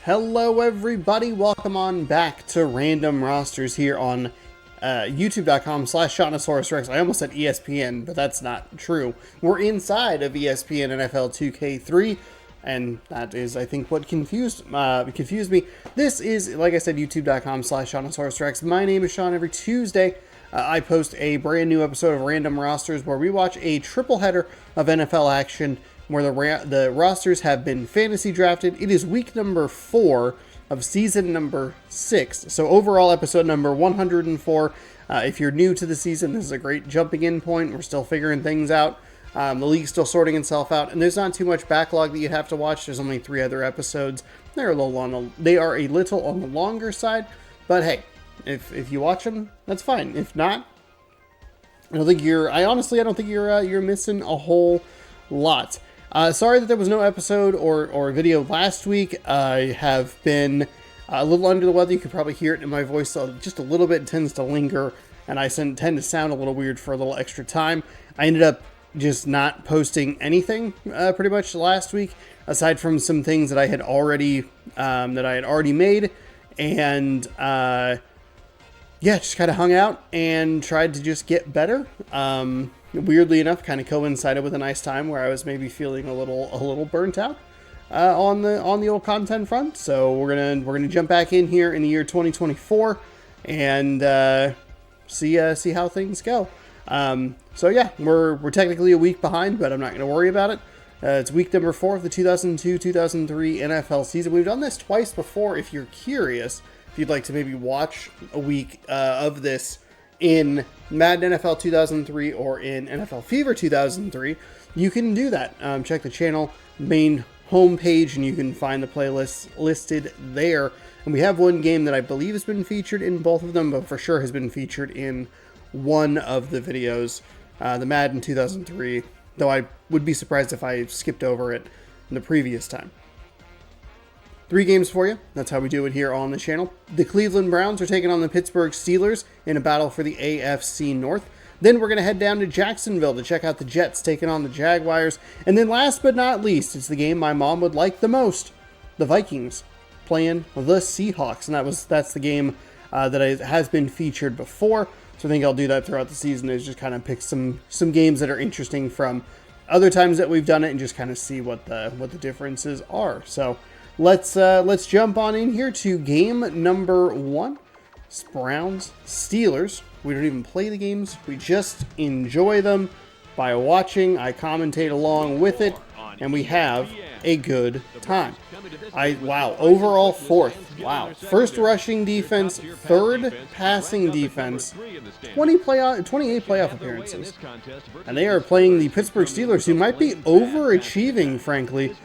Hello everybody, welcome on back to Random Rosters here on youtube.com/Seannosaurus. I almost said ESPN, but that's not true. We're inside of ESPN NFL 2K3, and that is, I think, what confused me. This is, like I said, youtube.com/Seannosaurus. My name is Sean. Every Tuesday, I post a brand new episode of Random Rosters where we watch a triple header of NFL action where the rosters have been fantasy drafted. It is week number 4 of season number 6. So overall episode number 104. If you're new to the season, this is a great jumping in point. We're still figuring things out. The league's still sorting itself out, and there's not too much backlog that you'd have to watch. There's only 3 other episodes. They are a little on the longer side, but hey, if you watch them, that's fine. If not, I don't think you're missing a whole lot. Sorry that there was no episode or video last week. I have been a little under the weather. You could probably hear it in my voice just a little bit. It tends to linger, and I tend to sound a little weird for a little extra time. I ended up just not posting anything pretty much last week, aside from some things that I had already made, and just kind of hung out and tried to just get better. Weirdly enough, kind of coincided with a nice time where I was maybe feeling a little burnt out on the old content front. So we're gonna jump back in here in the year 2024 and see how things go. So yeah, we're technically a week behind, but I'm not gonna worry about it. It's week number 4 of the 2002-2003 NFL season. We've done this twice before. If you're curious, if you'd like to maybe watch a week of this in Madden NFL 2003 or in NFL Fever 2003, you can do that. Check the channel main homepage and you can find the playlists listed there. And we have one game that I believe has been featured in both of them, but for sure has been featured in one of the videos, the Madden 2003, though I would be surprised if I skipped over it in the previous time. 3 games for you. That's how we do it here on the channel. The Cleveland Browns are taking on the Pittsburgh Steelers in a battle for the AFC North. Then we're going to head down to Jacksonville to check out the Jets taking on the Jaguars. And then last but not least, it's the game my mom would like the most. The Vikings playing the Seahawks. And that's the game that has been featured before. So I think I'll do that throughout the season, is just kind of pick some games that are interesting from other times that we've done it and just kind of see what the differences are. So let's jump on in here to game number 1. Browns Steelers. We don't even play the games. We just enjoy them by watching. I commentate along with it, and we have a good time. Overall 4th. Wow. First rushing defense, 3rd passing defense, 28 playoff appearances. And they are playing the Pittsburgh Steelers, who might be overachieving, frankly,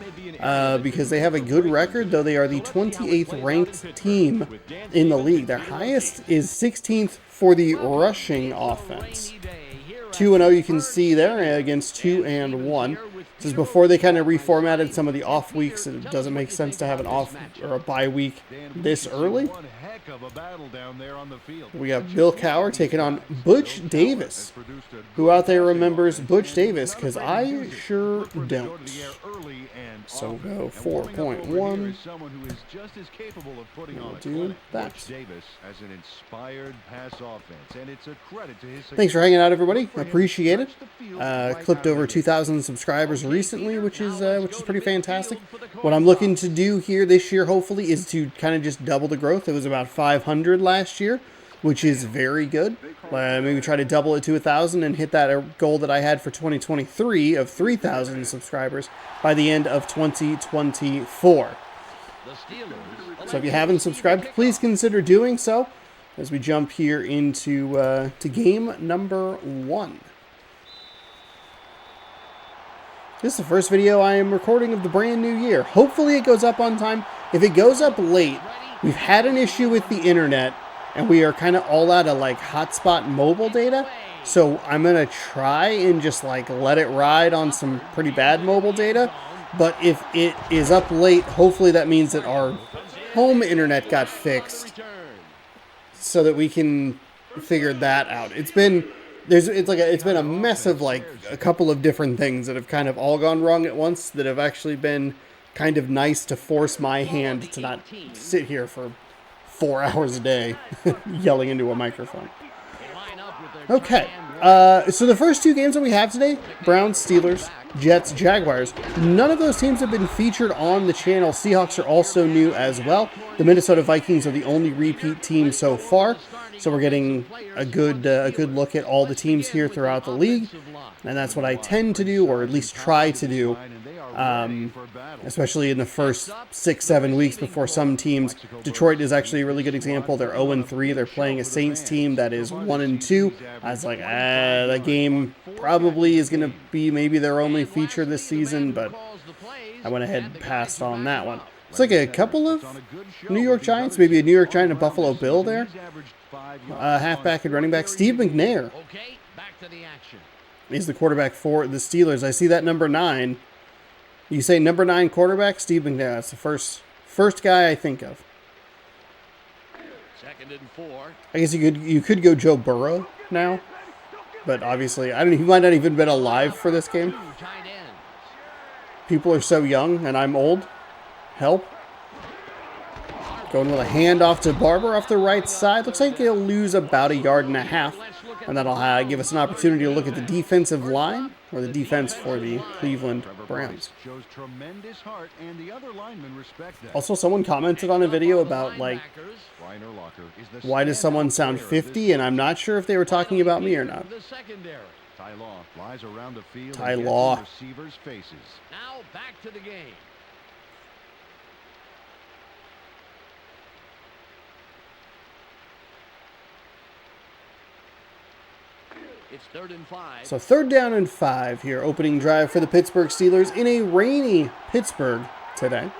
because they have a good record, though they are the 28th ranked team in the league. Their highest is 16th for the rushing offense. 2-0 you can see there against 2-1. This is before they kind of reformatted some of the off weeks. It doesn't make sense to have an off or a bye week this early. We have Bill Cowher taking on Butch Davis. Who out there remembers Butch Davis? Because I sure don't. So go 4.1. I'll do that. Thanks for hanging out, everybody. Appreciate it. Clipped over 2,000 subscribers recently, which is pretty fantastic. What I'm looking to do here this year, hopefully, is to kind of just double the growth. It was about 500 last year, which is very good. Maybe try to double it to 1,000 and hit that goal that I had for 2023 of 3,000 subscribers by the end of 2024. So if you haven't subscribed, please consider doing so as we jump here into to game number 1. This is the first video I am recording of the brand new year. Hopefully it goes up on time. If it goes up late, we've had an issue with the internet, and we are kind of all out of hotspot mobile data. So I'm going to try and just let it ride on some pretty bad mobile data. But if it is up late, hopefully that means that our home internet got fixed so that we can figure that out. It's been a mess of a couple of different things that have kind of all gone wrong at once that have actually been kind of nice to force my hand to not sit here for 4 hours a day yelling into a microphone. Okay, so the first two games that we have today, Browns, Steelers, Jets, Jaguars, none of those teams have been featured on the channel. Seahawks are also new as well. The Minnesota Vikings are the only repeat team so far, so we're getting a good look at all the teams here throughout the league, and that's what I tend to do, or at least try to do, especially in the first 6-7 weeks before some teams. Detroit is actually a really good example. They're 0-3. They're playing a Saints team that is 1-2. I was like, that game probably is going to be maybe their only feature this season, but I went ahead and passed on that one. It's like a couple of New York Giants, maybe a New York Giant and Buffalo Bill there. Halfback and running back. Steve McNair is the quarterback for the Steelers. I see that number 9. You say number 9 quarterback, Steve McNair. That's the first guy I think of. 2nd and 4. I guess you could go Joe Burrow now, but obviously he might not even been alive for this game. People are so young, and I'm old. Help. Going with a handoff to Barber off the right side. Looks like he'll lose about 1.5 yards, and that'll give us an opportunity to look at the defensive line, or the defense for the Cleveland Browns. Also, someone commented on a video about, like, why does someone sound 50, and I'm not sure if they were talking about me or not. Ty Law. Now back to the game. It's 3rd and 5. So 3rd down and 5 here. Opening drive for the Pittsburgh Steelers in a rainy Pittsburgh today.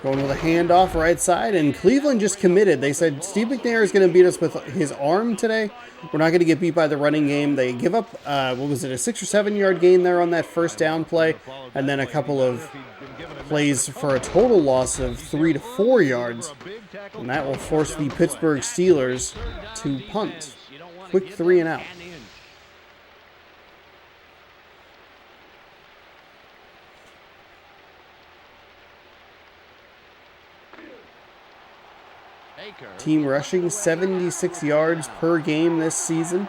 Going with a handoff right side, and Cleveland just committed. They said Steve McNair is going to beat us with his arm today. We're not going to get beat by the running game. They give up, what was it, a 6 or 7 yard gain there on that first down play, and then a couple of plays for a total loss of 3 to 4 yards, and that will force the Pittsburgh Steelers to punt. Quick 3 and out. Team rushing 76 yards per game this season.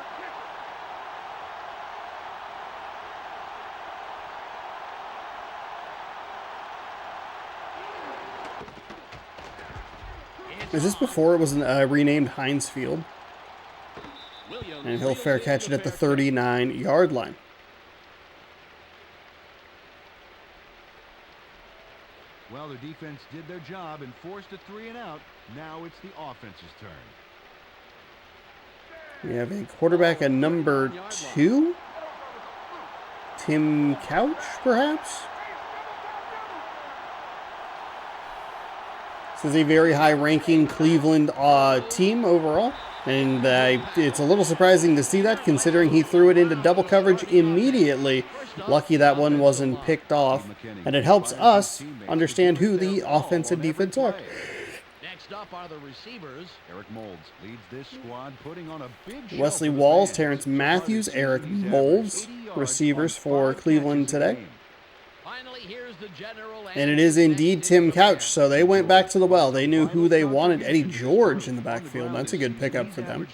Is this before it was renamed Heinz Field? And he'll fair catch it at the 39-yard line. Well, the defense did their job and forced a 3 and out. Now it's the offense's turn. We have a quarterback at number 2. Tim Couch, perhaps? This is a very high-ranking Cleveland team overall, and it's a little surprising to see that, considering he threw it into double coverage immediately. Lucky that one wasn't picked off, and it helps us understand who the offense and defense are. Next up are the receivers. Eric Moulds leads this squad, putting on a big show. Wesley Walls, Terrence Matthews, Eric Moulds, receivers for Cleveland today. Finally, here's the general, And it is indeed Tim Couch, so they went back to the well. They knew who they wanted. Eddie George in the backfield. That's a good pickup for them.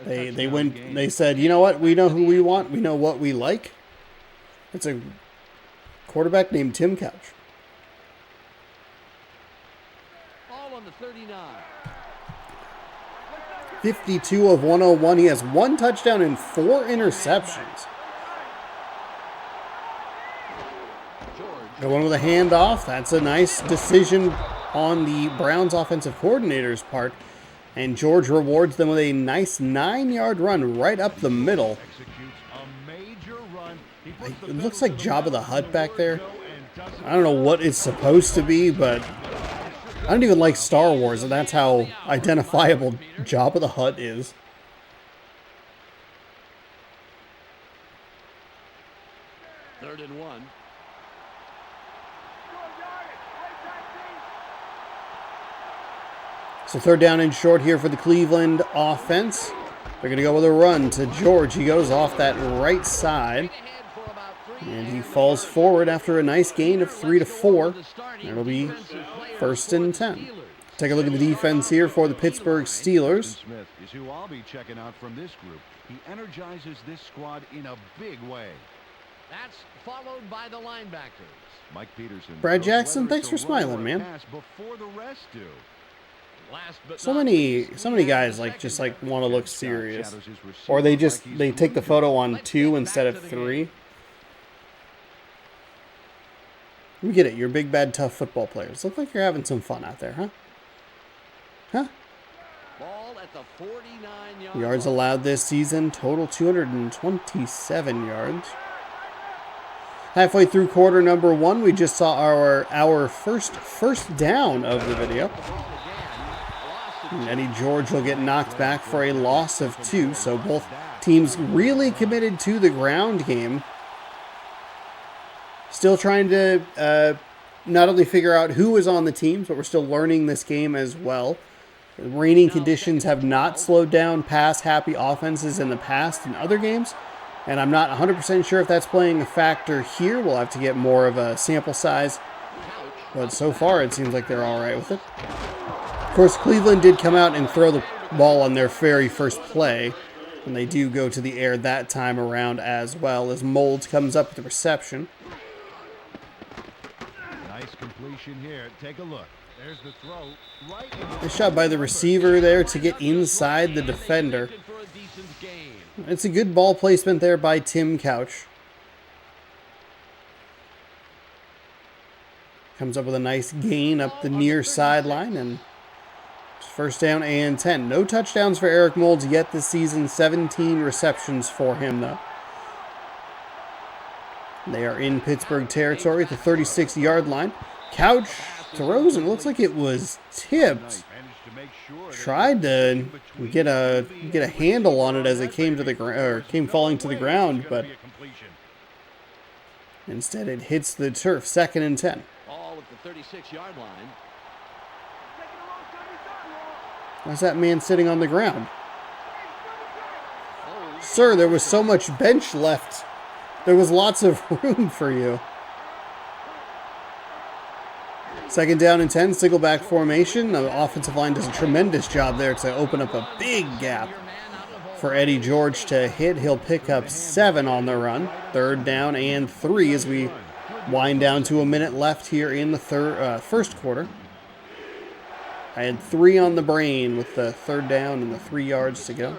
They said, you know what? We know who we want. We know what we like. It's a quarterback named Tim Couch. All on the 39. 52 of 101. He has 1 touchdown and 4 interceptions. Going with a handoff. That's a nice decision on the Browns offensive coordinator's part. And George rewards them with a nice 9-yard run right up the middle. It looks like Jabba the Hutt back there. I don't know what it's supposed to be, but I don't even like Star Wars, and that's how identifiable Jabba the Hutt is. Third and 1. So 3rd down and short here for the Cleveland offense. They're going to go with a run to George. He goes off that right side. And he falls forward after a nice gain of 3 to 4. It'll be 1st and 10. Take a look at the defense here for the Pittsburgh Steelers. Smith is who I'll be checking out from this group. He energizes this squad in a big way. That's followed by the linebackers. Mike Peterson. Brad Jackson, thanks for smiling, man. Before the rest do. So many guys just want to look serious, or they take the photo on 2 instead of 3. We get it. You're big, bad, tough football players. Look like you're having some fun out there, huh? Huh? Ball at the 49-yard Yards allowed this season, total 227 yards. Halfway through quarter number 1, we just saw our first down of the video. And Eddie George will get knocked back for a loss of 2, so both teams really committed to the ground game. Still trying to not only figure out who is on the teams, but we're still learning this game as well. The raining conditions have not slowed down pass-happy offenses in the past in other games, and I'm not 100% sure if that's playing a factor here. We'll have to get more of a sample size, but so far it seems like they're all right with it. Of course, Cleveland did come out and throw the ball on their very first play, and they do go to the air that time around as well, as Molds comes up with the reception. Nice completion here. Take a look. There's the throw. Right. Nice shot by the receiver there to get inside the defender. It's a good ball placement there by Tim Couch. Comes up with a nice gain up the near sideline, and it's 1st down and 10. No touchdowns for Eric Molds yet this season. 17 receptions for him, though. They are in Pittsburgh territory at the 36-yard line. Couch throws, and it looks like it was tipped. Tried to get a handle on it as it came to the came falling to the ground, but instead it hits the turf. 2nd and 10. Ball at the 36-yard line. Why's that man sitting on the ground? Sir, there was so much bench left. There was lots of room for you. 2nd down and 10, single back formation. The offensive line does a tremendous job there to open up a big gap for Eddie George to hit. He'll pick up 7 on the run. 3rd down and 3 as we wind down to a minute left here in the first quarter. I had 3 on the brain with the 3rd down and the 3 yards to go.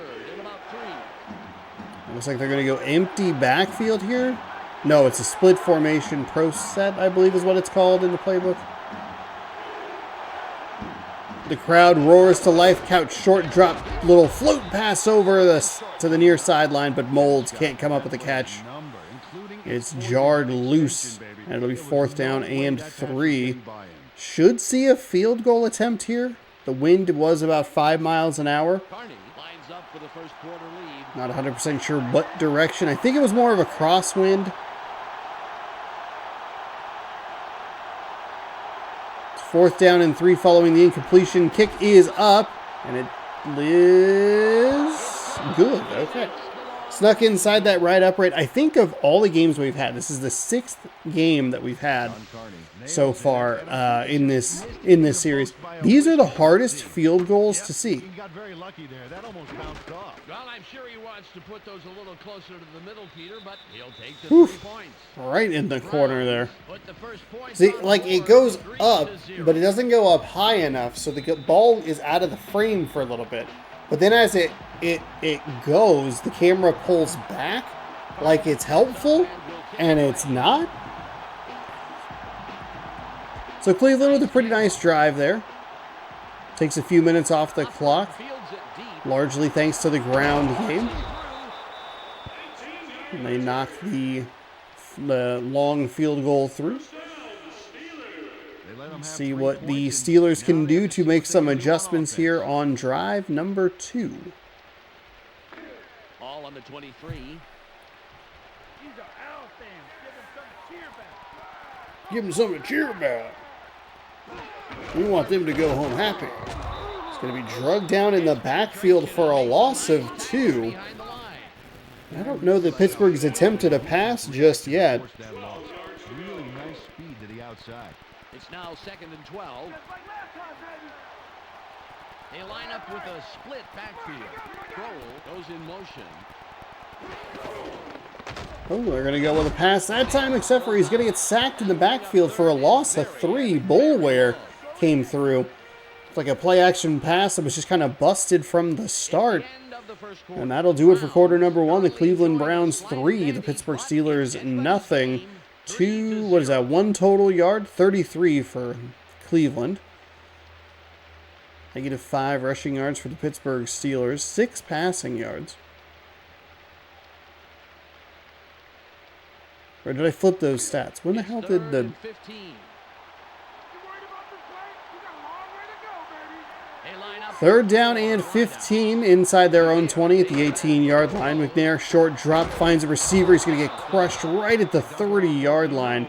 Looks like they're going to go empty backfield here. No, it's a split formation pro set, I believe is what it's called in the playbook. The crowd roars to life. Couch short drop, little float pass over to the near sideline, but Molds can't come up with a catch. It's jarred loose, and it'll be 4th down and 3. Should see a field goal attempt here. The wind was about 5 miles an hour. Not 100% sure what direction. I think it was more of a crosswind. 4th down and 3 following the incompletion. Kick is up, and it is good. Okay. Snuck inside that right upright. I think of all the games we've had, this is the 6th game that we've had so far in this series. These are the hardest field goals to see. Well, I'm sure he wants to put those a little closer to the middle, Peter, but he'll take the 3 points. Right in the corner there. See, like it goes up, but it doesn't go up high enough, so the ball is out of the frame for a little bit. But then as it goes, the camera pulls back like it's helpful, and it's not. So Cleveland with a pretty nice drive there. Takes a few minutes off the clock, largely thanks to the ground game. And they knock the long field goal through. Let's see what the Steelers can do to make some adjustments here on drive number 2. All on the 23. Give them something to cheer about. We want them to go home happy. It's going to be drugged down in the backfield for a loss of 2. Behind the line. I don't know that Pittsburgh's attempted a pass just yet. Forced that loss. Really nice speed to the outside. It's now 2nd and 12. They line up with a split backfield. Kroll goes in motion. Oh, they're going to go with a pass that time, except for he's going to get sacked in the backfield for a loss of 3. Bullware came through. It's like a play-action pass that was just kind of busted from the start. End of the first quarter. And that'll do it for quarter number 1. The Cleveland Browns 3, the Pittsburgh Steelers nothing. 2, what is that, 1 total yard? 33 for Cleveland. -5 rushing yards for the Pittsburgh Steelers. 6 passing yards. Or did I flip those stats? When the hell did the... 15. They line up. 3rd down and 15 inside their own 20 at the 18-yard line. McNair, short drop, finds a receiver. He's going to get crushed right at the 30-yard line.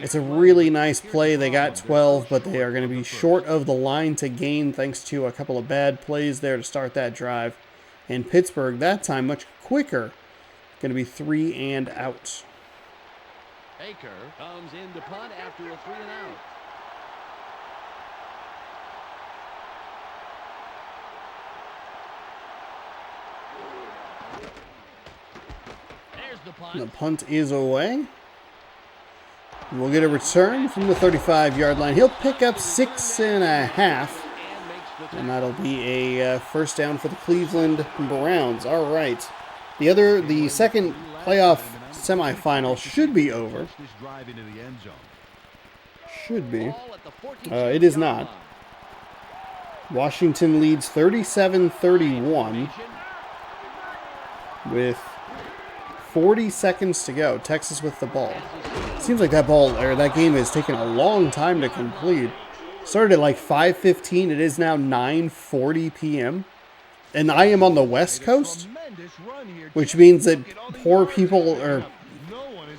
It's a really nice play. They got 12, but they are going to be short of the line to gain thanks to a couple of bad plays there to start that drive. And Pittsburgh, that time, much quicker. Going to be 3 and out. Baker comes in to punt after a 3 and out. There's the punt. The punt is away. We'll get a return from the 35-yard line. He'll pick up 6.5. And that'll be a first down for the Cleveland Browns. All right. The second playoff semifinal should be over. Should be. It is not. Washington leads 37-31 with 40 seconds to go. Texas with the ball. Seems like that game has taken a long time to complete. Started at like 5:15. It is now 9:40 p.m. And I am on the West Coast, which means that poor people, or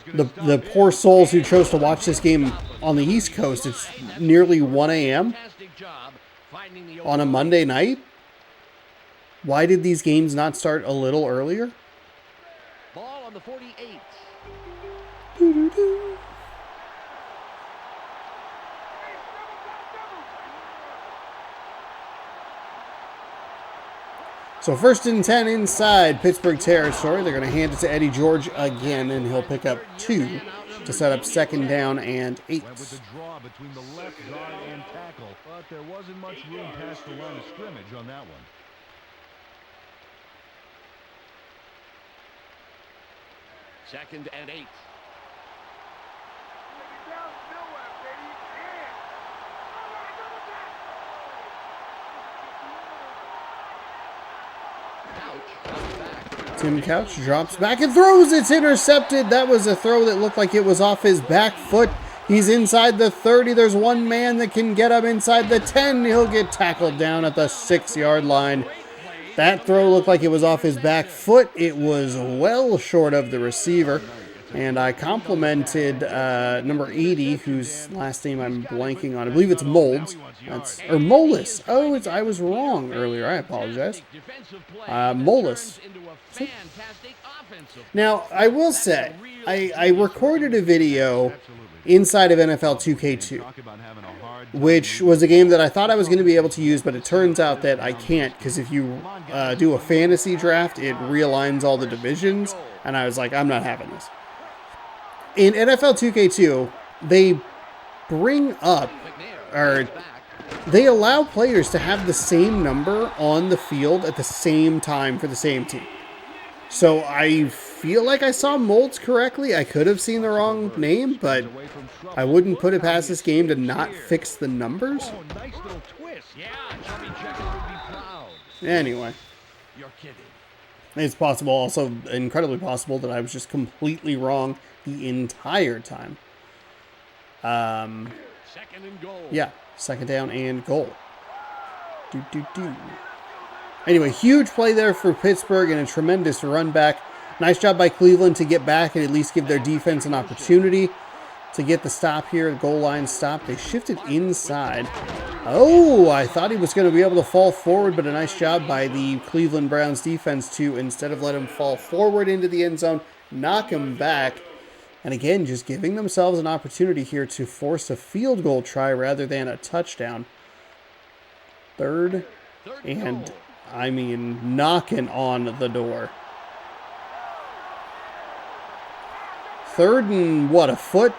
the poor souls who chose to watch this game on the East Coast, it's nearly 1 a.m. on a Monday night. Why did these games not start a little earlier? Ball on the 48. Doo-doo-doo. So 1st and 10 inside Pittsburgh territory. They're going to hand it to Eddie George again, and he'll pick up 2 to set up 2nd down and 8. With the draw between the left guard and tackle, but there wasn't much room past the line of scrimmage on that one. Second and 8. Tim Couch drops back and throws. It's intercepted. That was a throw that looked like it was off his back foot. He's inside the 30. There's one man that can get him inside the 10. He'll get tackled down at the 6-yard line. That throw looked like it was off his back foot. It was well short of the receiver. And I complimented number 80, whose last name I'm blanking on. I believe it's Molds. Or Molis. Oh, I was wrong earlier. I apologize. Molis. Now, I will say, I recorded a video inside of NFL 2K2, which was a game that I thought I was going to be able to use, but it turns out that I can't, because if you do a fantasy draft, it realigns all the divisions, and I was like, I'm not having this. In NFL 2K2, they bring up, or they allow players to have the same number on the field at the same time for the same team. So I feel like I saw Molds correctly. I could have seen the wrong name, but I wouldn't put it past this game to not fix the numbers. Oh, nice little twist. Yeah, Chubby Checker would be proud. Anyway. You're kidding. It's possible, also incredibly possible, that I was just completely wrong the entire time. Second and goal. Yeah, 2nd down and goal. Anyway, huge play there for Pittsburgh and a tremendous run back. Nice job by Cleveland to get back and at least give their defense an opportunity to get the stop here. The goal line stop. They shifted inside. Oh, I thought he was going to be able to fall forward, but a nice job by the Cleveland Browns defense to, instead of let him fall forward into the end zone, knock him back. And again, just giving themselves an opportunity here to force a field goal try rather than a touchdown. Third and, I mean, knocking on the door. Third and, what, a foot?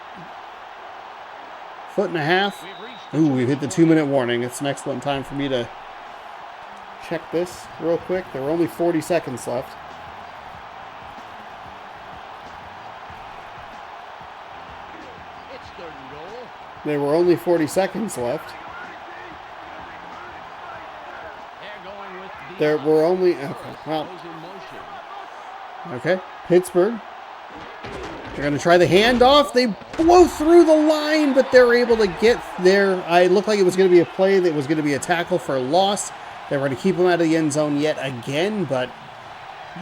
Foot and a half? Ooh, we've hit the 2-minute warning. It's an excellent time for me to check this real quick. There were only 40 seconds left. It's 3rd and goal. There were only 40 seconds left. They're going with the There were only... Okay, well, goes in motion. okay. Pittsburgh. They're going to try the handoff. They blow through the line, but they're able to get there. It looked like it was going to be a play that was going to be a tackle for a loss. They were going to keep them out of the end zone yet again, but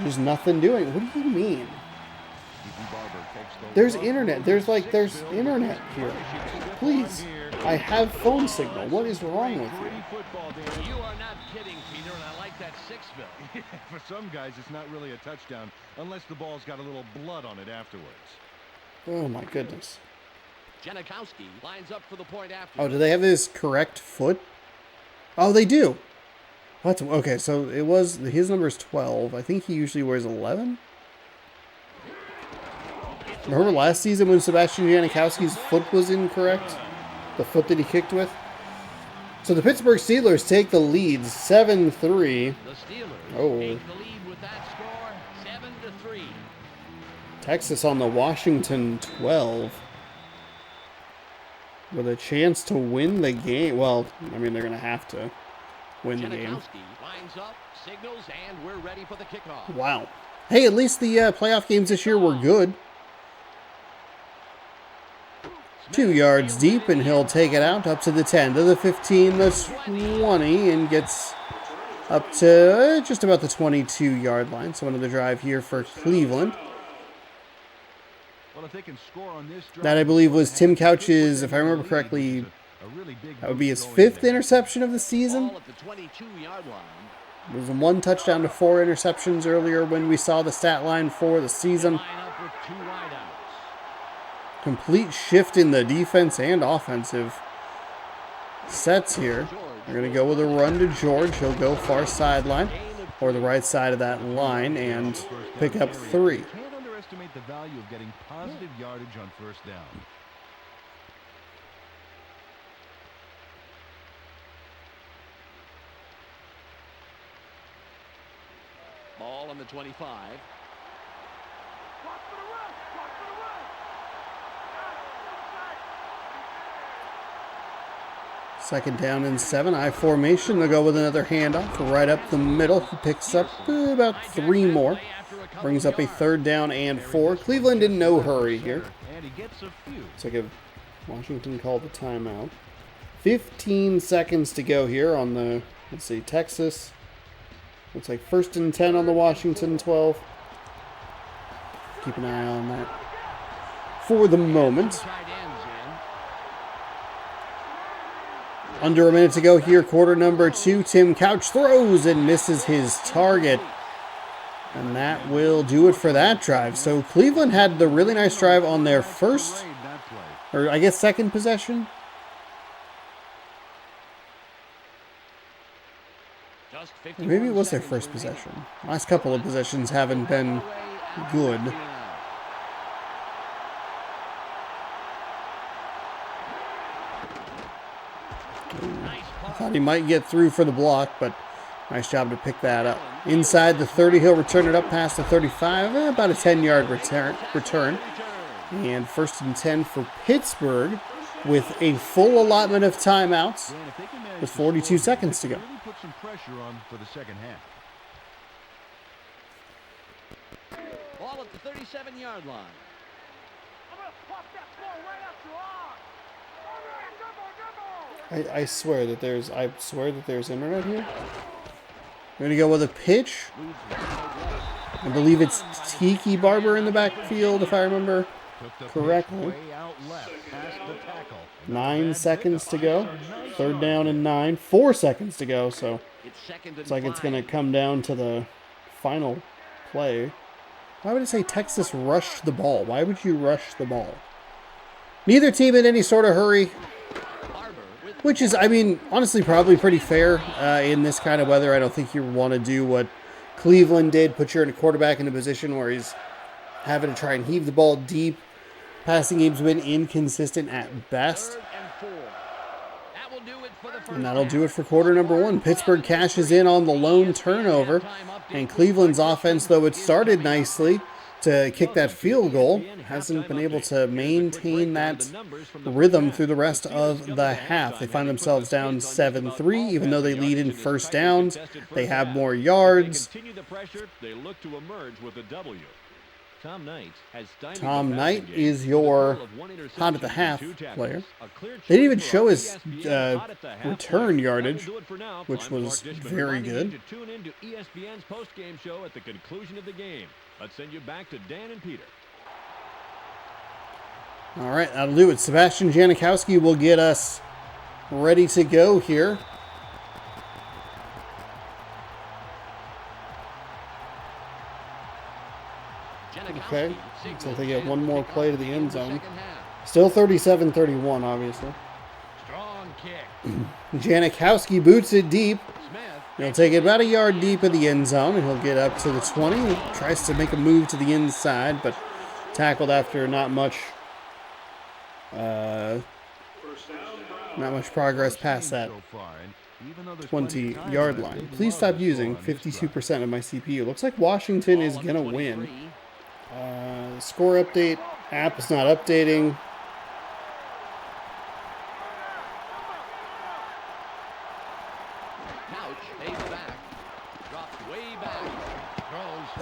there's nothing doing. What do you mean? There's internet. There's internet here. Please. I have phone signal. What is wrong with you? You are not kidding, Peter, and I like that 6-bill. For some guys, it's not really a touchdown unless the ball's got a little blood on it afterwards. Oh, my goodness. Janikowski lines up for the point after. Oh, do they have his correct foot? Oh, they do. What? Okay, so it was... His number is 12. I think he usually wears 11. Remember last season when Sebastian Janikowski's foot was incorrect? The foot that he kicked with? So the Pittsburgh Steelers take the lead 7-3. The Steelers Oh. take the lead with that score, 7-3. Texas on the Washington 12. With a chance to win the game. Well, I mean, they're going to have to win the game. Janikowski lines up, signals, and we're ready for the kickoff. Wow. Hey, at least the playoff games this year were good. 2 yards deep, and he'll take it out up to the 10, to the 15, the 20, and gets up to just about the 22-yard line. So another drive here for Cleveland. Well, if they can score on this drive, That, I believe, was Tim Couch's, if I remember correctly, that would be his 5th interception of the season. Ball at the 22-yard line. It was 1 touchdown to 4 interceptions earlier when we saw the stat line for the season. Line up with 2 wideouts. Complete shift in the defense and offensive sets here. They're going to go with a run to George. He'll go far sideline or the right side of that line and pick up 3. Can't underestimate the value of getting positive yardage on first down. Ball on the 25. Second down and 7. I formation. They'll go with another handoff right up the middle. He picks up about 3 more. Brings up a 3rd down and 4. Cleveland in no hurry here. And he gets a few. So give Washington called the timeout. 15 seconds to go here on the, let's see, Texas. Looks like 1st and 10 on the Washington 12. Keep an eye on that for the moment. Tight ends in. Under a minute to go here, quarter number 2. Tim Couch throws and misses his target. And that will do it for that drive. So Cleveland had the really nice drive on their first, or I guess second possession. Just Maybe it was their 51 first seconds remaining. possession. Last couple of possessions haven't been good. I thought he might get through for the block, but nice job to pick that up. Inside the 30, he'll return it up past the 35, about a 10-yard return. And 1st and 10 for Pittsburgh with a full allotment of timeouts with 42 seconds to go. Really put some pressure on for the second half. Ball at the 37-yard line. I swear that there's internet here. We're gonna go with a pitch. I believe it's Tiki Barber in the backfield, if I remember correctly. Way out left, past the tackle. 9 seconds to go. 3rd down and 9. 4 seconds to go, so it's like it's going to come down to the final play. Why would it say Texas rushed the ball? Why would you rush the ball? Neither team in any sort of hurry. Which is, I mean, honestly probably pretty fair in this kind of weather. I don't think you want to do what Cleveland did. Put your quarterback in a position where he's having to try and heave the ball deep. Passing game's been inconsistent at best. And that'll do it for quarter number 1. Pittsburgh cashes in on the lone turnover. And Cleveland's offense, though it started nicely to kick that field goal, hasn't been able to maintain that rhythm through the rest of the half. They find themselves down 7-3, even though they lead in first downs. They have more yards. Tom Knight is your hot at the half player. They didn't even show his return yardage, which was very good. Tune in to ESPN's post-game show at the conclusion of the game. Let's send you back to Dan and Peter. All right, that'll do it. Sebastian Janikowski will get us ready to go here. Okay, so they get one more play to the end zone. Still 37-31, obviously. Strong kick. Janikowski boots it deep. He'll take it about a yard deep in the end zone, and he'll get up to the 20. He tries to make a move to the inside, but tackled after not much progress past that 20-yard line. Please stop using 52% of my CPU. Looks like Washington is going to win. Score update. App is not updating.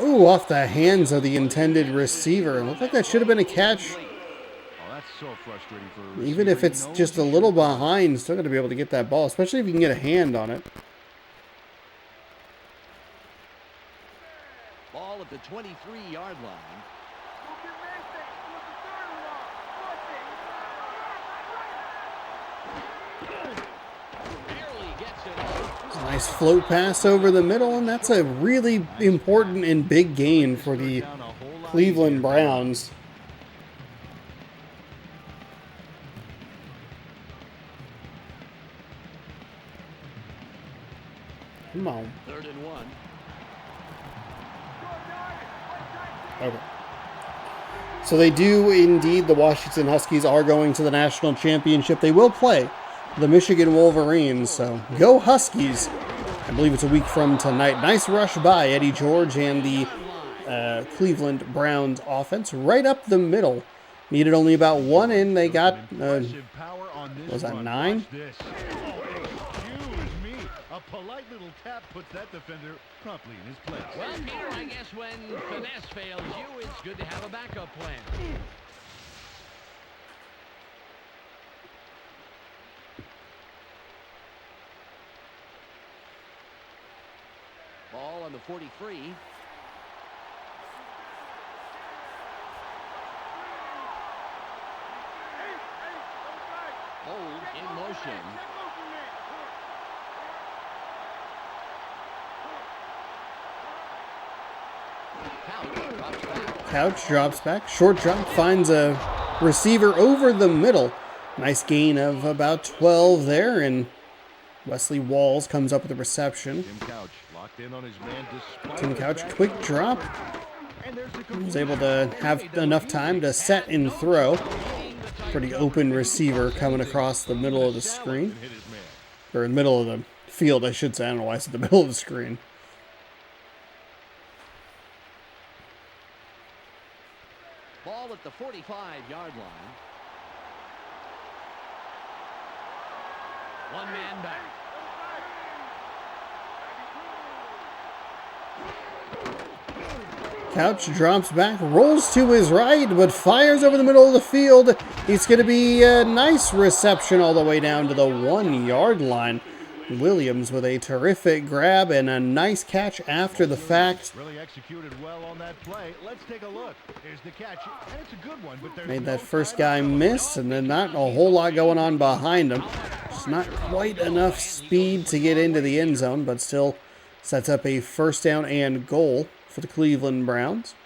Ooh, off the hands of the intended receiver. It looked like that should have been a catch. Even if it's just a little behind, still going to be able to get that ball, especially if you can get a hand on it. Ball at the 23-yard line. Nice float pass over the middle, and that's a really important and big gain for the Cleveland Browns. Come on. 3rd and 1. Okay. So they do indeed, the Washington Huskies are going to the national championship. They will play the Michigan Wolverines, so go Huskies. I believe it's a week from tonight. Nice rush by Eddie George and the Cleveland Browns offense right up the middle. Needed only about one in. They got, was that 9? A polite little tap puts that defender promptly in his place. Well, Peter, I guess when finesse fails you, it's good to have a backup plan. Ball on the 43. Hold in motion. Couch drops back. Short drop finds a receiver over the middle. Nice gain of about 12 there, and Wesley Walls comes up with a reception. Tim Couch locked in on his man despite Tim Couch, quick drop. Was able to have enough time to set and throw. Pretty open receiver coming across the middle of the screen. Or in the middle of the field, I should say. I don't know why I said the middle of the screen. Ball at the 45-yard line. One man back. Couch drops back, rolls to his right, but fires over the middle of the field. It's going to be a nice reception all the way down to the 1-yard line. Williams with a terrific grab and a nice catch after the fact. Really executed well on that play. Let's take a look. Here's the catch, and it's a good one, but there's Made no that first time guy to miss, and then not a whole lot going on behind him. Just not quite enough speed to get into the end zone, but still sets up a first down and goal for the Cleveland Browns.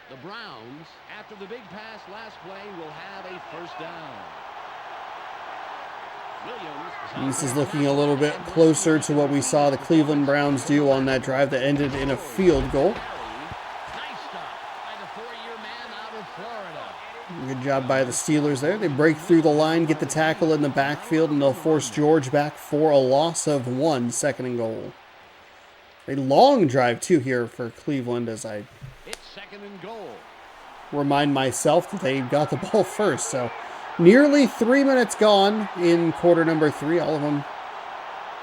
The Browns, after the big pass last play, will have a first down. This is looking a little bit closer to what we saw the Cleveland Browns do on that drive that ended in a field goal. Nice stop by the four-year man out of Florida. Good job by the Steelers there. They break through the line, get the tackle in the backfield, and they'll force George back for a loss of 1, second and goal. A long drive, too, here for Cleveland, as I It's second and goal. remind myself that they got the ball first. So nearly 3 minutes gone in quarter number 3. All of them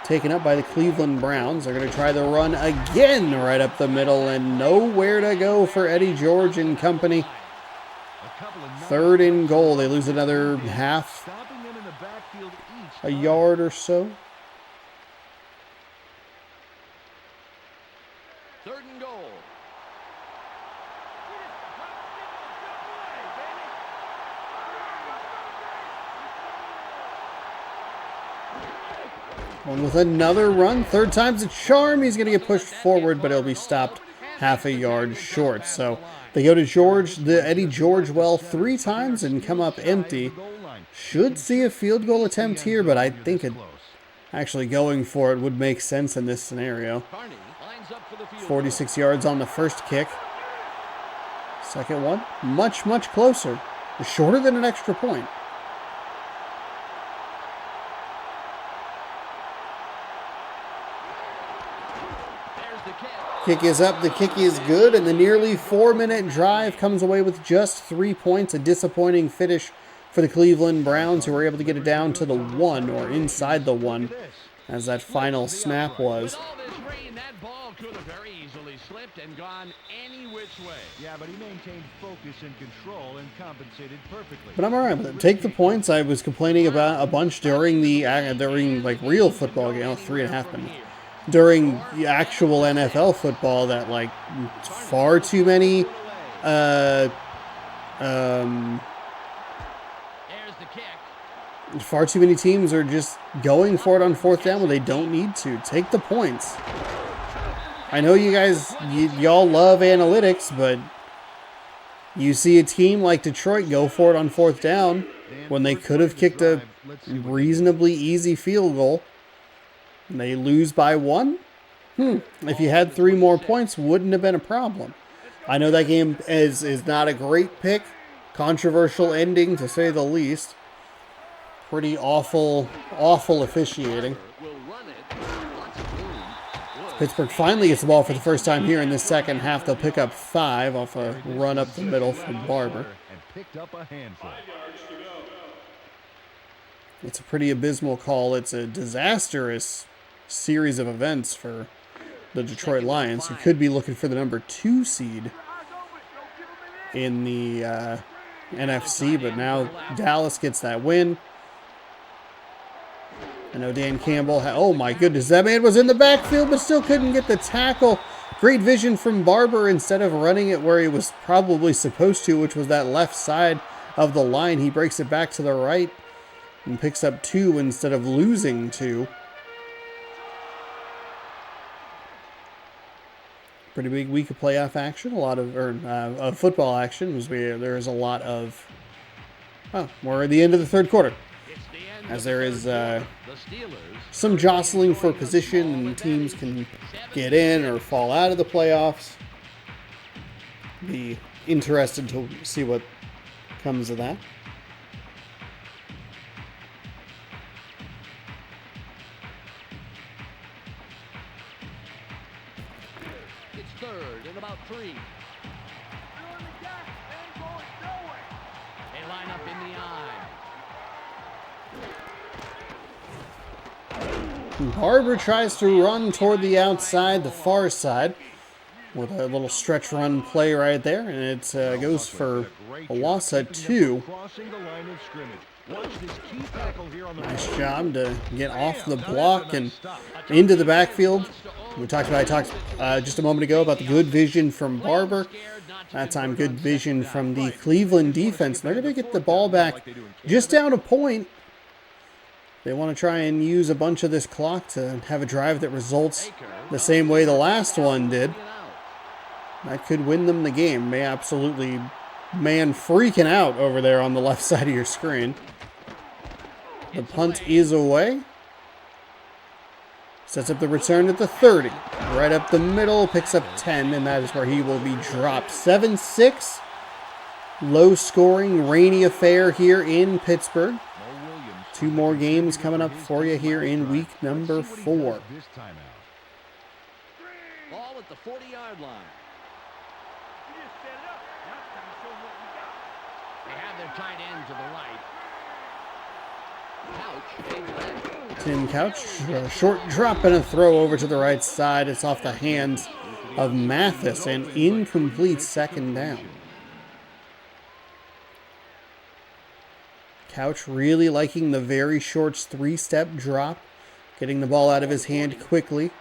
taken up by the Cleveland Browns. They're going to try the run again right up the middle, and nowhere to go for Eddie George and company. Third and goal. They lose another half a yard or so. Third and goal. One with another run. Third time's a charm. He's going to get pushed forward, but he'll be stopped half a yard short. So they go to George, the Eddie George well 3 times and come up empty. Should see a field goal attempt here, but I think actually going for it would make sense in this scenario. 46 yards on the first kick. Second one, much, much closer. Shorter than an extra point. Kick is up, the kick is good, and the nearly 4-minute drive comes away with just 3 points. A disappointing finish for the Cleveland Browns, who were able to get it down to the 1, or inside the 1, as that final snap was. With all this rain, that ball could have very easily slipped and gone any which way. Yeah, but he maintained focus and control and compensated perfectly. But I'm alright with it. Take the points. I was complaining about a bunch during the like real football game, 3.5 minutes. During the actual NFL football, that like far too many There's the kick. far too many teams are just going for it on 4th down when they don't need to. Take the points. I know you guys, y'all love analytics, but you see a team like Detroit go for it on 4th down when they could have kicked a reasonably easy field goal. And they lose by 1? If you had 3 more points, wouldn't have been a problem. I know that game is not a great pick. Controversial ending, to say the least. Pretty awful officiating. Pittsburgh finally gets the ball for the first time here in the second half. They'll pick up 5 off a run up the middle from Barber. It's a pretty abysmal call. It's a disastrous series of events for the Detroit Lions, who could be looking for the number 2 seed in the NFC, but now Dallas gets that win. I know Dan Campbell, oh my goodness, that man was in the backfield but still couldn't get the tackle. Great vision from Barber. Instead of running it where he was probably supposed to, which was that left side of the line, he breaks it back to the right and picks up 2 instead of losing 2. Pretty big week of playoff action, a lot of football action. There's a lot of, we're at the end of the third quarter, as there is some jostling for position, and teams can get in or fall out of the playoffs. Be interested to see what comes of that. Third and about 3. They line up in the eye. Barber tries to run toward the outside, the far side, with a little stretch run play right there, and it goes for a loss at 2. Nice job to get off the block and into the backfield. I talked just a moment ago about the good vision from Barber. That time, good vision from the Cleveland defense. They're going to get the ball back just down a point. They want to try and use a bunch of this clock to have a drive that results the same way the last one did. That could win them the game. Man freaking out over there on the left side of your screen. The punt is away. Sets up the return at the 30. Right up the middle, picks up 10, and that is where he will be dropped. 7-6. Low scoring, rainy affair here in Pittsburgh. 2 more games coming up for you here in week number 4. Ball at the 40-yard line. They have their tight end to the right. Couch. Tim Couch, a short drop and a throw over to the right side. It's off the hands of Mathis, an incomplete second down. Couch really liking the very short 3-step drop, getting the ball out of his hand quickly.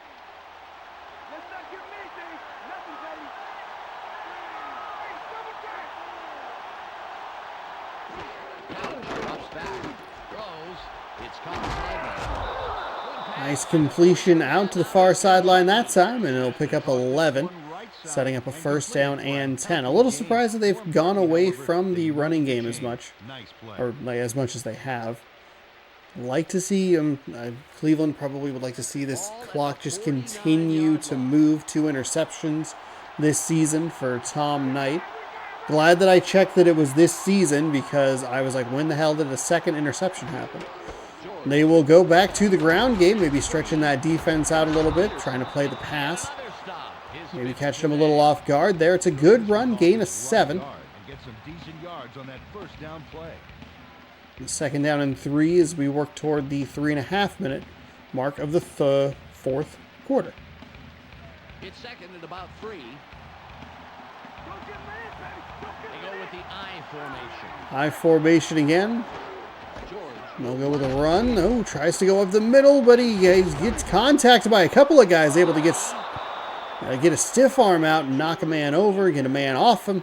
Nice completion out to the far sideline that time, and it'll pick up 11, setting up a first down and 10. A little surprised that they've gone away from the running game as much, or as much as they have. Like to see Cleveland probably would like to see this clock just continue to move. 2 interceptions this season for Tom Knight. Glad that I checked that it was this season, because I was like, when the hell did a second interception happen? They will go back to the ground game, maybe stretching that defense out a little bit, trying to play the pass. Maybe catching them a little off guard there. It's a good run, gain of 7. Second down and 3 as we work toward the 3.5-minute mark of the fourth quarter. It's second and about 3. They go with the I formation. I formation again. They'll go with a run. Oh, tries to go up the middle, but he gets contacted by a couple of guys, able to get a stiff arm out and knock a man over, get a man off him.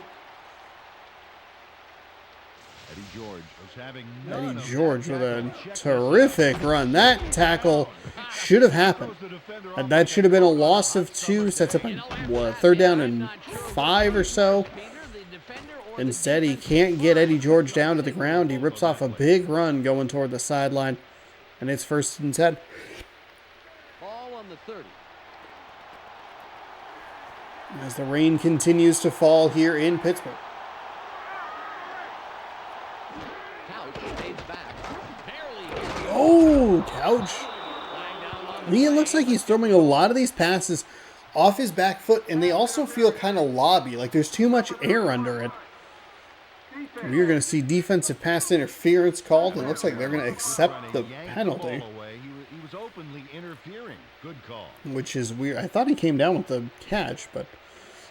Eddie George with a terrific run. That tackle should have happened. That should have been a loss of 2. Sets up a 3rd down and 5 or so. Instead, he can't get Eddie George down to the ground. He rips off a big run going toward the sideline. And it's 1st and 10. Ball on the 30. As the rain continues to fall here in Pittsburgh. Oh, Couch. It looks like he's throwing a lot of these passes off his back foot, and they also feel kind of lobby, like there's too much air under it. We're going to see defensive pass interference called. It looks like they're going to accept the penalty. He was openly interfering. Good call. Which is weird. I thought he came down with the catch, but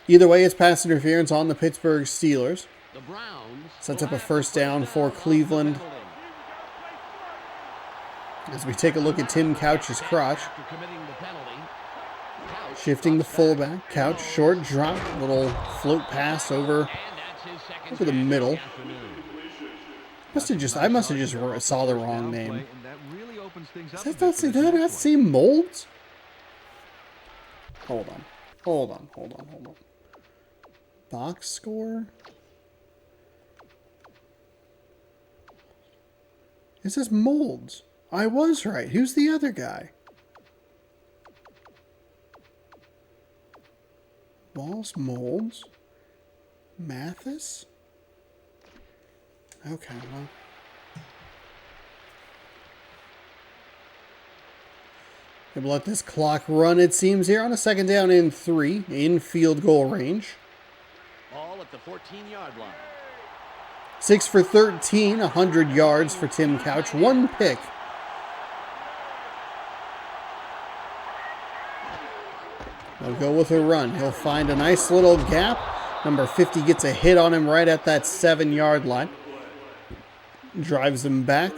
either way, it's pass interference on the Pittsburgh Steelers. The Browns sets up a first down for Cleveland. As we take a look at Tim Couch's crotch. Shifting the fullback. Couch, short drop, little float pass over the middle. I must have just saw the wrong name. Does that not say Molds? Hold on. Box score? It says Molds. I was right. Who's the other guy? Walls, Molds, Mathis? Okay, well. We'll let this clock run, it seems, here on a 2nd down and 3 in field goal range. Ball at the 14-yard line. 6 for 13, 100 yards for Tim Couch, 1 pick. He'll go with a run. He'll find a nice little gap. Number 50 gets a hit on him right at that 7-yard line. drives them back,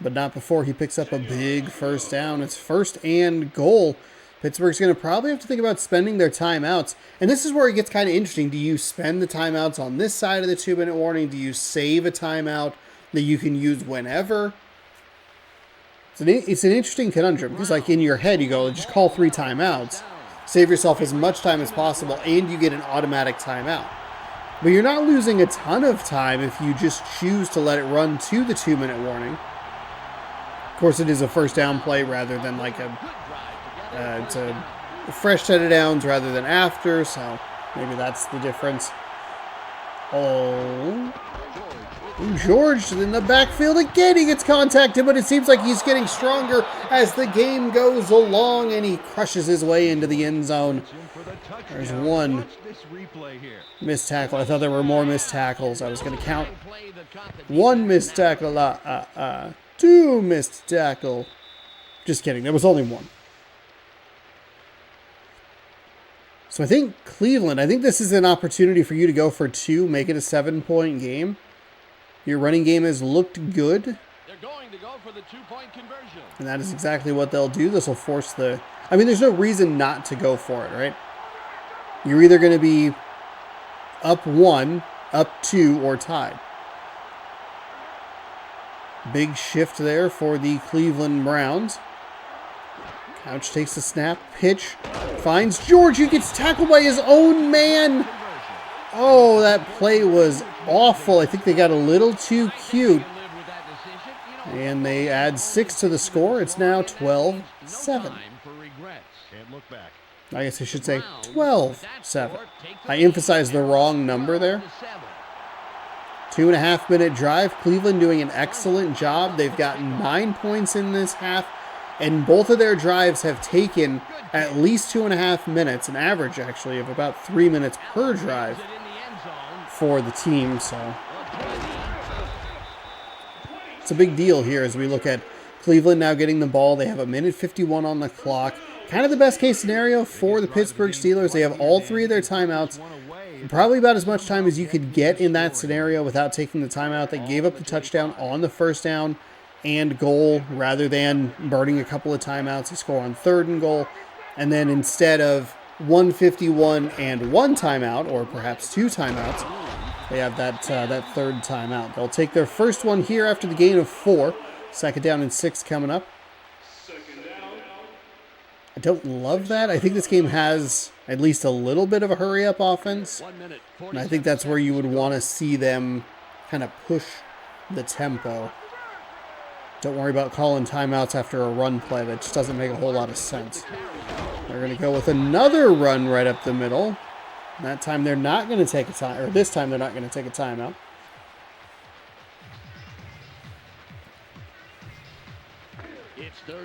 but not before he picks up a big first down. It's 1st and goal. Pittsburgh's going to probably have to think about spending their timeouts. And this is where it gets kind of interesting. Do you spend the timeouts on this side of the 2-minute warning? Do you save a timeout that you can use whenever? It's an interesting conundrum because, like, in your head, you go, just call 3 timeouts, save yourself as much time as possible, and you get an automatic timeout. But you're not losing a ton of time if you just choose to let it run to the 2-minute warning. Of course, it is a first down play rather than like it's a fresh set of downs rather than after, so maybe that's the difference. Oh, George in the backfield again. He gets contacted, but it seems like he's getting stronger as the game goes along, and he crushes his way into the end zone. There's one missed tackle. I thought there were more missed tackles. I was going to count 1 missed tackle, 2 missed tackle. Just kidding. There was only 1. So I think Cleveland, I think this is an opportunity for you to go for 2, make it a 7-point game. Your running game has looked good. They're going to go for the 2-point conversion. And that is exactly what they'll do. This will force the... I mean, there's no reason not to go for it, right? You're either going to be up 1, up 2, or tied. Big shift there for the Cleveland Browns. Couch takes the snap, pitch, finds George, who gets tackled by his own man. Oh, that play was awful. I think they got a little too cute. And they add 6 to the score. It's now 12-7. I guess I should say 12-7. I emphasized the wrong number there. 2.5-minute drive. Cleveland doing an excellent job. They've gotten 9 points in this half. And both of their drives have taken at least 2.5 minutes, an average actually of about 3 minutes per drive for the team. So it's a big deal here as we look at Cleveland now getting the ball. They have 1:51 on the clock. Kind of the best case scenario for the Pittsburgh Steelers. They have all 3 of their timeouts. Probably about as much time as you could get in that scenario without taking the timeout. They gave up the touchdown on the first down and goal rather than burning a couple of timeouts. They score on 3rd and goal. And then instead of 1:51 and 1 timeout, or perhaps 2 timeouts, they have that 3rd timeout. They'll take their first one here after the gain of 4. 2nd down and 6 coming up. I don't love that. I think this game has at least a little bit of a hurry-up offense. And I think that's where you would want to see them kind of push the tempo. Don't worry about calling timeouts after a run play. That just doesn't make a whole lot of sense. They're going to go with another run right up the middle. And that time they're not going to take a time, or this time they're not going to take a timeout.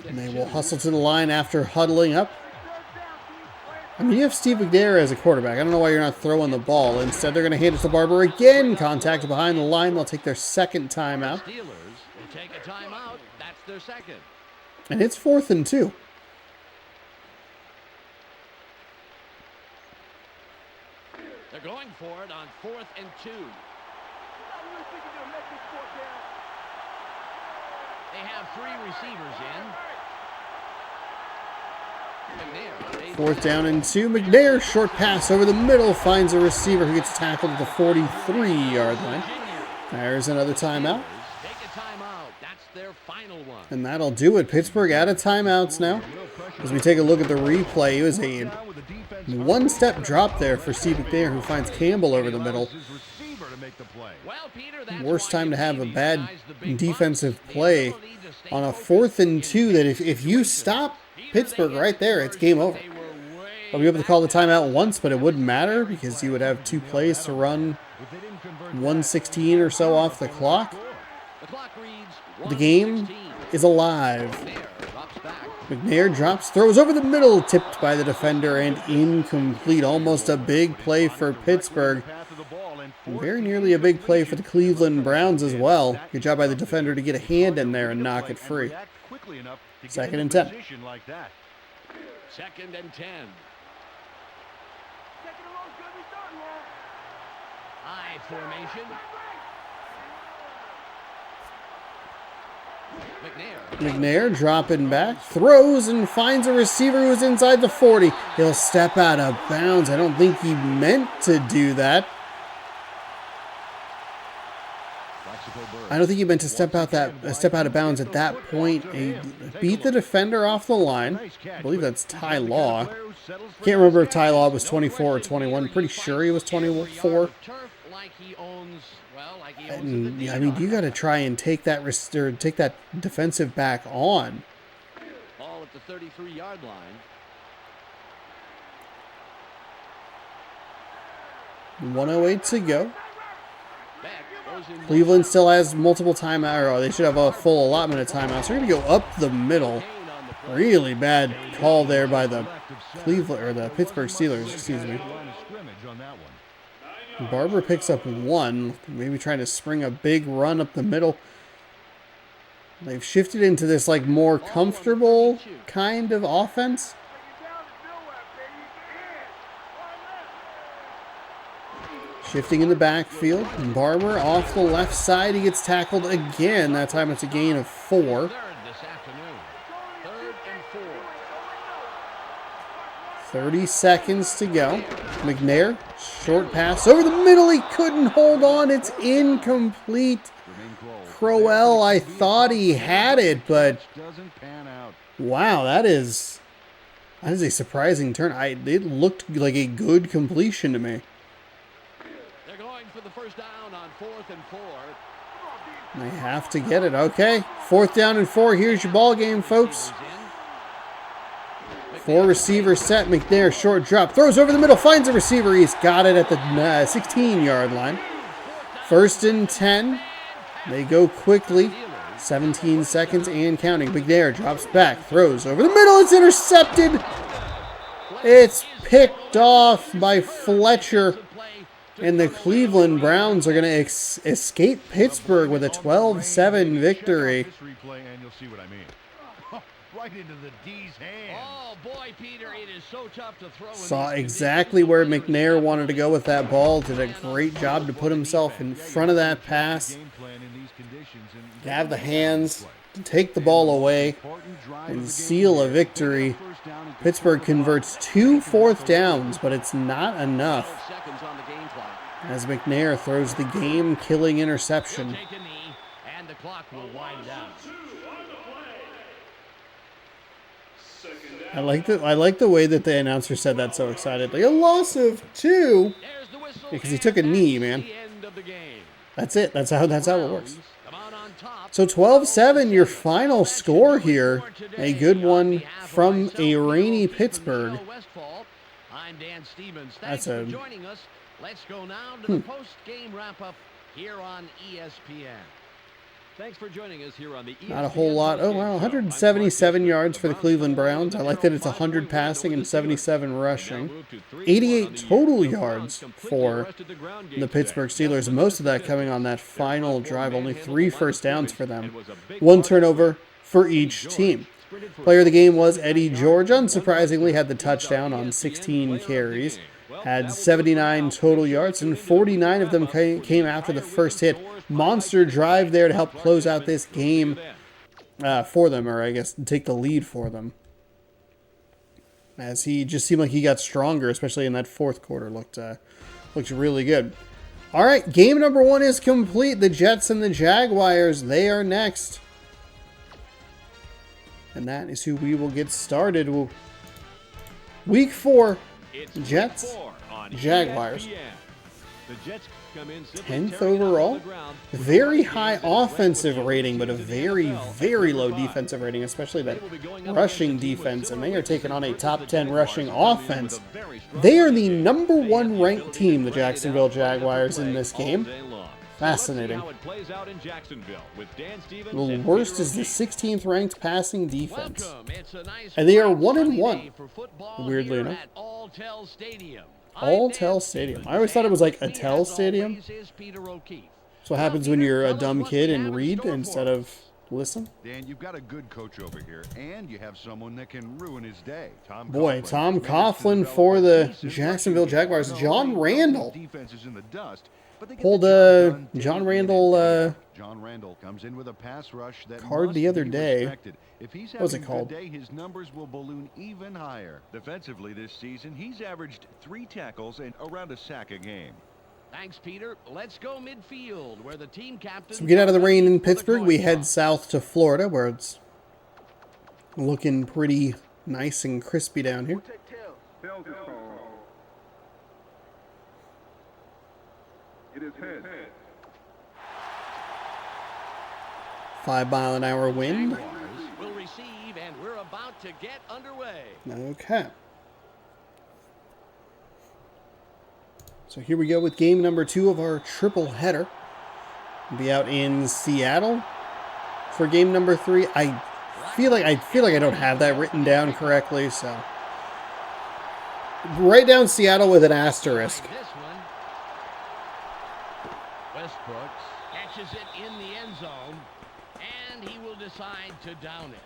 And they will hustle to the line after huddling up. I mean, you have Steve McNair as a quarterback. I don't know why you're not throwing the ball. Instead, they're going to hand it to Barber again. Contact behind the line. They'll take their 2nd timeout. Take a timeout. That's their 2nd. And it's 4th and 2. They're going for it on 4th and 2. They have 3 receivers in. 4th down and 2. McNair, short pass over the middle, finds a receiver who gets tackled at the 43-yard line. There's another timeout. And that'll do it. Pittsburgh out of timeouts now. As we take a look at the replay, it was a 1-step drop there for Steve McNair, who finds Campbell over the middle. Worst time to have a bad defensive play on a 4th and 2 that if you stop Pittsburgh right there, it's game over. I'll be able to call the timeout once, but it wouldn't matter because you would have 2 plays to run 1:16 or so off the clock. The game is alive. McNair drops, throws over the middle, tipped by the defender and incomplete. Almost a big play for Pittsburgh. Very nearly a big play for the Cleveland Browns as well. Good job by the defender to get a hand in there and knock it free. 2nd and 10. 2nd and 10. High formation. McNair dropping back, throws and finds a receiver who's inside the 40. He'll step out of bounds. I don't think he meant to do that. I don't think he meant to step out of bounds at that point. He beat the defender off the line. I believe that's Ty Law. Can't remember if Ty Law was 24 or 21. Pretty sure he was 24. And, I mean, you got to try and take that defensive back on. Ball at the 33-yard line. 1:08 to go. Cleveland still has multiple timeouts, or they should have a full allotment of timeouts. They're going to go up the middle. Really bad call there by the Pittsburgh Steelers, excuse me. Barber picks up 1, maybe trying to spring a big run up the middle. They've shifted into this like more comfortable kind of offense. Shifting in the backfield. Barber off the left side. He gets tackled again. That time it's a gain of 4. 30 seconds to go. McNair, short pass over the middle. He couldn't hold on. It's incomplete. Crowell, I thought he had it, but wow, that is a surprising turn. It looked like a good completion to me. They're going for the first down on 4th and 4. They have to get it. Okay, 4th down and 4. Here's your ball game, folks. 4 receiver set. McNair, short drop. Throws over the middle. Finds a receiver. He's got it at the 16-yard line. 1st and 10. They go quickly. 17 seconds and counting. McNair drops back. Throws over the middle. It's intercepted. It's picked off by Fletcher. And the Cleveland Browns are going to escape Pittsburgh with a 12-7 victory. Right into the D's hand. Oh boy, Peter, it is so tough to throw. Saw exactly where McNair wanted to go with that ball. Did a great job to put himself in front of that pass. Have the hands to take the ball away and seal a victory. Pittsburgh converts 2 4th downs, but it's not enough. As McNair throws the game-killing interception. And the clock will wind down. I like the way that the announcer said that so excitedly. A loss of 2 because he took a knee, man. That's it. That's how it works. So 12-7, your final score here. A good one from a rainy Pittsburgh. That's a Let's go now to the post-game wrap-up here on ESPN. Thanks for joining us here on the not a whole lot. Oh, wow. 177 yards for the Cleveland Browns. I like that it's 100 passing and 77 rushing. 88 total yards for the Pittsburgh Steelers. Most of that coming on that final drive. Only 3 first downs for them. 1 turnover for each team. Player of the game was Eddie George. Unsurprisingly, had the touchdown on 16 carries. Had 79 total yards, and 49 of them came after the first hit. Monster drive there to help close out this game for them, or I guess take the lead for them. As he just seemed like he got stronger, especially in that 4th quarter. Looked really good. All right, game number 1 is complete. The Jets and the Jaguars, they are next. And that is who we will get started. Week 4, Jets, Jaguars. 10th overall. Very high offensive rating, but a very, very low defensive rating, especially that rushing defense. And they are taking on a top 10 rushing offense. They are the number 1 ranked team, the Jacksonville Jaguars, in this game. Fascinating. The worst is the 16th ranked passing defense. And they are 1-1, weirdly enough. Alltel Stadium. I always thought it was like Attell Stadium. That's what happens when you're a dumb kid and read instead of listen. Dan, you've got a good coach over here, and you have someone that can ruin his day. Tom Coughlin for the Jacksonville Jaguars. John Randall. Defense is in the dust. but they get Pulled the job done John day in and Randall day out. John Randall comes in with a pass rush that card must the other be day. respected. If he's What was having it a called? good day, his numbers will balloon even higher. Defensively this season, he's averaged 3 tackles and around a sack a game. Thanks, Peter. Let's go midfield, where the team captain. So we get out of the rain in Pittsburgh. We head south to Florida, where it's looking pretty nice and crispy down here. It is head. 5-mile-an-hour wind. Will receive, and we're about to get underway. Okay. So here we go with game number 2 of our triple header. We'll be out in Seattle for game number 3. I feel like I don't have that written down correctly, so write down Seattle with an asterisk. This one. Westbrook catches it in the end zone, and he will decide to down it.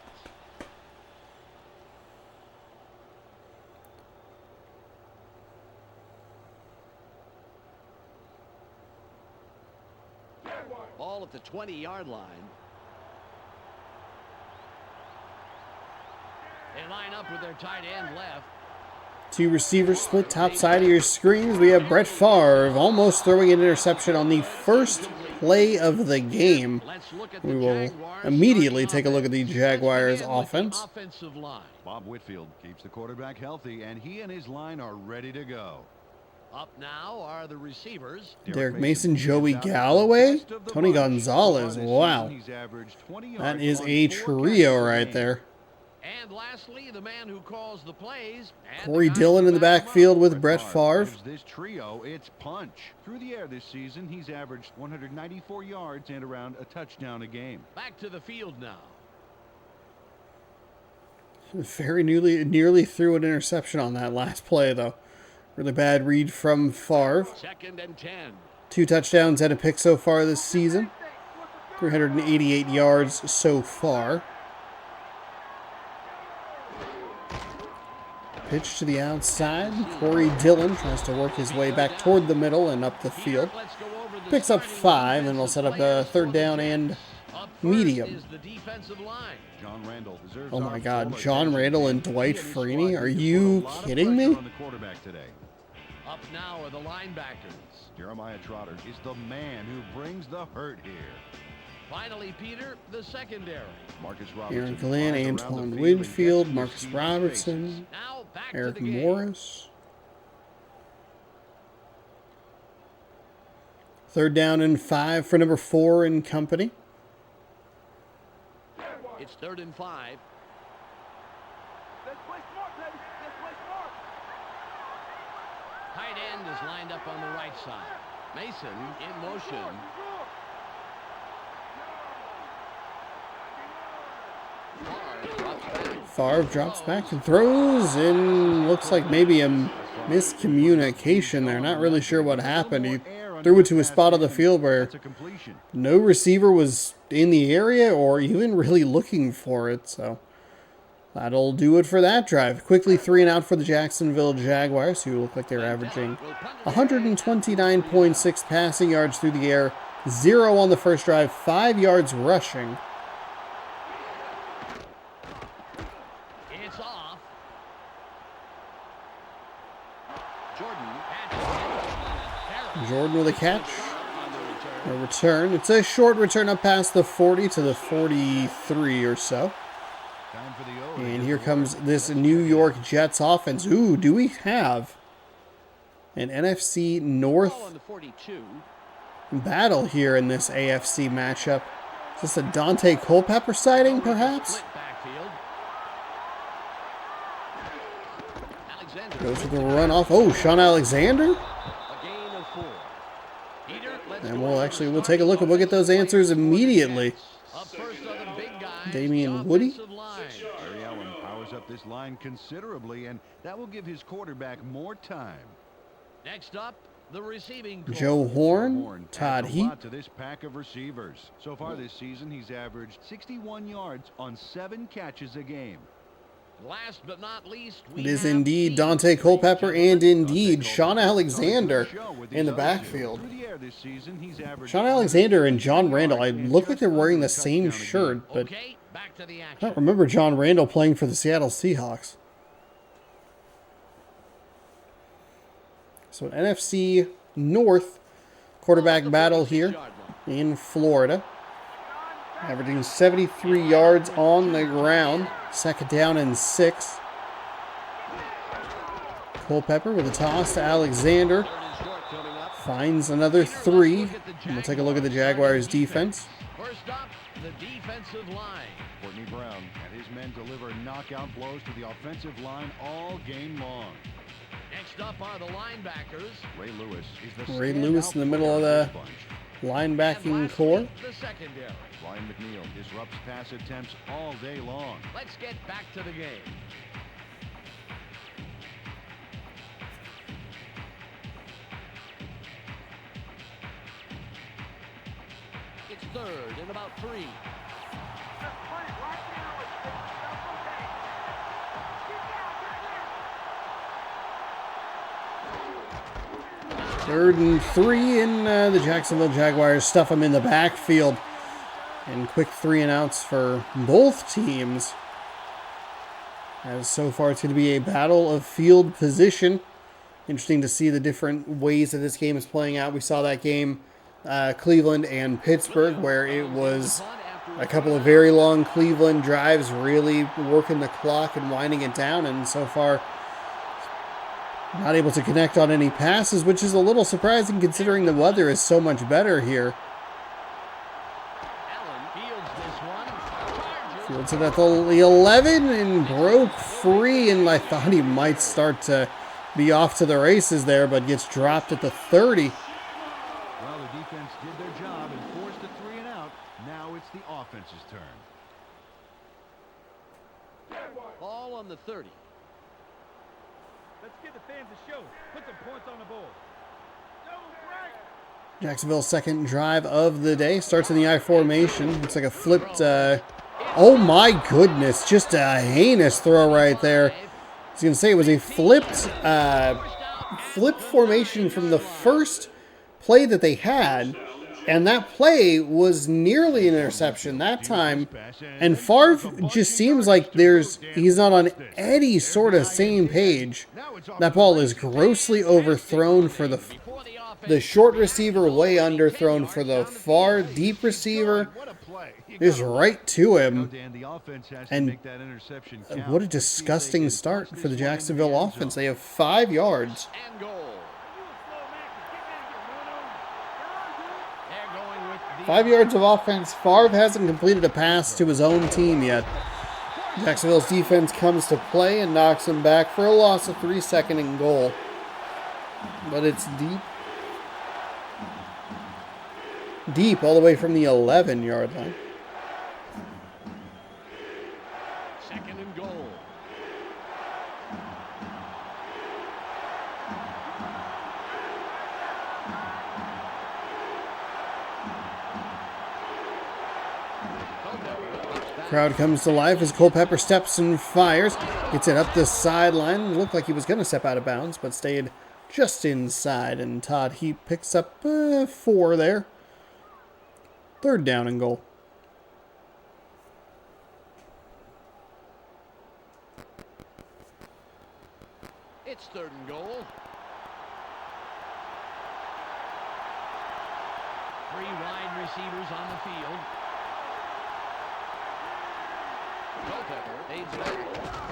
Ball at the 20-yard line. They line up with their tight end left. 2 receivers split top side of your screens. We have Brett Favre almost throwing an interception on the first play of the game. We will immediately take a look at the Jaguars offense. Bob Whitfield keeps the quarterback healthy, and he and his line are ready to go. Up now are the receivers. Derek Mason, Joey Galloway, Tony Gonzalez. Wow. That is a trio right there. And lastly, the man who calls the plays. Corey Dillon in the backfield with Brett Favre. This trio, it's punch. Through the air this season, he's averaged 194 yards and around a touchdown a game. Back to the field now. Very nearly threw an interception on that last play, though. Really bad read from Favre. 2nd and 10. 2 touchdowns and a pick so far this season. 388 yards so far. Pitch to the outside. Corey Dillon tries to work his way back toward the middle and up the field. Picks up 5, and we'll set up a 3rd down and medium. Oh my God, John Randall and Dwight Freeney? Are you kidding me? Up now are the linebackers. Jeremiah Trotter is the man who brings the hurt here. Finally, Peter, the secondary. Marcus Aaron Robertson, Glenn, Antoine Winfield, Marcus Robertson, Now back Eric to the game. Morris. 3rd down and 5 for number 4 and company. It's 3rd and 5. Tight end is lined up on the right side. Mason in motion. Favre drops back and throws, and looks like maybe a miscommunication there. Not really sure what happened. He threw it to a spot on the field where no receiver was in the area or even really looking for it. So that'll do it for that drive. Quickly 3 and out for the Jacksonville Jaguars, who look like they're averaging 129.6 passing yards through the air, 0 on the first drive, 5 yards rushing. It's off. Jordan with a catch. A return. It's a short return up past the 40 to the 43 or so. And here comes this New York Jets offense. Ooh, do we have an NFC North battle here in this AFC matchup? Is this a Dante Culpepper sighting, perhaps? Goes for the runoff. Oh, Sean Alexander? And we'll take a look and we'll get those answers immediately. Damian Woody. Barry Allen powers up this line considerably, and that will give his quarterback more time. Next up, the receiving core. Joe Horn, Todd Heap. To this pack of receivers. So far this season, he's averaged 61 yards on 7 catches a game. Last but not least, It is indeed Dante Culpepper and indeed Sean Alexander in the backfield. Sean Alexander and John Randall, I look like they're wearing the same shirt, but Okay, back to the I action. don't remember John Randall playing for the Seattle Seahawks. So an NFC North quarterback battle here in Florida. Averaging 73 yards on the ground. Second down and 6. Culpepper with a toss to Alexander. Finds another 3. And we'll take a look at the Jaguars defense. First up, the defensive line. Courtney Brown and his men deliver knockout blows to the offensive line all game long. Next up are the linebackers. Ray Lewis is the Ray Lewis in the middle of the And linebacking lastly, core. the secondary. Ryan McNeil disrupts pass attempts all day long. Let's get back to the game. It's third and about 3. Third and 3, and the Jacksonville Jaguars stuff them in the backfield. And quick 3 and outs for both teams. As so far it's going to be a battle of field position. Interesting to see the different ways that this game is playing out. We saw that game, Cleveland and Pittsburgh, where it was a couple of very long Cleveland drives, really working the clock and winding it down. And so far, not able to connect on any passes, which is a little surprising considering the weather is so much better here. Allen fields this one. Fields it at the 11 and broke free, and I thought he might start to be off to the races there, but gets dropped at the 30. Well, the defense did their job and forced a 3 and out. Now it's the offense's turn. Ball on the 30. Let's give the fans a show. Put some points on the board. Jacksonville's second drive of the day starts in the I formation. Looks like a flipped, oh my goodness, just a heinous throw right there. I was going to say it was a flipped formation from the first play that they had, and that play was nearly an interception that time. And Favre just seems like he's not on any sort of same page. That ball is grossly overthrown for the short receiver, way underthrown for the far deep receiver. Is right to him. And what a disgusting start for the Jacksonville offense. They have 5 yards. And goal. They're going with the 5 yards of offense. Favre hasn't completed a pass to his own team yet. Jacksonville's defense comes to play and knocks him back for a loss of 3, second and goal. But it's deep. Deep all the way from the 11-yard line. second and goal. Crowd comes to life as Culpepper steps and fires. Gets it up the sideline. Looked like he was going to step out of bounds, but stayed just inside. And Todd Heap picks up 4 there. Third down and goal. It's third and goal. 3 wide receivers on the field. Culpepper aids back.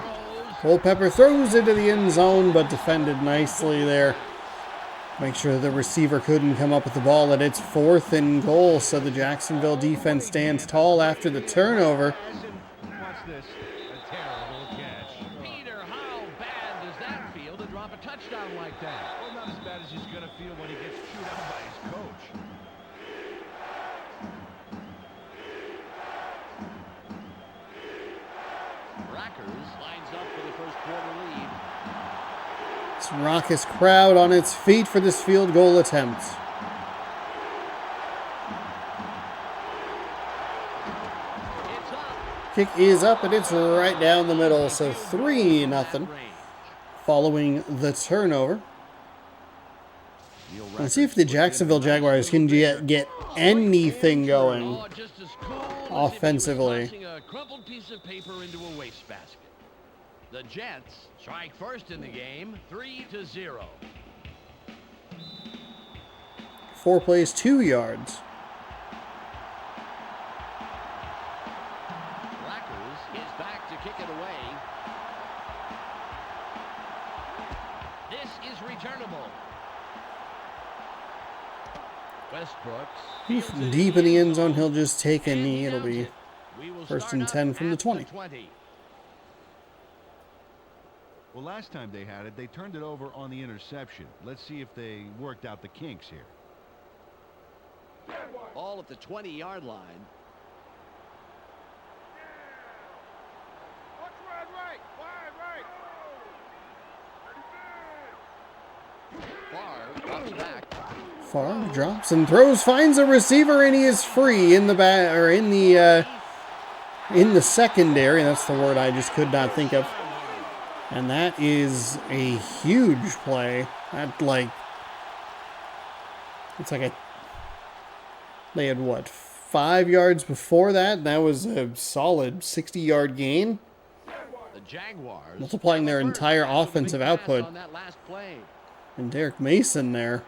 Throws. Culpepper throws into the end zone, but defended nicely there. Make sure the receiver couldn't come up with the ball, and it's 4th and goal, so the Jacksonville defense stands tall after the turnover. Watch this. A terrible catch. Peter, how bad does that feel to drop a touchdown like that? Well, not as bad as he's going to feel when he gets chewed out by his coach. Rackers lines up for the first quarter lead. This raucous crowd on its feet for this field goal attempt. It's up. Kick is up, and it's right down the middle, so 3-0 following the turnover. Let's see if the Jacksonville Jaguars can get anything going Oh, just as cool as if he was offensively. tossing a crumpled piece of paper into a wastebasket. The Jets strike first in the game, 3-0. 4 plays, 2 yards. Rackers is back to kick it away. This is returnable. Westbrooks Deep in the end zone, he'll just take a knee. It'll be We will first start and 10 up from the at 20. 20. Well, last time they had it, they turned it over on the interception. Let's see if they worked out the kinks here. All at the 20-yard line. Watch wide right. Favre drops back. Favre drops and throws, finds a receiver, and he is free in the back or in the secondary. That's the word I just could not think of. And that is a huge play. They had what, 5 yards before that? That was a solid 60-yard gain, The Jaguars multiplying their entire after the big offensive pass output. on that last play. And Derek Mason there.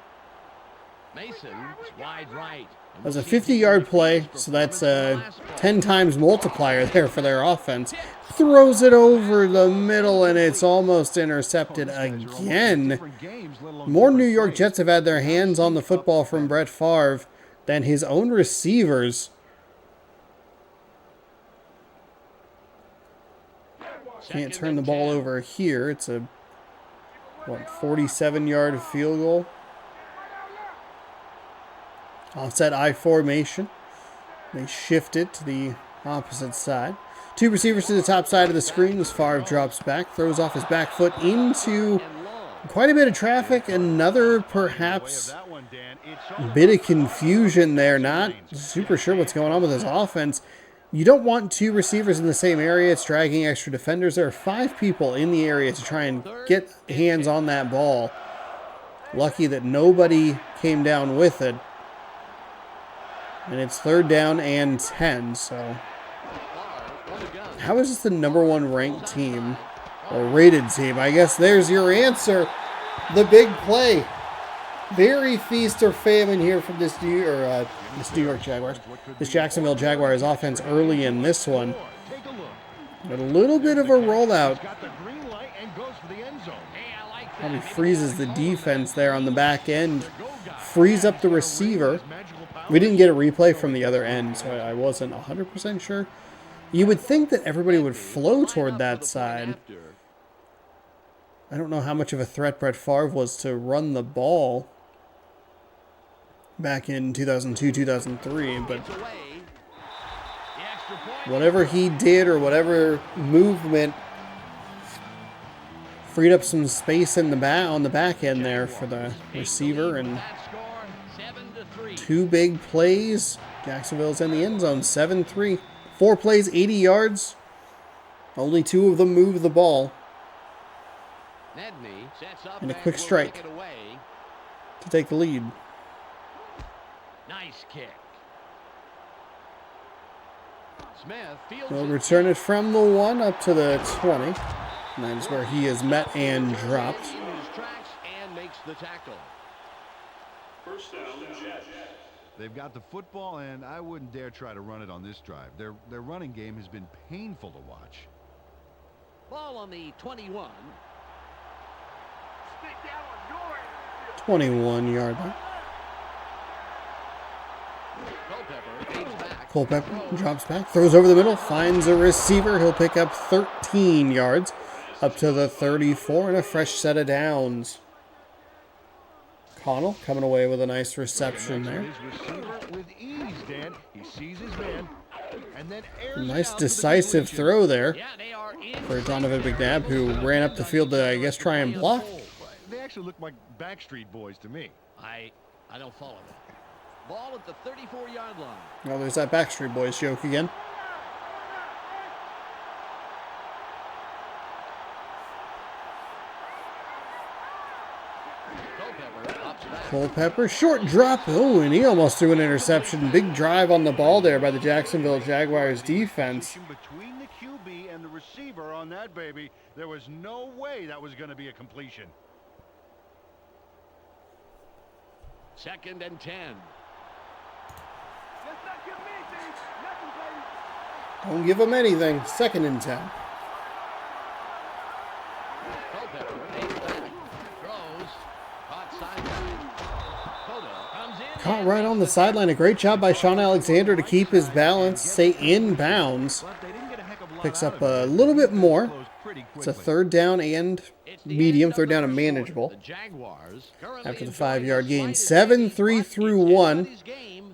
Mason's wide right. That was a 50-yard play, so that's a 10 times multiplier there for their offense. Throws it over the middle, and it's almost intercepted again. More New York Jets have had their hands on the football from Brett Favre than his own receivers. Can't turn the ball over here. It's a, 47-yard field goal. Offset I formation. They shift it to the opposite side. 2 receivers to the top side of the screen as Favre drops back, throws off his back foot into quite a bit of traffic. Another perhaps bit of confusion there. Not super sure what's going on with his offense. You don't want 2 receivers in the same area. It's dragging extra defenders. There are 5 people in the area to try and get hands on that ball. Lucky that nobody came down with it. And it's 3rd down and 10, so how is this the #1 ranked team or rated team? I guess there's your answer. The big play. Very feast or famine here from this New York Jaguars. This Jacksonville Jaguars offense early in this one. But a little bit of a rollout. Probably freezes the defense there on the back end. Frees up the receiver. We didn't get a replay from the other end, so I wasn't 100% sure. You would think that everybody would flow toward that side. I don't know how much of a threat Brett Favre was to run the ball back in 2002, 2003, but whatever he did or whatever movement freed up some space in the on the back end there for the receiver, and 2 big plays. Jacksonville's in the end zone, 7-3. 4 plays, 80 yards. Only 2 of them move the ball. And a quick strike to take the lead. Nice kick. Smith fields They'll it. return it from the 1 up to the 20. And that is where he is met and dropped. In his tracks and makes the tackle. They've got the football, and I wouldn't dare try to run it on this drive. Their running game has been painful to watch. Ball on the 21. 21-yard line. Culpepper aims back. Culpepper drops back, throws over the middle, finds a receiver. He'll pick up 13 yards up to the 34 and a fresh set of downs. Connell coming away with a nice reception there. His receiver with ease, Dan. He sees his man, and then airs it Nice out to the decisive completion. throw there Yeah, they are in for Donovan McNabb, who ran up the field to, I guess, try and block. They actually look like Backstreet Boys to me. I don't follow that. Ball at the 34-yard line. Well, there's that Backstreet Boys joke again. Culpepper, short drop. Oh, and he almost threw an interception. Big drive on the ball there by the Jacksonville Jaguars defense. Between the QB and the receiver on that baby, there was no way that was going to be a completion. 2nd and 10. Let's not give me anything. Nothing, baby. Don't give him anything. 2nd and 10. Culpepper takes back. Throws. Caught sideline. Cota comes in. Caught right on the sideline. A great job by Sean Alexander to keep his balance, stay in bounds. Picks up a little bit more. It's a 3rd down and medium, 3rd down and manageable. The Jaguars After the 5-yard gain. 7-3 through 1.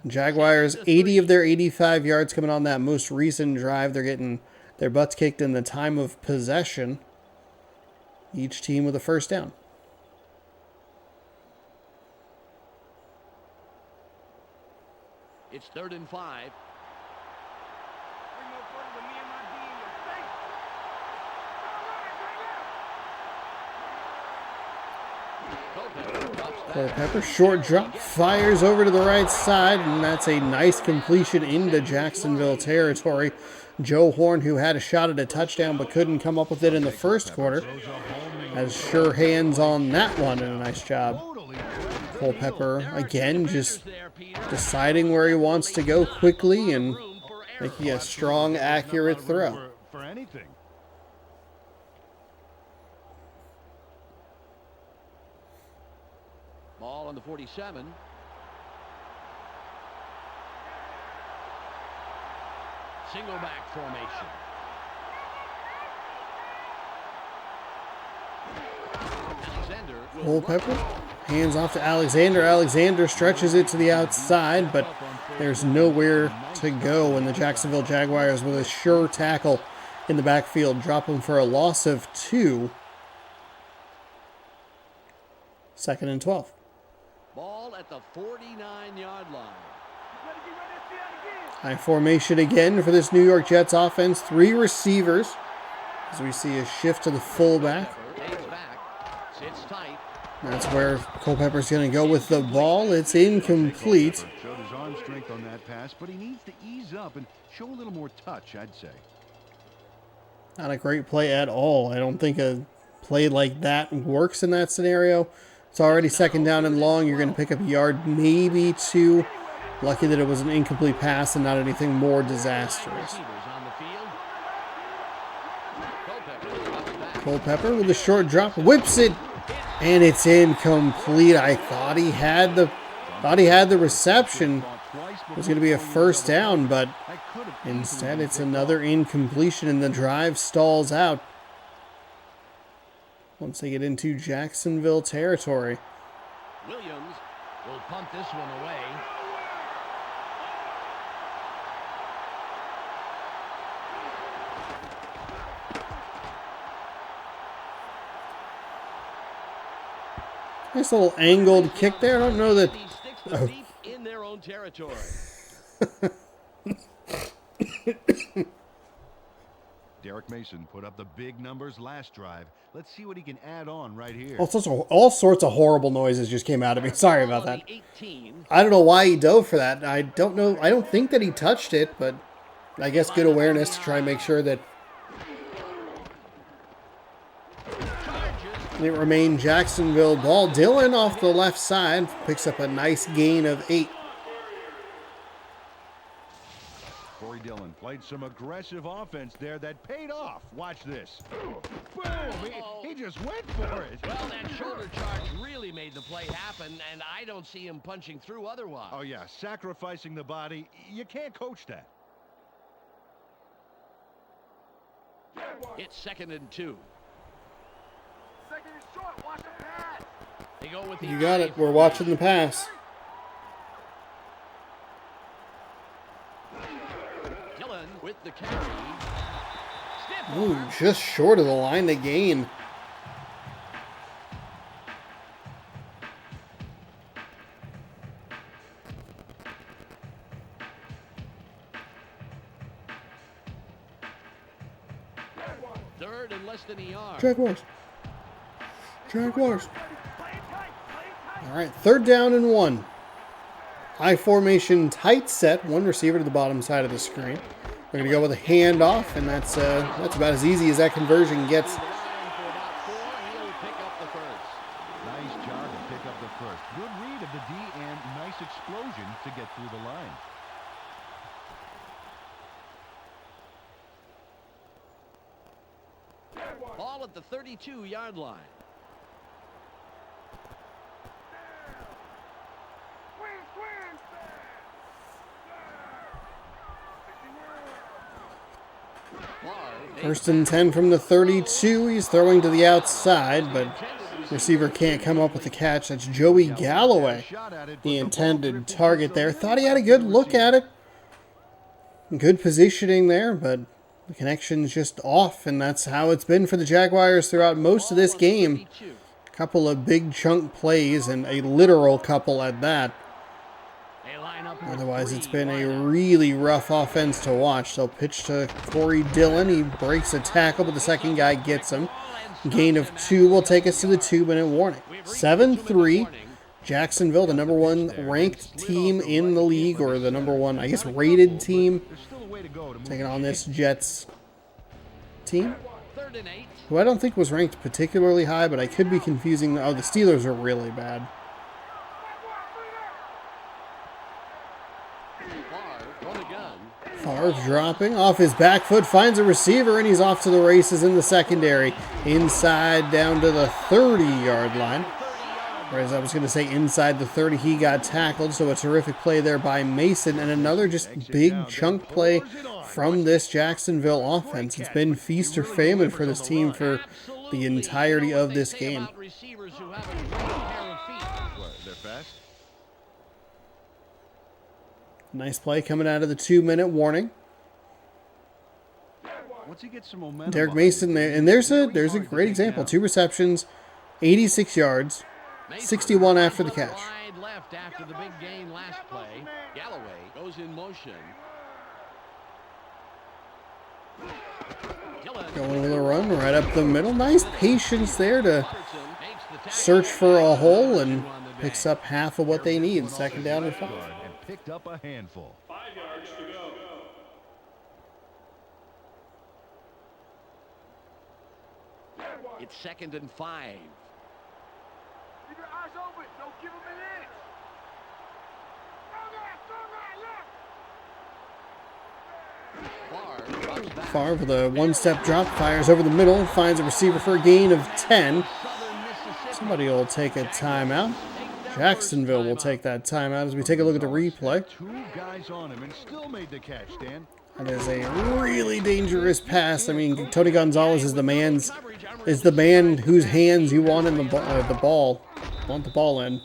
Jaguars, 80 of their 85 yards coming on that most recent drive. They're getting their butts kicked in the time of possession. Each team with a 1st down. It's 3rd and 5. Bring no further with me and my D in your face. Culpepper drops back. Culpepper, short drop, fires over to the right side, and that's a nice completion into Jacksonville territory. Joe Horn, who had a shot at a touchdown but couldn't come up with it in the 1st quarter, has sure hands on that one, and a nice job. Culpepper, again, just deciding where he wants to go quickly and making a strong, accurate throw. For anything. Ball on the 47. Single back formation. Alexander will Culpepper, hands off to Alexander. Alexander stretches it to the outside, but there's nowhere to go, and the Jacksonville Jaguars with a sure tackle in the backfield, drop him for a loss of 2. 2nd and 12. ball at the 49-yard line. Better get ready to see it again. High formation again for this New York Jets offense. 3 receivers as we see a shift to the fullback. Takes back, sits tight. That's where Culpepper's going to go with the ball. It's incomplete. Showed his arm strength on that pass, but he needs to ease up and show a little more touch, I'd say. Not a great play at all. I don't think a play like that works in that scenario. It's already 2nd down and long. You're going to pick up a yard, maybe 2. Lucky that it was an incomplete pass and not anything more disastrous. Receivers on the field. Culpepper drops back. Culpepper with a short drop, whips it, and it's incomplete. I thought he had the reception. It was going to be a 1st down, but instead it's another incompletion, and the drive stalls out once they get into Jacksonville territory. Williams will punt this one away. Nice little angled kick there. I don't know that. He sticks them deep in their own territory. Derek Mason put up the big numbers last drive. Let's see what he can add on right here. All sorts of horrible noises just came out of me. Sorry about Ball on that. the 18. I don't know why he dove for that. I don't know. I don't think that he touched it, but I guess good awareness to try and make sure that it remained Jacksonville ball. Dillon off the left side picks up a nice gain of 8. Corey Dillon played some aggressive offense there that paid off. Watch this. Boom! He just went for it. Well, that shoulder charge really made the play happen, and I don't see him punching through otherwise. Oh, yeah, sacrificing the body. You can't coach that. It's 2nd and 2. 2nd and short. Watch the pass. They go with the You got eye it. We're watching the pass. Dillon with the carry. Stiff Ooh, arm. just short of the line to gain. Third and less than a yard. Jaguars. Jaguars. Play it tight. Play it All right, 3rd down and 1. I formation tight set, one receiver to the bottom side of the screen. We're going to go with a handoff, and that's about as easy as that conversion gets. Nice job to pick up the first. Good read of the D and nice explosion to get through the line. Ball at the 32-yard line. First and 10 from the 32. He's throwing to the outside, but receiver can't come up with the catch. That's Joey Galloway, the intended target there. Thought he had a good look at it. Good positioning there, but the connection's just off, and that's how it's been for the Jaguars throughout most of this game. A couple of big chunk plays, and a literal couple at that. Otherwise, it's been a really rough offense to watch. They'll pitch to Corey Dillon. He breaks a tackle, but the second guy gets him. Gain of 2 will take us to the 2-minute warning. 7-3. Jacksonville, the number 1 ranked team in the league, or the number 1, I guess, rated team, taking on this Jets team, who I don't think was ranked particularly high, but I could be confusing. Oh, the Steelers are really bad. Favre dropping off his back foot, finds a receiver, and he's off to the races in the secondary. Inside down to the 30-yard line. Whereas I was going to say inside the 30, he got tackled. So a terrific play there by Mason, and another just big chunk play from this Jacksonville offense. It's been feast or famine for this team for the entirety of this game. Nice play coming out of the 2-minute warning. Derek Mason there, and there's a great example. 2 receptions, 86 yards, 61 after the catch. Left after the big gain last play. Galloway goes in motion. Going with a run right up the middle. Nice patience there to search for a hole, and picks up half of what they need. 2nd down and 5. Picked up a handful. 5 yards to go. It's 2nd and 5. Keep your eyes open. Don't give him an inch. Favre with a 1-step drop, fires over the middle, finds a receiver for a gain of 10. Somebody will take a timeout. Jacksonville will take that timeout as we take a look at the replay. 2 guys on him and still made the catch, Dan. That is a really dangerous pass. I mean, Tony Gonzalez is the man whose hands you want in the ball. Want the ball in.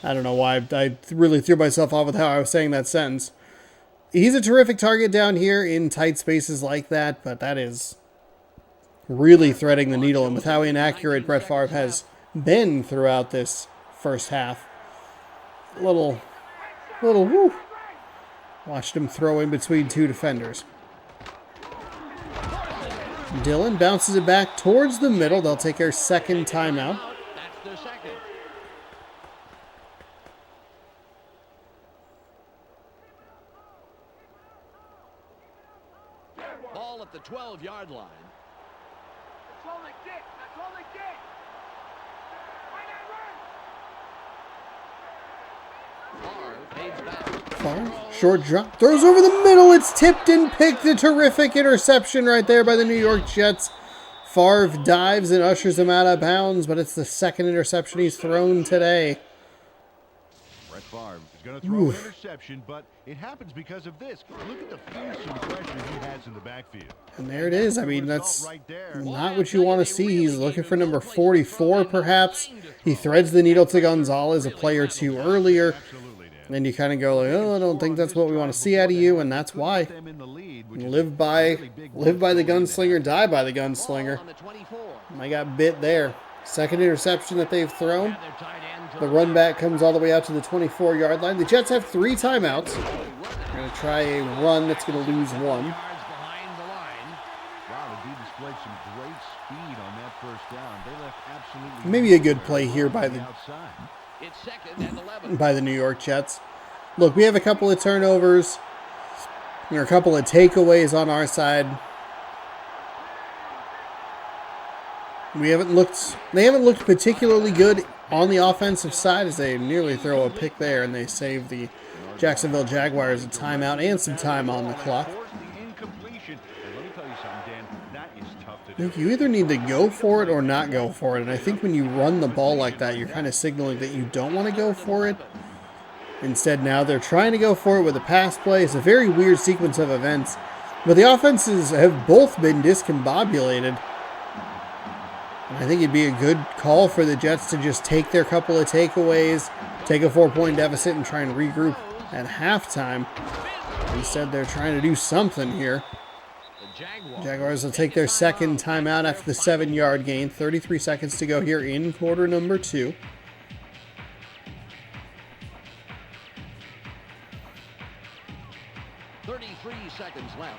I don't know why I really threw myself off with how I was saying that sentence. He's a terrific target down here in tight spaces like that, but that is really threading the needle. And with how inaccurate Brett Favre has been throughout this first half, little woo. Watched him throw in between 2 defenders. Dillon bounces it back towards the middle. They'll take our 2nd timeout. That's their 2nd. Ball at the 12-yard line. That's all they get. That's all they get. Favre, short drop, throws over the middle. It's tipped and picked. A terrific interception right there by the New York Jets. Favre dives and ushers him out of bounds, but it's the 2nd interception he's thrown today. Brett Favre is going to throw an interception, but it happens because of this. Look at the fearsome pressure he has in the backfield. And there it is. I mean, that's not what you want to see. He's looking for number 44, perhaps. He threads the needle to Gonzalez a play or 2 earlier. And then you kind of go like, oh, I don't think that's what we want to see out of you, and that's why. Live by the gunslinger, die by the gunslinger. And I got bit there. 2nd interception that they've thrown. The run back comes all the way out to the 24-yard line. The Jets have 3 timeouts. They're going to try a run that's going to lose 1. Wow, the D displayed some great speed on that first down. They left absolutely maybe a good play here by the It's 2nd and 11. by the New York Jets. Look, we have a couple of turnovers. There are a couple of takeaways on our side. They haven't looked particularly good on the offensive side as they nearly throw a pick there, and they save the Jacksonville Jaguars a timeout and some time on the clock. I think you either need to go for it or not go for it, and I think when you run the ball like that, you're kind of signaling that you don't want to go for it. Instead, now they're trying to go for it with a pass play. It's a very weird sequence of events, but the offenses have both been discombobulated. And I think it'd be a good call for the Jets to just take their couple of takeaways, take a 4-point deficit, and try and regroup at halftime. Instead, they're trying to do something here. Jaguars will take their second timeout after the 7-yard gain. 33 seconds to go here in quarter number 2. Seconds left.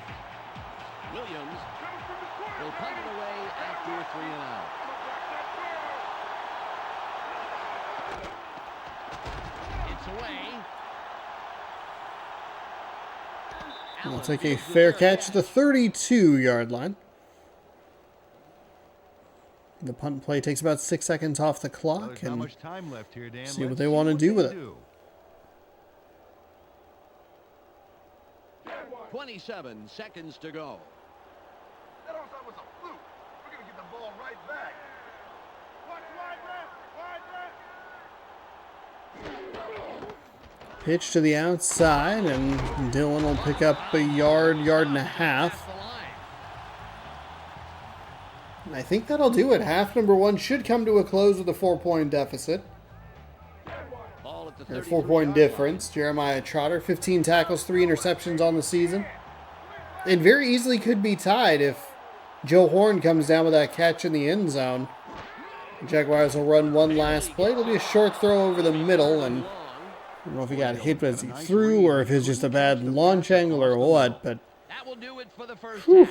Williams will punt it away after 3 and out. It's away. We'll take a fair catch at the 32-yard line. The punt play takes about 6 seconds off the clock, and see what they want to do with it. 27 seconds to go. That onside was a fluke. We're going to get the ball right back. Watch wide left. Pitch to the outside, and Dillon will pick up a yard and a half. I think that'll do it. Half number 1 should come to a close with a 4-point deficit. Or 4-point difference. Jeremiah Trotter, 15 tackles, 3 interceptions on the season. It very easily could be tied if Joe Horn comes down with that catch in the end zone. The Jaguars will run one last play. It'll be a short throw over the middle, and I don't know if he got hit as he threw or if it's just a bad launch angle or what, but whew,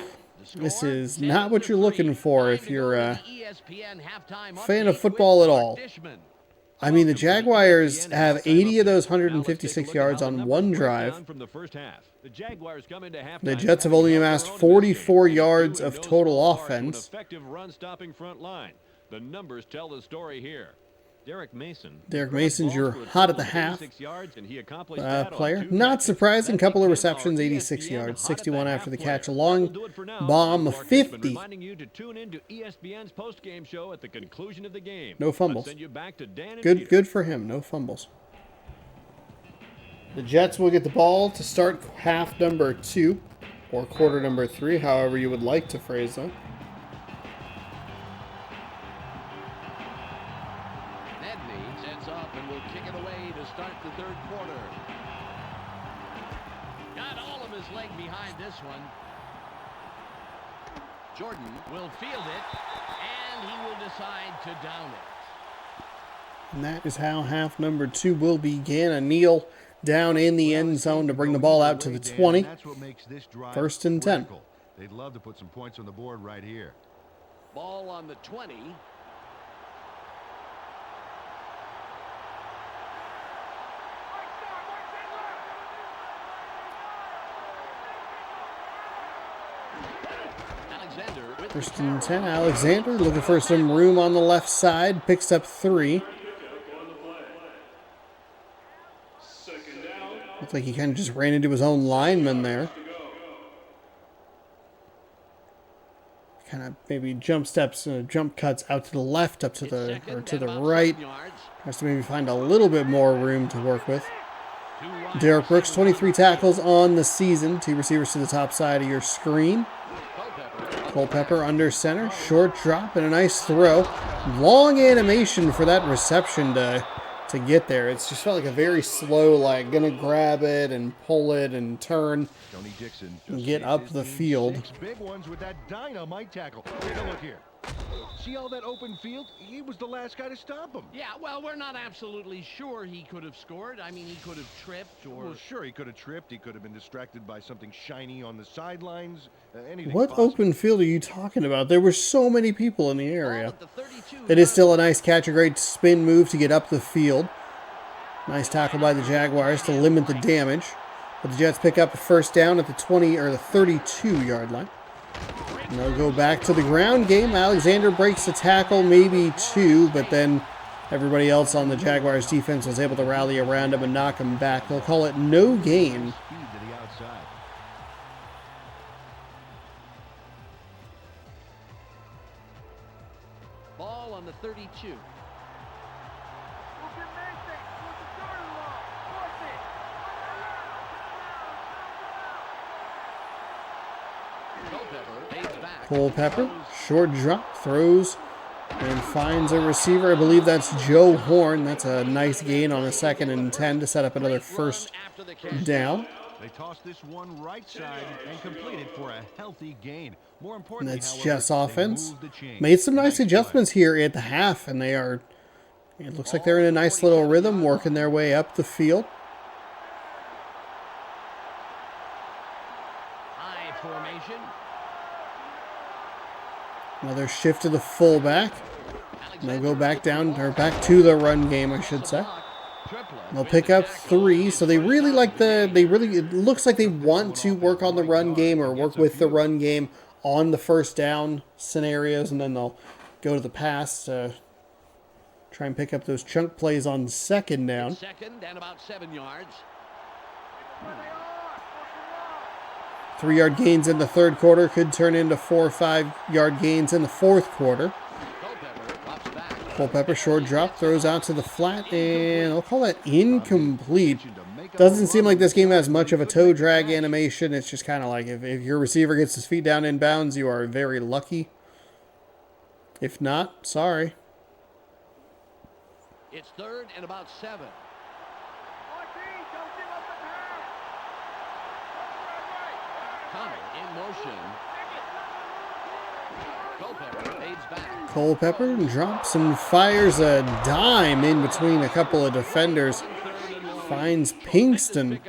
this is not what you're looking for if you're a fan of football at all. I mean, the Jaguars have 80 of those 156 yards on one drive. The Jets have only amassed 44 yards of total offense. The numbers tell the story here. Derek Mason's your hot at the half player. Not surprising, couple of receptions, 86 yards, 61 after the catch, a long bomb of 50. No fumbles. Good for him, no fumbles. The Jets will get the ball to start half number 2, or quarter number 3, however you would like to phrase that. Jordan will field it, and he will decide to down it. And that is how half number 2 will begin. A kneel down in the end zone to bring the ball out to the 20. 1st and 10. They'd love to put some points on the board right here. Ball on the 20. First and 10, Alexander looking for some room on the left side, picks up 3. Looks like he kind of just ran into his own lineman there. Kind of maybe jump steps, jump cuts out to the left, up to the right. Has to maybe find a little bit more room to work with. Derek Brooks, 23 tackles on the season. 2 receivers to the top side of your screen. Culpepper under center, short drop, and a nice throw. Long animation for that reception to get there. It's just felt like a very slow, like, gonna grab it and pull it and turn and get up the field. 6 big ones with that dynamite tackle. Take a look here. See all that open field? He was the last guy to stop him. Yeah, well, we're not absolutely sure he could have scored. I mean, he could have tripped or... Well, sure, he could have tripped. He could have been distracted by something shiny on the sidelines. Anything What possible. open field are you talking about? There were so many people in the area. It is still a nice catch, a great spin move to get up the field. Nice tackle by the Jaguars to limit the damage. But the Jets pick up a first down at the 20 or the 32-yard line. And they'll go back to the ground game. Alexander breaks the tackle, maybe 2, but then everybody else on the Jaguars defense was able to rally around him and knock him back. They'll call it no gain. Ball on the 32. Culpepper, short drop, throws, and finds a receiver. I believe that's Joe Horn. That's a nice gain on a 2nd and 10 to set up another first down. They toss this one right side and complete it for a healthy gain. More And importantly, that's however, Jets they offense. move the chains. Made some nice Nice adjustments here at the half, and they are, it looks like they're in a nice little rhythm, working their way up the field. High formation. Another shift to the fullback. And they'll go back down, or back to the run game, I should say. They'll pick up 3, so they really like it looks like they want to work on the run game or work with the run game on the first down scenarios, and then they'll go to the pass to try and pick up those chunk plays on 2nd down. 2nd and about 7 yards. 3-yard gains in the 3rd quarter could turn into 4 or 5-yard gains in the 4th quarter. Culpepper, short drop, throws out to the flat, and I'll call that incomplete. Doesn't seem like this game has much of a toe drag animation. It's just kind of like if your receiver gets his feet down in bounds, you are very lucky. If not, sorry. It's 3rd and about 7. Coming in motion. Culpepper fades back. Culpepper drops and fires a dime in between a couple of defenders. Finds Pinkston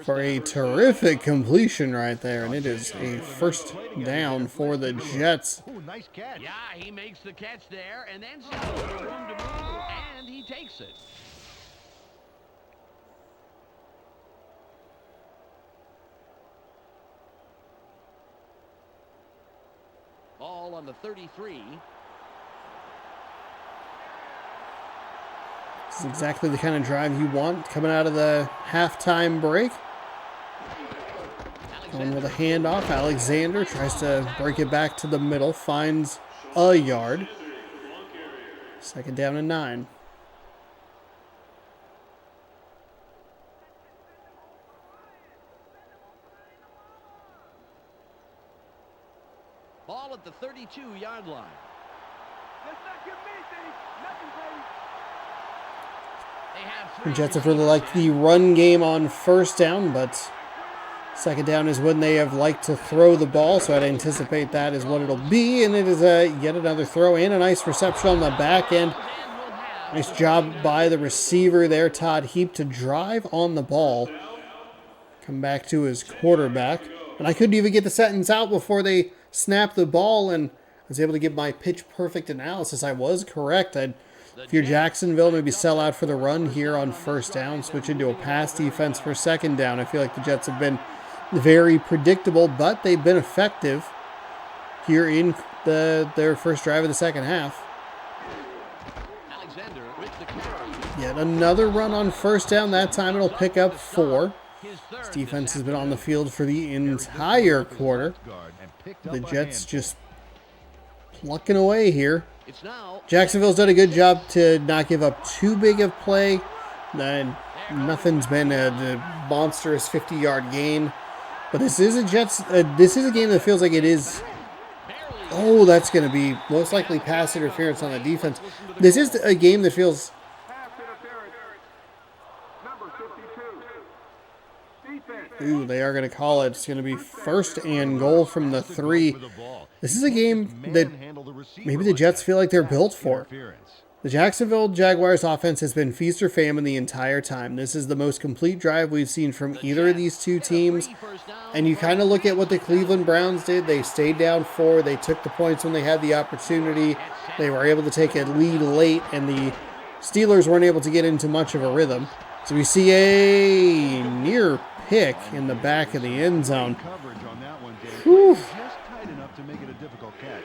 for a terrific completion right there, and it is a first down for the Jets. Ooh, nice catch. Yeah, he makes the catch there and then sees a little room to move, and he takes it. Ball on the 33. This is exactly the kind of drive you want coming out of the halftime break. Going with a handoff. Alexander tries to break it back to the middle. Finds a yard. 2nd down and 9. Ball at the 32-yard line. The Jets have really liked the run game on first down, but 2nd down is when they have liked to throw the ball, so I'd anticipate that is what it'll be, and it is yet another throw and a nice reception on the back end. Nice job by the receiver there, Todd Heap, to drive on the ball. Come back to his quarterback. And I couldn't even get the sentence out before they snapped the ball, and I was able to give my pitch-perfect analysis. I was correct. If you're Jacksonville, maybe sell out for the run here on first down, switch into a pass defense for 2nd down. I feel like the Jets have been very predictable, but they've been effective here in their first drive of the second half. Yet another run on first down. That time it'll pick up 4. This defense has been on the field for the entire quarter. The Jets just plucking away here. Jacksonville's done a good job to not give up too big of play. Nothing's been a monstrous 50-yard gain. But this is a game that feels like it is. Oh, that's going to be most likely pass interference on the defense. This is a game that feels. Ooh, they are going to call it. It's going to be 1st and goal from the 3. This is a game that maybe the Jets feel like they're built for. The Jacksonville Jaguars offense has been feast or famine the entire time. This is the most complete drive we've seen from either of these two teams. And you kind of look at what the Cleveland Browns did. They stayed down 4. They took the points when they had the opportunity. They were able to take a lead late, and the Steelers weren't able to get into much of a rhythm. So we see a near pick in the back of the end zone. Coverage on that one, Dave. Whew. Just tight enough to make it a difficult catch.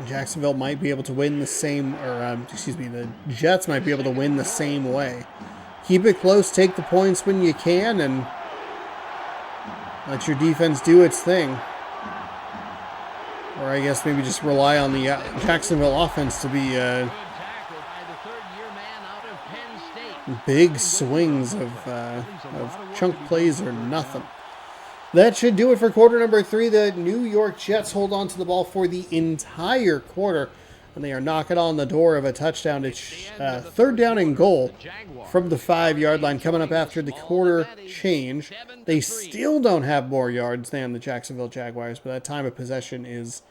Jacksonville might be able to win the same, or the Jets might be able to win the same way. Keep it close, take the points when you can, and let your defense do its thing. Or I guess maybe just rely on the Jacksonville offense to be big swings of chunk plays or nothing. That should do it for quarter number 3. The New York Jets hold on to the ball for the entire quarter, and they are knocking on the door of a touchdown. It's third down and goal from the 5-yard line coming up after the quarter change. They still don't have more yards than the Jacksonville Jaguars, but that time of possession is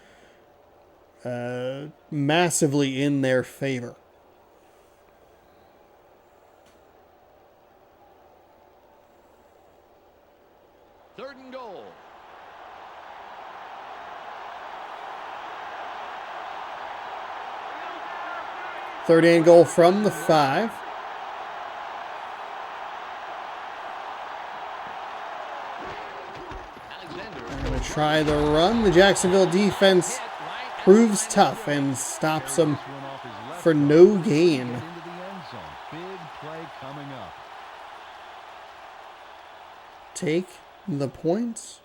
massively in their favor. Third and goal. Third and goal from the 5. They're going to try the run. The Jacksonville defense proves tough and stops them for no gain. Into the end zone. Big play coming up. Take the points.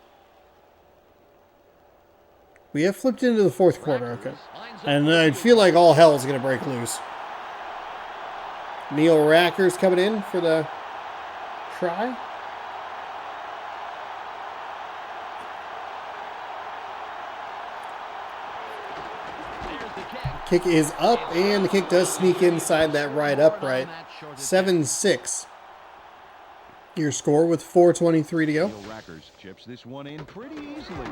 We have flipped into the fourth quarter, okay. And I feel like all hell is going to break loose. Neil Racker's coming in for the try. Kick is up, and the kick does sneak inside that right upright. 7-6. Your score with 4:23 to go. Rackers chips this one in pretty easily.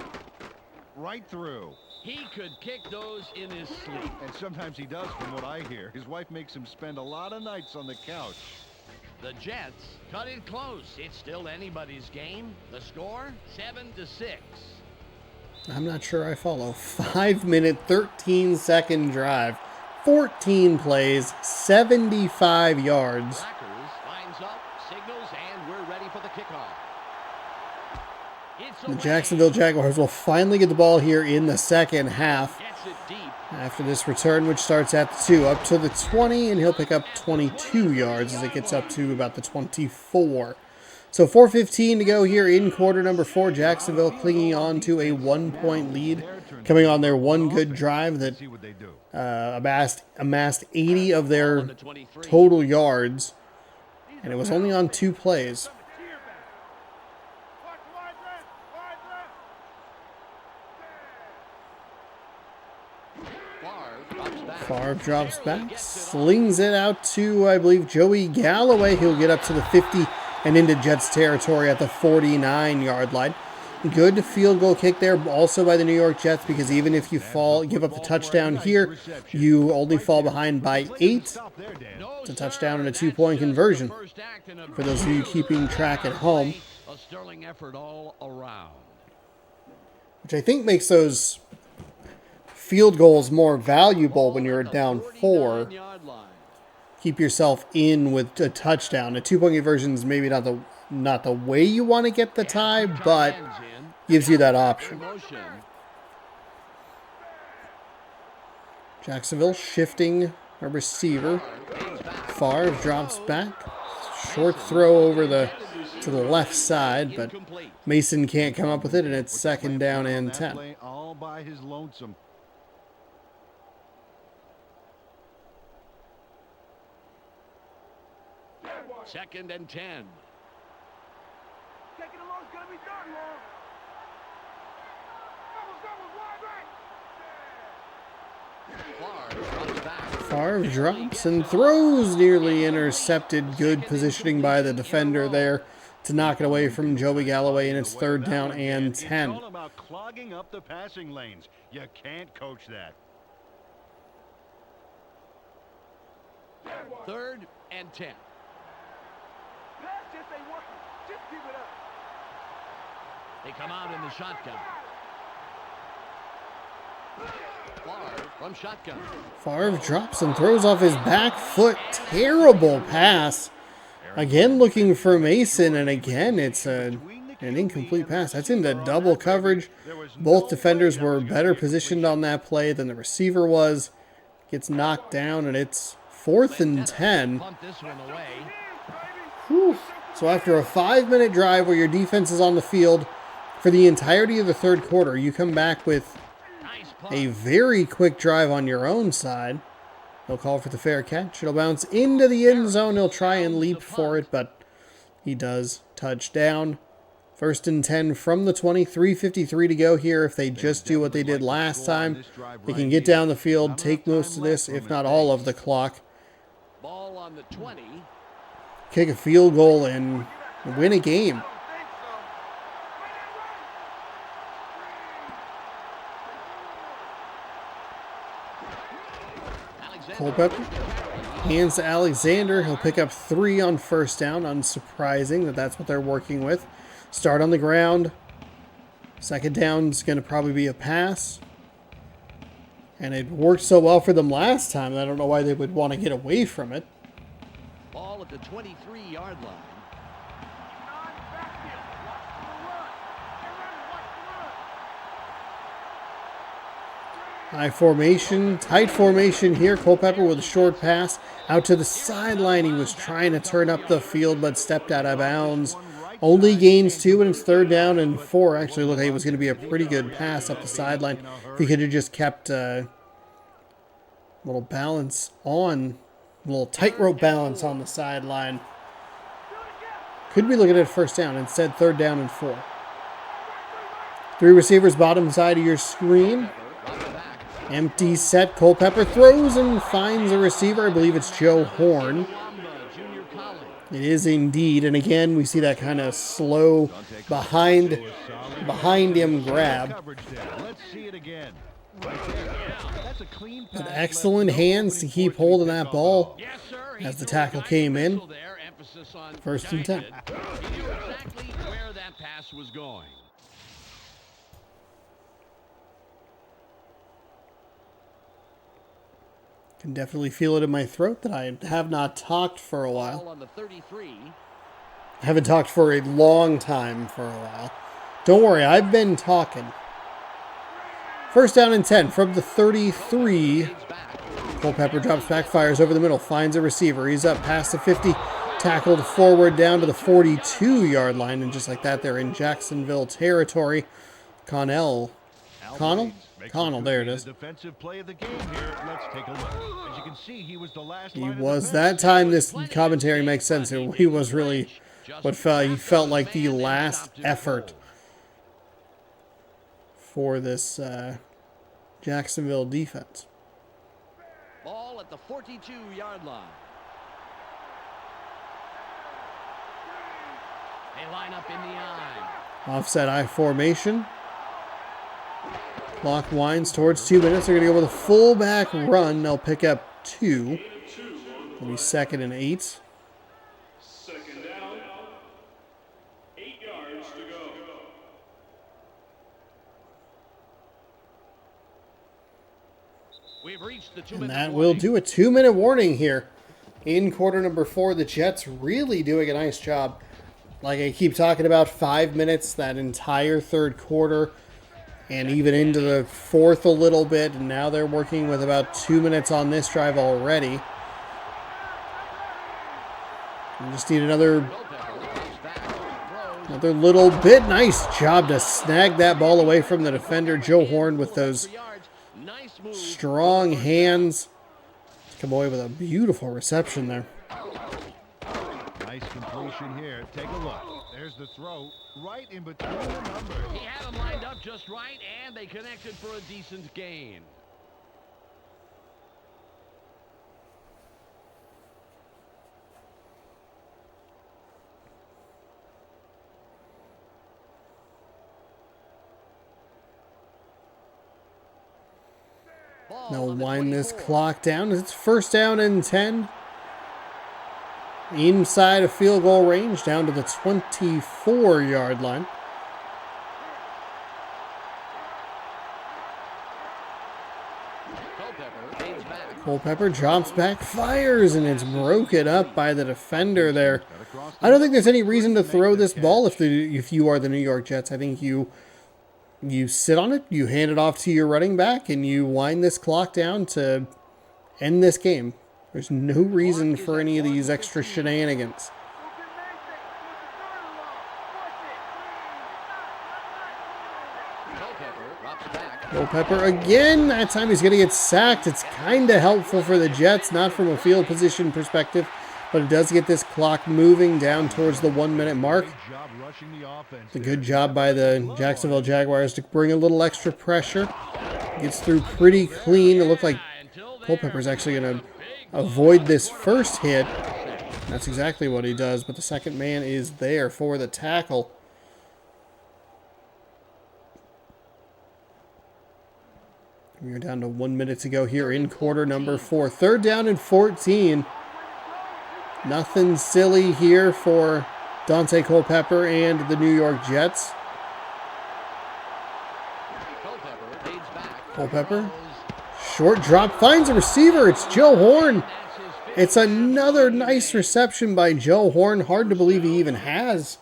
Right through. He could kick those in his sleep. And sometimes he does, from what I hear. His wife makes him spend a lot of nights on the couch. The Jets cut it close. It's still anybody's game. The score, 7-6. I'm not sure I follow. 5-minute, 13-second drive. 14 plays, 75 yards. Rackers lines up, signals, and we're ready for the kickoff. It's The away. Jacksonville Jaguars will finally get the ball here in the second half. Gets it deep. After this return, which starts at the 2, up to the 20, and he'll pick up 22 yards as it gets up to about the 24. So 4:15 to go here in quarter number 4. Jacksonville clinging on to a 1-point lead, coming on their one good drive that See what they do. amassed 80 of their total yards, and it was only on 2 plays. Watch wide left. Wide left. Favre drops back, slings it out to, I believe, Joey Galloway. He'll get up to the 50 and into Jets territory at the 49-yard line. Good field goal kick there also by the New York Jets, because even if you give up the touchdown here, you only fall behind by 8. It's a touchdown and a 2-point conversion for those of you keeping track at home, A sterling effort all around. which I think makes those field goals more valuable when you're down 4. 49-yard line. Keep yourself in with a touchdown. A 2-point conversion is maybe not the way you want to get the tie, but gives you that option. Motion. Jacksonville shifting a receiver. Favre drops back. Short throw over to the left side, but Mason can't come up with it, and it's second down and 10. Play all by his lonesome. Second and 10. Taking it long is going to be done long. Doubles, wide right. Favre drops back. Favre drops and throws, nearly intercepted. Good positioning by the defender there to knock it away from Joey Galloway, and it's third down and 10. It's all about clogging up the passing lanes. You can't coach that. Third and 10. Pass just ain't working. Just keep it up. They come out in the shotgun. From shotgun. Favre drops and throws off his back foot. Terrible pass. Again looking for Mason, and again it's an incomplete pass. That's into double coverage. Both defenders were better positioned on that play than the receiver was. Gets knocked down, and it's 4th and 10. Punt this one away. Whew. So after a 5-minute drive where your defense is on the field for the entirety of the third quarter, you come back with Nice punt. a very quick drive on your own side. He'll call for the fair catch. It'll bounce into the end zone. He'll try and leap for it, but he does. Touchdown. 1st and 10 from the 20. 3:53 to go here. If they just do what they did last time, they can get down the field, take most of this, if not all of the clock, Ball on the 20. kick a field goal, and win a game. Culpepper hands to Alexander. He'll pick up 3 on 1st down. Unsurprising that that's what they're working with. Start on the ground. 2nd down is going to probably be a pass. And it worked so well for them last time, I don't know why they would want to get away from it. Ball at the 23-yard line. High formation, tight formation here. Culpepper with a short pass out to the sideline. He was trying to turn up the field, but stepped out of bounds. Only gains 2, and it's 3rd down and 4. Actually, looked like it was going to be a pretty good pass up the sideline. If he could have just kept a little balance on, a little tightrope balance on the sideline. Could be looking at 1st down. Instead, 3rd down and 4. 3 receivers bottom side of your screen. Empty set. Culpepper throws and finds a receiver. I believe it's Joe Horn. It is indeed. And again, we see that kind of slow behind him grab. Let's see it again. But excellent hands to keep hold of that ball as the tackle came in. 1st and 10. He knew exactly where that pass was going. Can definitely feel it in my throat that I have not talked for a while. Ball on the 33. I haven't talked for a long time for a while. Don't worry, I've been talking. 1st down and 10 from the 33. Culpepper drops back, fires over the middle, finds a receiver. He's up past the 50, tackled forward down to the 42-yard line. And just like that, they're in Jacksonville territory. Connell, there it is. Defensive play of the game here. Let's take a look. As you can see, he was the last. He was that time. This commentary makes sense. He was really what he felt like the last effort for this Jacksonville defense. Ball at the 42-yard line. They line up in the eye. Offset I formation. Clock winds towards 2 minutes. They're going to go with a fullback run. They'll pick up 2. It'll be 2nd and 8. 2nd down. 8 yards to go. We've reached the 2-minute And that warning. will do a 2-minute warning here. In quarter number 4, the Jets really doing a nice job. Like I keep talking about, 5 minutes, that entire third quarter. And even into the 4th a little bit. And now they're working with about 2 minutes on this drive already. We just need another little bit. Nice job to snag that ball away from the defender. Joe Horn with those strong hands. Come away with a beautiful reception there. Nice completion here. Take a look. There's the throw right in between the numbers. He had them lined up just right, and they connected for a decent gain. They'll wind this clock down. It's 1st down and 10. Inside a field goal range, down to the 24-yard line. Culpepper drops back, fires, and it's broken up by the defender there. I don't think there's any reason to throw this ball if you are the New York Jets. I think you sit on it, you hand it off to your running back, and you wind this clock down to end this game. There's no reason for any of these extra shenanigans. Culpepper again. That time he's going to get sacked. It's kind of helpful for the Jets, not from a field position perspective, but it does get this clock moving down towards the 1 minute mark. It's a good job by the Jacksonville Jaguars to bring a little extra pressure. Gets through pretty clean. It looked like Culpepper's actually going to avoid this first hit. That's exactly what he does, but the second man is there for the tackle. We are down to 1 minute to go here in quarter number 4. 3rd down and 14. Nothing silly here for Dante Culpepper and the New York Jets. Culpepper, short drop, finds a receiver. It's Joe Horn. It's another nice reception by Joe Horn. Hard to believe he even has.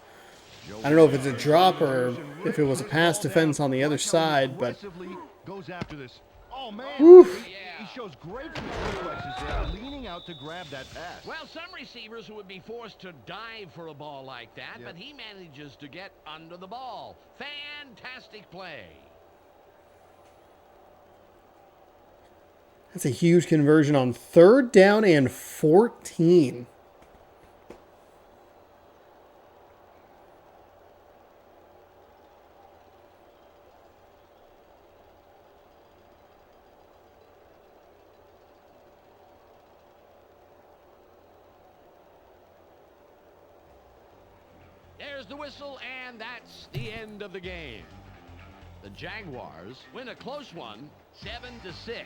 I don't know if it's a drop or if it was a pass defense on the other side, but goes after this. Oh man, he shows great reflexes there, leaning out to grab that pass. Well, some receivers would be forced to dive for a ball like that, but he manages to get under the ball. Fantastic play. That's a huge conversion on 3rd down and 14. There's the whistle, and that's the end of the game. The Jaguars win a close one, 7-6.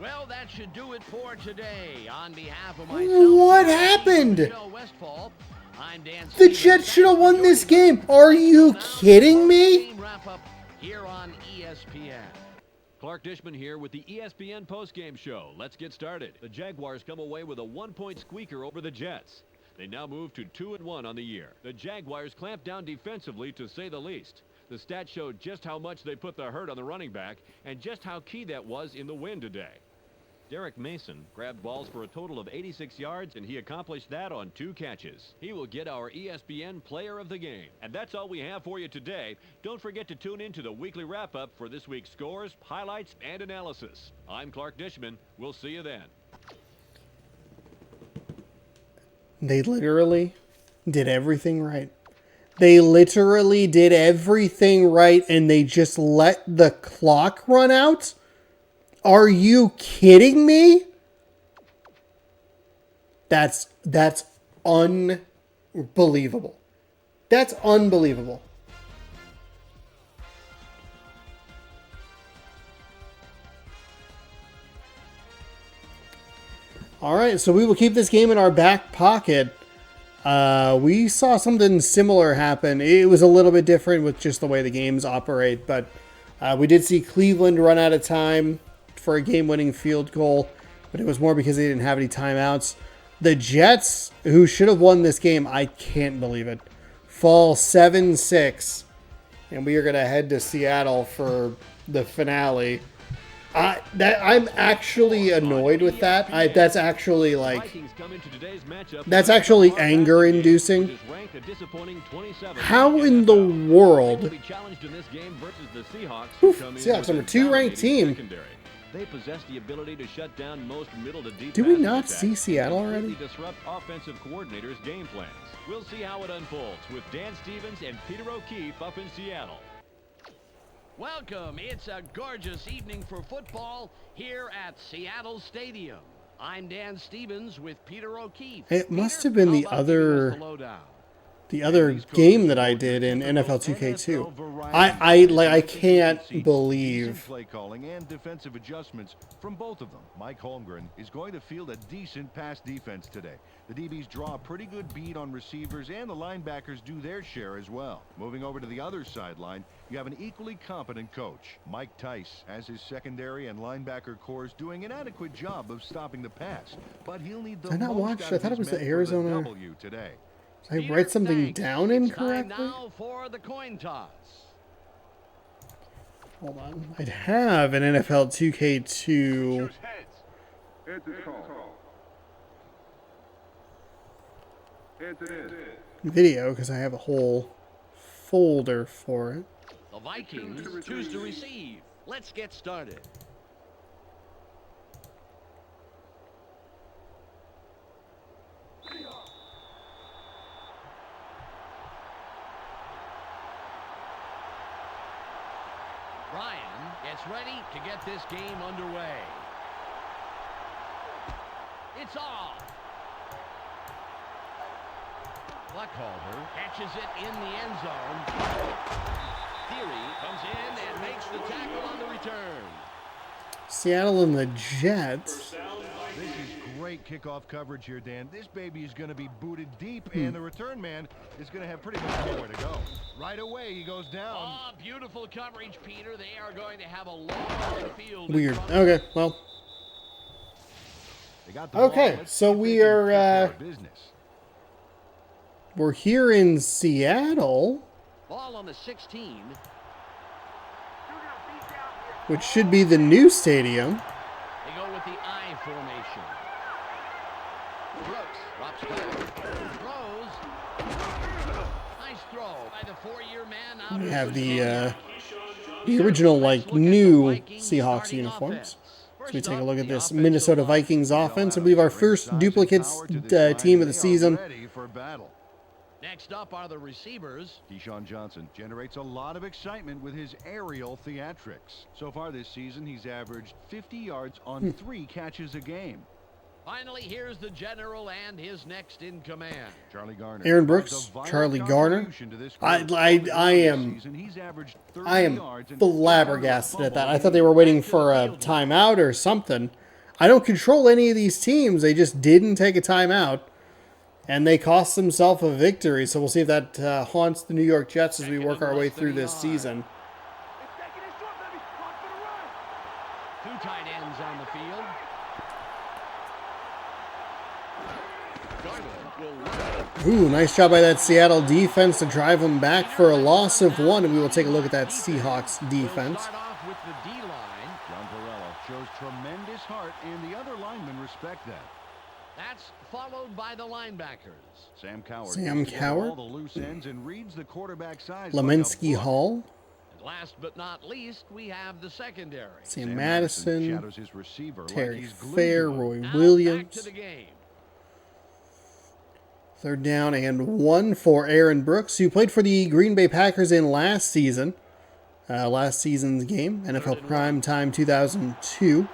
Well, that should do it for today. On behalf of myself, what happened? Westfall, I'm Dan The Jets should have won this game. Are you kidding me? Wrap up here on ESPN. Clark Dishman here with the ESPN postgame show. Let's get started. The Jaguars come away with a 1-point squeaker over the Jets. They now move to 2-1 on the year. The Jaguars clamp down defensively, to say the least. The stats showed just how much they put the hurt on the running back and just how key that was in the win today. Derek Mason grabbed balls for a total of 86 yards, and he accomplished that on 2 catches. He will get our ESPN Player of the Game. And that's all we have for you today. Don't forget to tune in to the weekly wrap-up for this week's scores, highlights, and analysis. I'm Clark Dishman. We'll see you then. They literally did everything right. They literally did everything right, and they just let the clock run out? Are you kidding me? That's unbelievable. That's unbelievable. All right, so we will keep this game in our back pocket. We saw something similar happen. It was a little bit different with just the way the games operate, but we did see Cleveland run out of time for a game-winning field goal, but it was more because they didn't have any timeouts. The Jets, who should have won this game, I can't believe it, fall 7-6, and we are going to head to Seattle for the finale. I'm actually annoyed with that. That's actually that's actually anger-inducing. How in the world? Seahawks, number 2 ranked team. They possess the ability to shut down most middle to deep. Do we not see Seattle already? Disrupt offensive coordinators' game plans. We'll see how it unfolds with Dan Stevens and Peter O'Keefe up in Seattle. Welcome. It's a gorgeous evening for football here at Seattle Stadium. I'm Dan Stevens with Peter O'Keefe. It must have been the other the other game that I did in NFL 2K2. I can't believe play calling and defensive adjustments from both of them. Mike Holmgren is going to field a decent pass defense today. The DBs draw a pretty good beat on receivers, and the linebackers do their share as well. Moving over to the other sideline, you have an equally competent coach. Mike Tice has his secondary and linebacker cores doing an adequate job of stopping the pass, but he'll need the Did I not most watch? out I of thought it his was the men for Arizona. W today. Did I write something down It's incorrectly? time now for the coin toss. Hold on. I'd have an NFL 2K2 Heads is called. Heads it is. video because I have a whole folder for it. The Vikings choose to receive. Let's get started. Ryan gets ready to get this game underway. It's off. Buckholder catches it in the end zone. Theory comes in and makes the tackle on the return. Seattle and the Jets. This is great kickoff coverage here, Dan. This baby is going to be booted deep, and the return man is going to have pretty much nowhere to go. Right away, he goes down. Oh, beautiful coverage, Peter. They are going to have a long field. Weird. Okay, well. They got the ball. Okay, Let's so see if we they can are, take care of business. We're here in Seattle, Ball on the 16. which should be the new stadium. They go with the I formation. Brooks drops back. Throws. Nice throw by the four-year man out We of have Virginia. the original, like, new Seahawks uniforms. So we take a look at this Minnesota Vikings offense. I believe our first duplicates team of the season. Ready for battle. Next up are the receivers. Keyshawn Johnson generates a lot of excitement with his aerial theatrics. So far this season, he's averaged 50 yards on 3 catches a game. Finally, here's the general and his next in command. Charlie Garner. Aaron Brooks, provides a vital Charlie Garner. contribution to this I group. am This season, he's averaged 30 I am yards and flabbergasted at that. I thought they were waiting for a timeout or something. I don't control any of these teams. They just didn't take a timeout. And they cost themselves a victory. So we'll see if that haunts the New York Jets as we work our way through this season. Two tight ends on the field. Ooh, nice job by that Seattle defense to drive them back for a loss of 1. And we will take a look at that Seahawks defense. Start off with the D-line. John Perella shows tremendous heart, and the other linemen respect that. That's followed by the linebackers. Sam Coward. Sam gets together Coward. all the loose ends and reads the quarterback size. Lemensky Hall. And last but not least, we have the secondary. Sam Madison. shadows his receiver like Terry he's glued Fair. to him. Roy Now back to Williams. the game. 3rd down and 1 for Aaron Brooks, who played for the Green Bay Packers in last season. Last season's game, NFL Prime Time 2002.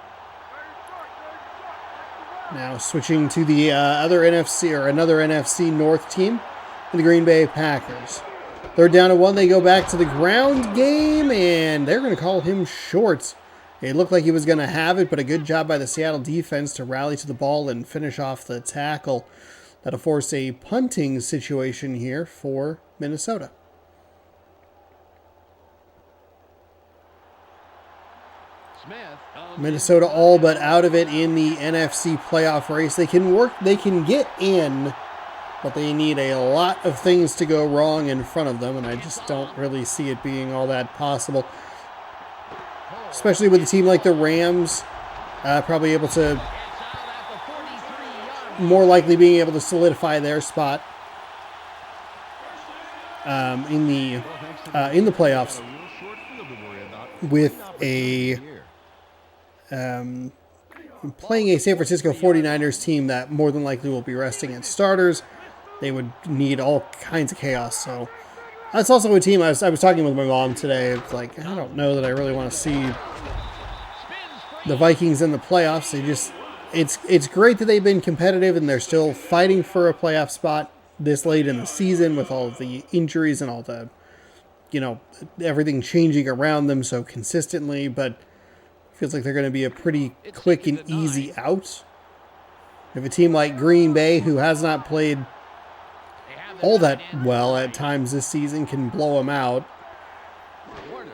Now switching to the other NFC, or another NFC North team, the Green Bay Packers. 3rd down and 1, they go back to the ground game, and they're going to call him short. It looked like he was going to have it, but a good job by the Seattle defense to rally to the ball and finish off the tackle. That'll force a punting situation here for Minnesota. Smith. Minnesota all but out of it in the NFC playoff race. They can get in, but they need a lot of things to go wrong in front of them, and I just don't really see it being all that possible. Especially with a team like the Rams, probably able to, more likely being able to solidify their spot in the playoffs with a playing a San Francisco 49ers team that more than likely will be resting its starters. They would need all kinds of chaos. So that's also a team I was talking with my mom today. It's like, I don't know that I really want to see the Vikings in the playoffs. They just, it's great that they've been competitive and they're still fighting for a playoff spot, this late in the season with all of the injuries and all the, everything changing around them so consistently, but feels like they're going to be a pretty quick and easy out. We have a team like Green Bay, who has not played all that well at times this season, can blow them out.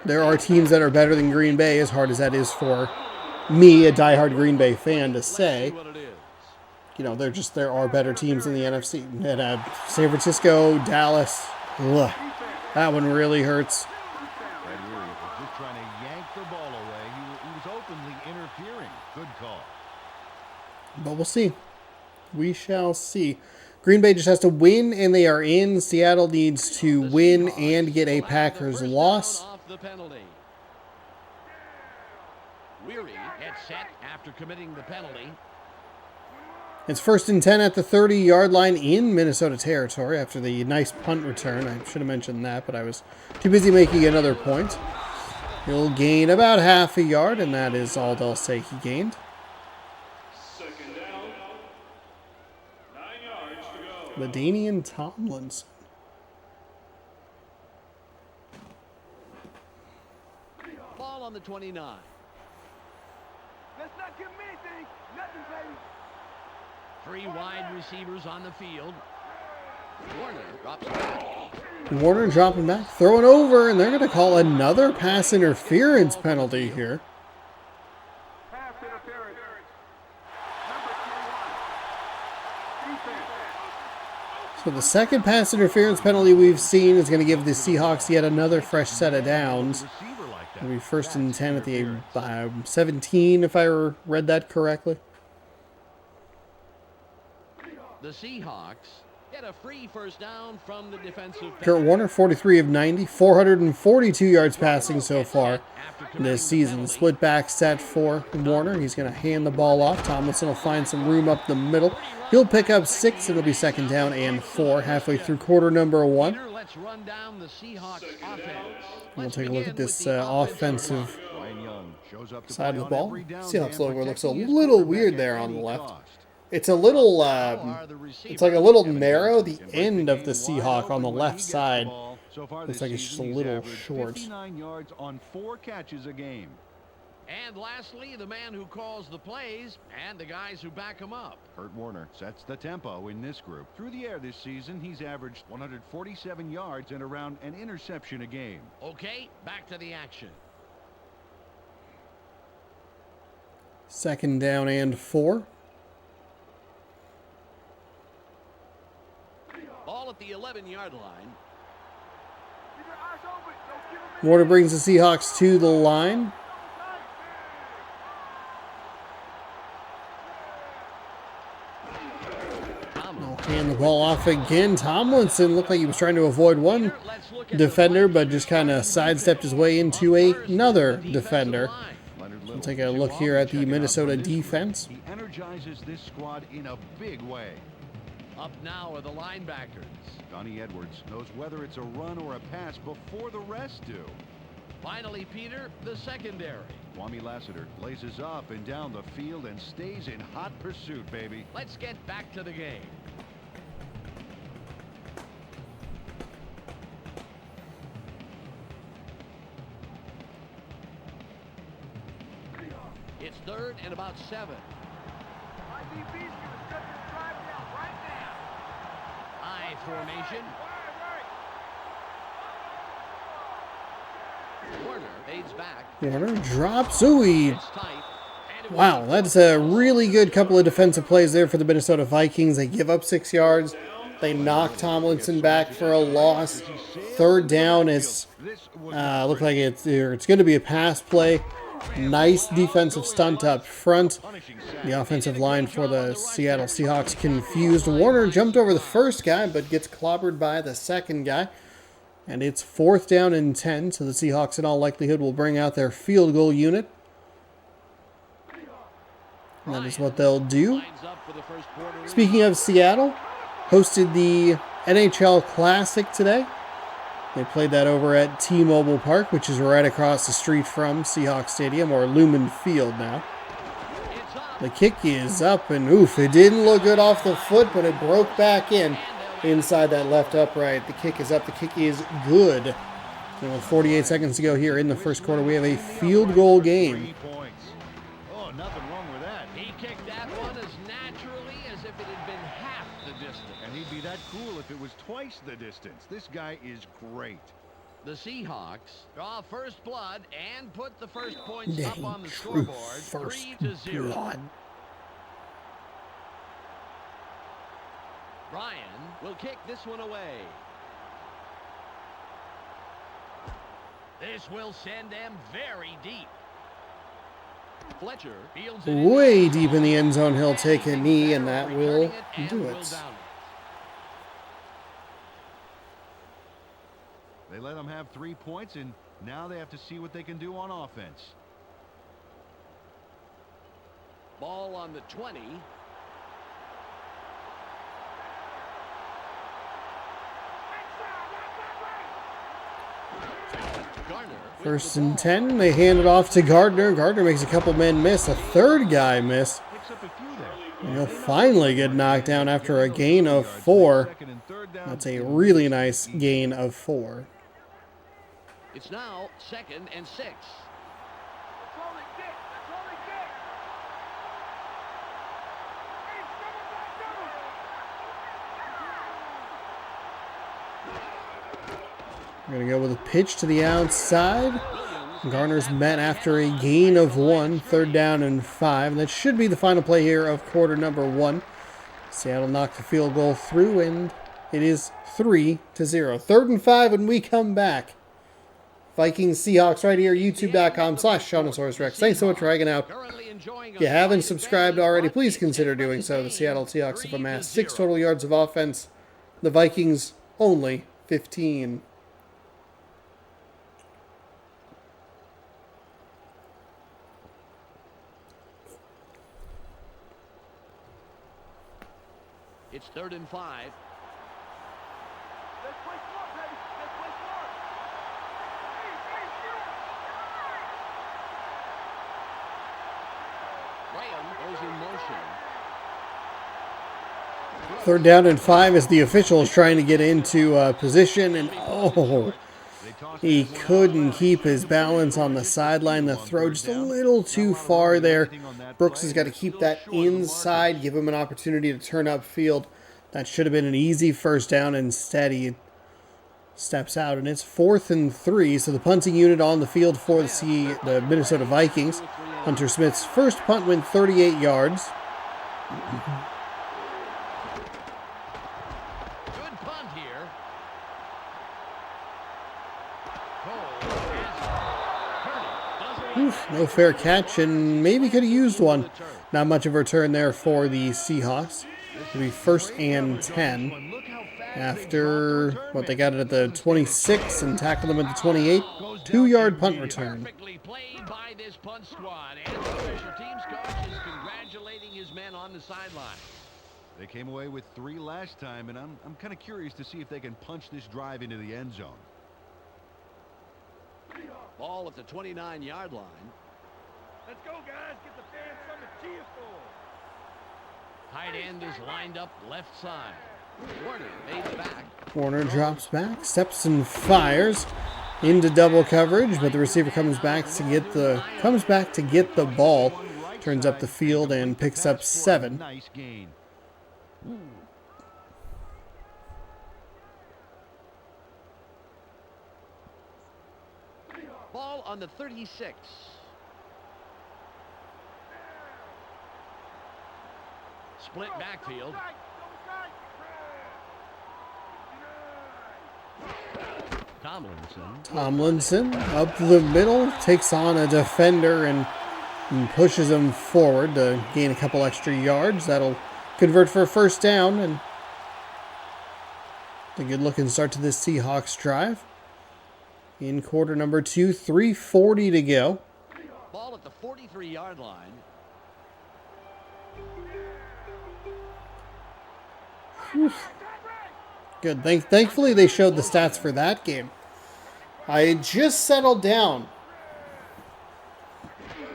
There are teams that are better than Green Bay, as hard as that is for me, a diehard Green Bay fan, to say. There are better teams in the NFC. And San Francisco, Dallas, ugh, that one really hurts. Just trying to yank the ball away. He was openly interfering. Good call. But we'll see. We shall see. Green Bay just has to win, and they are in. Seattle needs to win and get a Packers loss. Weary gets set after committing the penalty. It's 1st and 10 at the 30-yard line in Minnesota territory after the nice punt return. I should have mentioned that, but I was too busy making another point. He'll gain about half a yard, and that is all they'll say he gained. Second down. 9 yards to go. LaDainian Tomlinson. Ball on the 29. Let's not give him anything. Nothing, baby. 3 wide receivers on the field. Warner drops back. Warner dropping back, throwing over, and they're going to call another pass interference penalty here. Pass interference. Number 21. Defense. So the second pass interference penalty we've seen is going to give the Seahawks yet another fresh set of downs. It'll be 1st and 10 at the 17, if I read that correctly. The Seahawks get a free first down from the defensive. Kurt Warner, 43 of 90, 442 yards passing so far this season. Split back set for Warner. He's going to hand the ball off. Tomlinson will find some room up the middle. He'll pick up 6. It'll be 2nd down and 4 halfway through quarter number 1. Let's run down the Seahawks offense. We'll take a look at this offensive side of the ball. Seahawks logo looks a little weird there on the left. It's a little, it's like a little narrow. The end of the Seahawk on the left side looks like it's just a little short. 59 yards on 4 catches a game. And lastly, the man who calls the plays and the guys who back him up. Kurt Warner sets the tempo in this group. Through the air this season, he's averaged 147 yards and around an interception a game. Okay, back to the action. 2nd down and 4. Ball at the 11-yard line. Keep your eyes open. Don't give him Warner brings the Seahawks to the line. Hand the ball off again. Tomlinson looked like he was trying to avoid one defender, but just kind of sidestepped his way into another defender. We'll take a look here at the Minnesota defense. He energizes this squad in a big way. Up now are the linebackers. Donnie Edwards knows whether it's a run or a pass before the rest do. Finally, Peter, the secondary. Kwame Lassiter blazes up and down the field and stays in hot pursuit, baby. Let's get back to the game. It's 3rd and about 7. IDB's going to shut this drive down right now. I formation. Warner fades back. Warner drops. Ooh, It's tight. wow, that's a really good couple of defensive plays there for the Minnesota Vikings. They give up 6 yards. They knock Tomlinson back for a loss. 3rd down is look like it's going to be a pass play. Nice defensive stunt up front. The offensive line for the Seattle Seahawks confused. Warner jumped over the first guy, but gets clobbered by the second guy. And it's 4th down and 10, so the Seahawks in all likelihood will bring out their field goal unit. And that is what they'll do. Speaking of Seattle, hosted the NHL Classic today. They played that over at T-Mobile Park, which is right across the street from Seahawks Stadium, or Lumen Field now. The kick is up, and oof, it didn't look good off the foot, but it broke back in. inside that left upright. The kick is up. The kick is good. And with 48 seconds to go here in the first quarter, we have a field goal game. 3 points. Oh, nothing wrong with that. He kicked that one as naturally as if it had been half the distance. And he'd be that cool if it was twice the distance. This guy is great. The Seahawks draw first blood and put the first points Dang, up on the true scoreboard, first 3-0. blood. Ryan will kick this one away. This will send them very deep. Fletcher fields it Way deep in the end zone, he'll take a knee, and that will do it. They let them have 3 points, and now they have to see what they can do on offense. Ball on the 20. Garner. First and 10, they hand it off to Gardner. Gardner makes a couple men miss. A third guy miss. Picks up a few there. And he'll finally get knocked down after a gain of 4. Second and third down. That's a really nice gain of 4. It's now 2nd and 6. That's all they get. That's all they get. Hey, double. We're going to go with a pitch to the outside. Garner's met after a gain of 1. 3rd down and 5. That should be the final play here of quarter number 1. Seattle knocked the field goal through, and it is 3-0. 3rd and 5 when we come back. Vikings Seahawks right here, youtube.com/Seannosaurus Rex. Thanks so much for hanging out. If you haven't subscribed already, please consider doing so. The Seattle Seahawks have amassed 6 total yards of offense. The Vikings only 15. It's 3rd and 5. Let's play smart, baby. Let's play smart. Graham goes in motion. 3rd down and 5 as the official is trying to get into position, and he couldn't keep his balance on the sideline. The throw just a little too far there. Brooks has got to keep that inside, give him an opportunity to turn upfield. That should have been an easy first down. Instead, he steps out, and it's 4th and 3. So the punting unit on the field for the Minnesota Vikings. Hunter Smith's first punt went 38 yards. Good punt here. No fair catch, and maybe could have used one. Not much of a return there for the Seahawks. It'll be 1st and 10 after what they got it at the 26 and tackled them at the 28. 2-yard punt return. Perfectly played by this punt squad, and the special teams coach is congratulating his men on the sideline. They came away with 3 last time, and I'm kind of curious to see if they can punch this drive into the end zone. Ball at the 29-yard line. Let's go, guys. Get the fans something to cheer for. Tight end is lined up left side. Warner fades back. Warner drops back, steps and fires into double coverage, but the receiver comes back to get the ball, turns up the field and picks up 7. Nice gain. Ball on the 36. Split backfield. Tomlinson up the middle, takes on a defender and pushes him forward to gain a couple extra yards. That'll convert for a first down, and a good looking start to this Seahawks drive. In quarter number 2, 3:40 to go. Ball at the 43-yard line. Good. Thankfully, they showed the stats for that game. I had just settled down.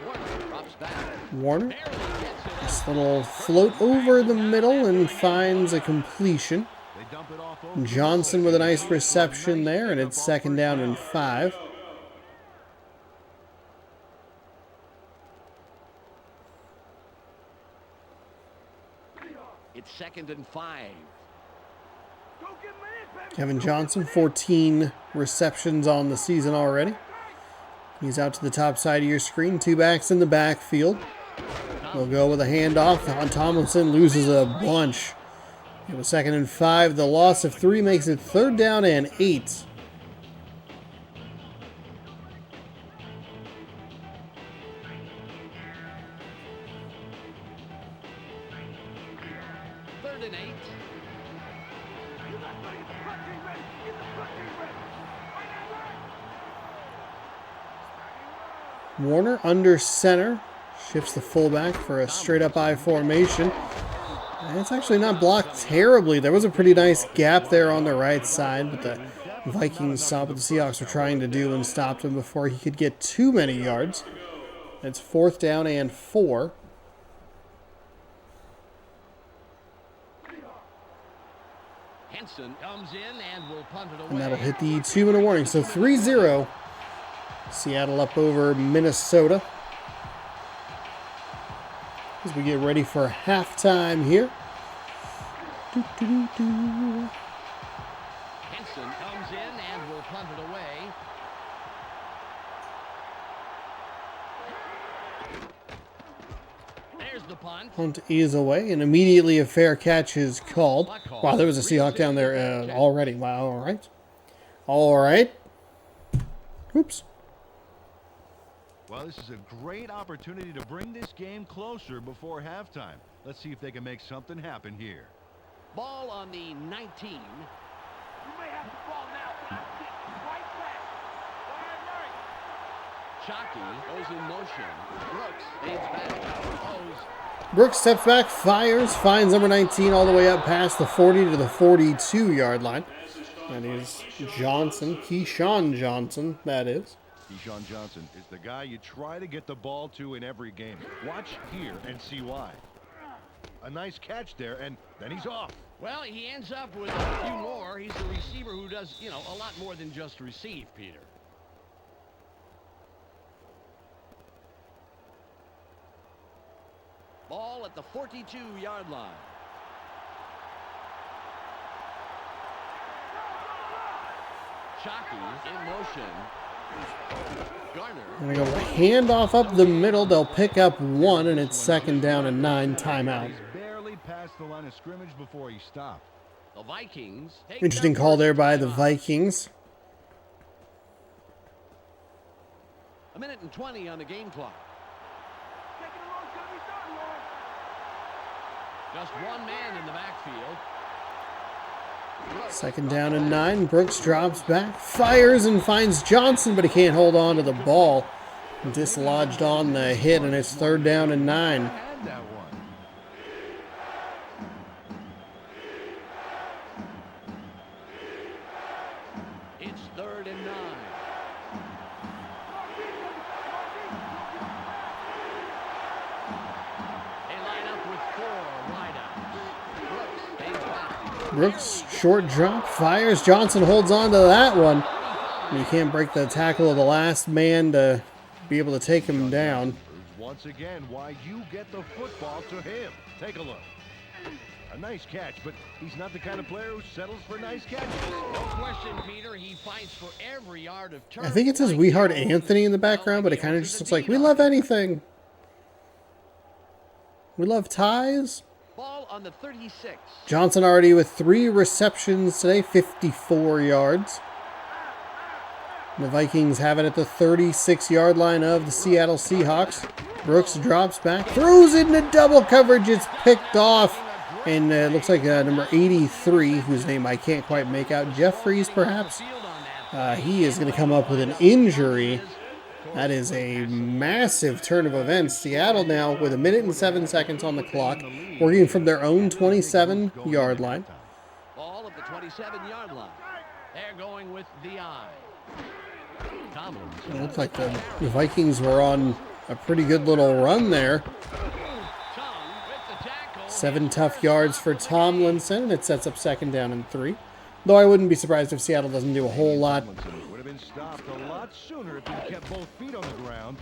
Warner drops back. Warner, Barely gets it. this little float over the middle and finds a completion. They dump it off over Johnson with a nice reception there, and it's 2nd down and 5. It's 2nd and 5. Kevin Johnson, 14 receptions on the season already. He's out to the top side of your screen. 2 backs in the backfield. They'll go with a handoff. Tomlinson loses a bunch. It was 2nd and 5. The loss of 3 makes it 3rd down and 8. Warner under center. Shifts the fullback for a straight-up I formation. And it's actually not blocked terribly. There was a pretty nice gap there on the right side, but the Vikings saw what the Seahawks were trying to do and stopped him before he could get too many yards. It's 4th down and 4. Henson comes in and will punt it away. And that'll hit the 2-minute warning. So 3-0. Seattle up over Minnesota. As we get ready for halftime here. Henson comes in and will punt it away. There's the punt. Punt is away, and immediately a fair catch is called. Wow, there was a Seahawk down there already. Wow, all right. All right. Oops. Well, this is a great opportunity to bring this game closer before halftime. Let's see if they can make something happen here. Ball on the 19. You may have the ball now, but I'll get right back. Shockey goes in motion. Brooks fades back. Brooks steps back, fires, finds number 19 all the way up past the 40 to the 42-yard line. That is Johnson, Keyshawn Johnson, that is. Keyshawn Johnson is the guy you try to get the ball to in every game. Watch here and see why. A nice catch there, and then he's off. Well, he ends up with a few more. He's a receiver who does, a lot more than just receive, Peter. Ball at the 42-yard line. Shockey in motion. Garner. Gonna go handoff up the middle. They'll pick up 1, and it's 2nd down and 9. Timeout. He's barely passed the line of scrimmage before he stopped. The Vikings. Interesting call there by the Vikings. 1:20 on the game clock. Just one man in the backfield. 2nd down and 9. Brooks drops back, fires, and finds Johnson, but he can't hold on to the ball. Dislodged on the hit, and it's 3rd down and 9. Had that one. It's 3rd and 9. They line up with 4 wideouts. Brooks, short drop, fires. Johnson holds on to that one. And you can't break the tackle of the last man to be able to take him down. Once again, why you get the football to him. Take a look. A nice catch, but he's not the kind of player who settles for nice catches. No question, Peter. He fights for every yard of turf. I think it says We Heart Anthony in the background, but it kind of just looks like we love anything. We love ties. Ball on the 36. Johnson already with 3 receptions today, 54 yards. The Vikings have it at the 36-yard line of the Seattle Seahawks. Brooks drops back, throws it into double coverage. It's picked off. And it looks like number 83, whose name I can't quite make out, Jeffries perhaps. He is going to come up with an injury. That is a massive turn of events. Seattle now with 1:07 on the clock, working from their own 27-yard line. Ball at the 27-yard line. They're going with the eye. It looked like the Vikings were on a pretty good little run there. 7 tough yards for Tomlinson, and it sets up 2nd down and 3. Though I wouldn't be surprised if Seattle doesn't do a whole lot. Would have been stopped a lot sooner if he kept both feet on the ground.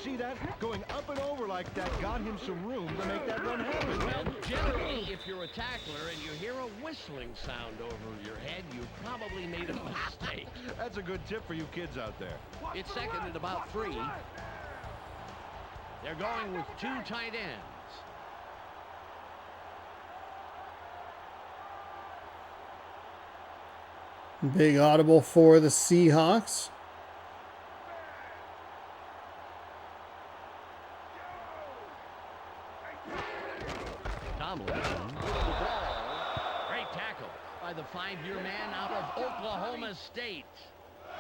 See that? Going up and over like that got him some room to make that run happen. Well, generally, if you're a tackler and you hear a whistling sound over your head, you probably made a mistake. That's a good tip for you kids out there. It's 2nd and about 3. They're going with 2 tight ends. Big audible for the Seahawks. Tomlinson with the ball. Great tackle by the 5-year man out of Oklahoma State.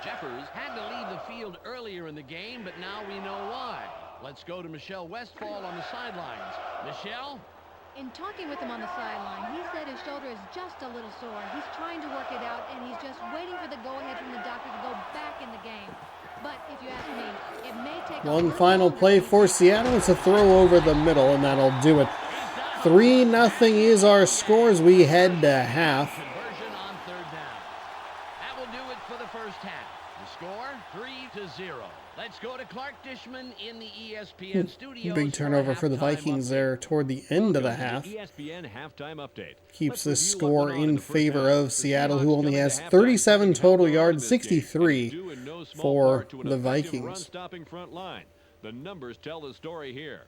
Jeffers had to leave the field earlier in the game, but now we know why. Let's go to Michelle Westfall on the sidelines. Michelle? In talking with him on the sideline, he said his shoulder is just a little sore. He's trying to work it out, and he's just waiting for the go-ahead from the doctor to go back in the game. But if you ask me, it may take one final play for Seattle. It's a throw over the middle, and that'll do it. 3-0 is our score as we head to half. Conversion on 3rd down. That will do it for the first half. The score, 3-0. Let's go to Clark Dishman in the ESPN studio. Big turnover for the Vikings there toward the end of the half. ESPN halftime update. Keeps the score in favor of Seattle, who only has 37 total yards, 63 for the Vikings. Stopping front line. The numbers tell the story here.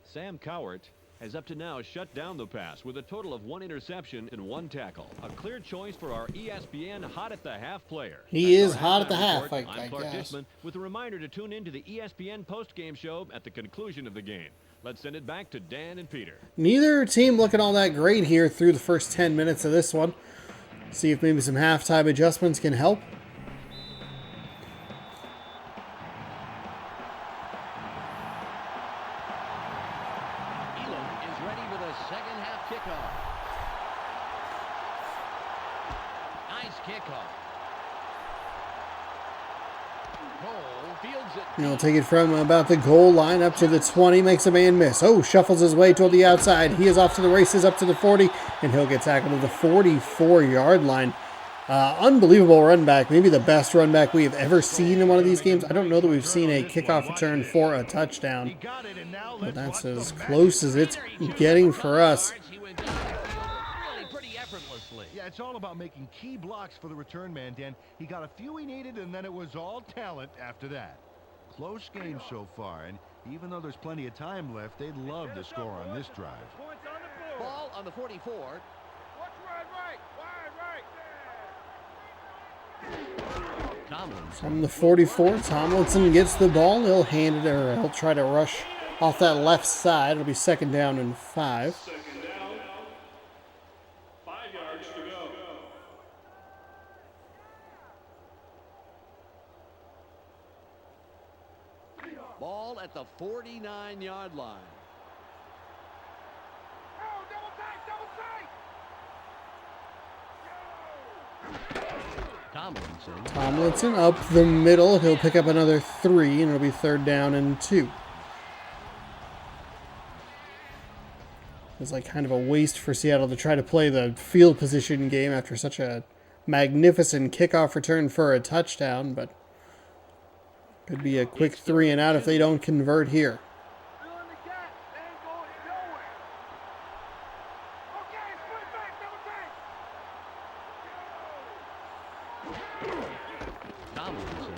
Sam Cowart has up to now shut down the pass with a total of 1 interception and 1 tackle. A clear choice for our ESPN hot at the half player. He is hot at the half, I I'm Clark guess. Dishman with a reminder to tune into the ESPN post-game show at the conclusion of the game. Let's send it back to Dan and Peter. Neither team looking all that great here through the first 10 minutes of this one. See if maybe some halftime adjustments can help. He'll take it from about the goal line up to the 20, makes a man miss. Oh, shuffles his way toward the outside. He is off to the races up to the 40, and he'll get tackled at the 44-yard line. Unbelievable run back, maybe the best run back we have ever seen in one of these games. I don't know that we've seen a kickoff return for a touchdown, but that's as close as it's getting for us. Yeah, it's all about making key blocks for the return man, Dan. He got a few he needed, and then it was all talent after that. Close game so far, and even though there's plenty of time left, they'd love to score on this drive. Ball on the 44. Watch right. Tomlinson. From the 44, Tomlinson gets the ball. He'll hand it, or he'll try to rush off that left side. It'll be 2nd down and 5. 2nd down. 5 yards to go. Ball at the 49-yard line. Oh, double tight. Tomlinson up the middle. He'll pick up another 3, and it'll be 3rd down and 2. It's like kind of a waste for Seattle to try to play the field position game after such a magnificent kickoff return for a touchdown, but could be a quick 3 and out if they don't convert here.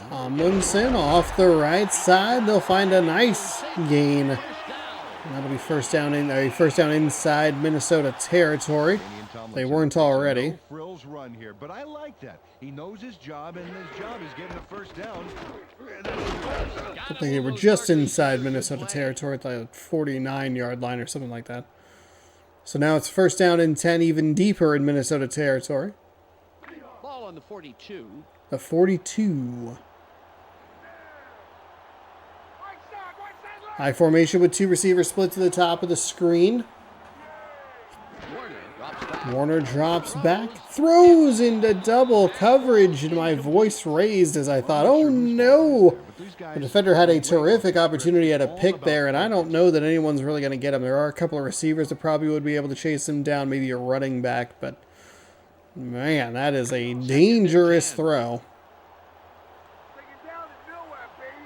Tomlinson off the right side. They'll find a nice gain. And that'll be first down inside Minnesota territory. They weren't already. No frills run here, but I like that. He knows his job, and his job is getting a first down. I think they were just inside Minnesota territory at the 49-yard line or something like that. So now it's 1st down and 10, even deeper in Minnesota territory. Ball on the 42. The 42. High formation with 2 receivers split to the top of the screen. Warner drops back. Warner drops back, throws into double coverage, and my voice raised as I thought, oh no! The defender had a terrific opportunity at a pick there, and I don't know that anyone's really going to get him. There are a couple of receivers that probably would be able to chase him down, maybe a running back, but man, that is a dangerous throw. Take it down to nowhere, baby.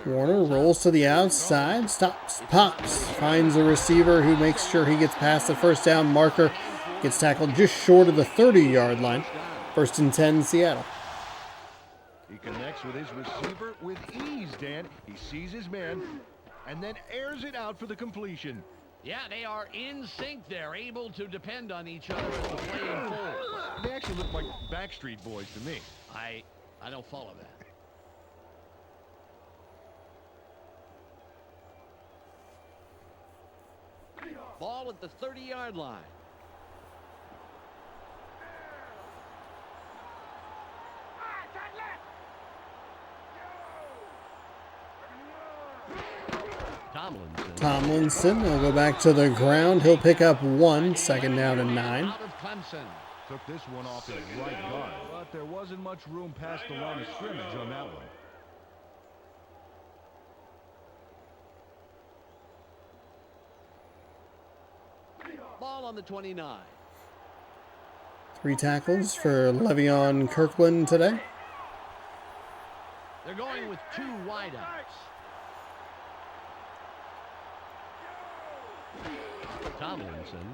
Yeah. Warner rolls to the outside, stops, pops, finds a receiver who makes sure he gets past the first down marker, gets tackled just short of the 30-yard line. 1st and 10, Seattle. He connects with his receiver with ease, Dan. He sees his man and then airs it out for the completion. Yeah, they are in sync there, able to depend on each other as the play unfolds. They actually look like Backstreet Boys to me. I don't follow that. Ball at the 30-yard line. Tomlinson will go back to the ground. He'll pick up 1, 2nd down and 9. Out of Clemson. Took this one off his right guard, but there wasn't much room past the line of scrimmage on that one. Ball on the 29. 3 tackles for Le'Veon Kirkland today. They're going with 2 wideouts.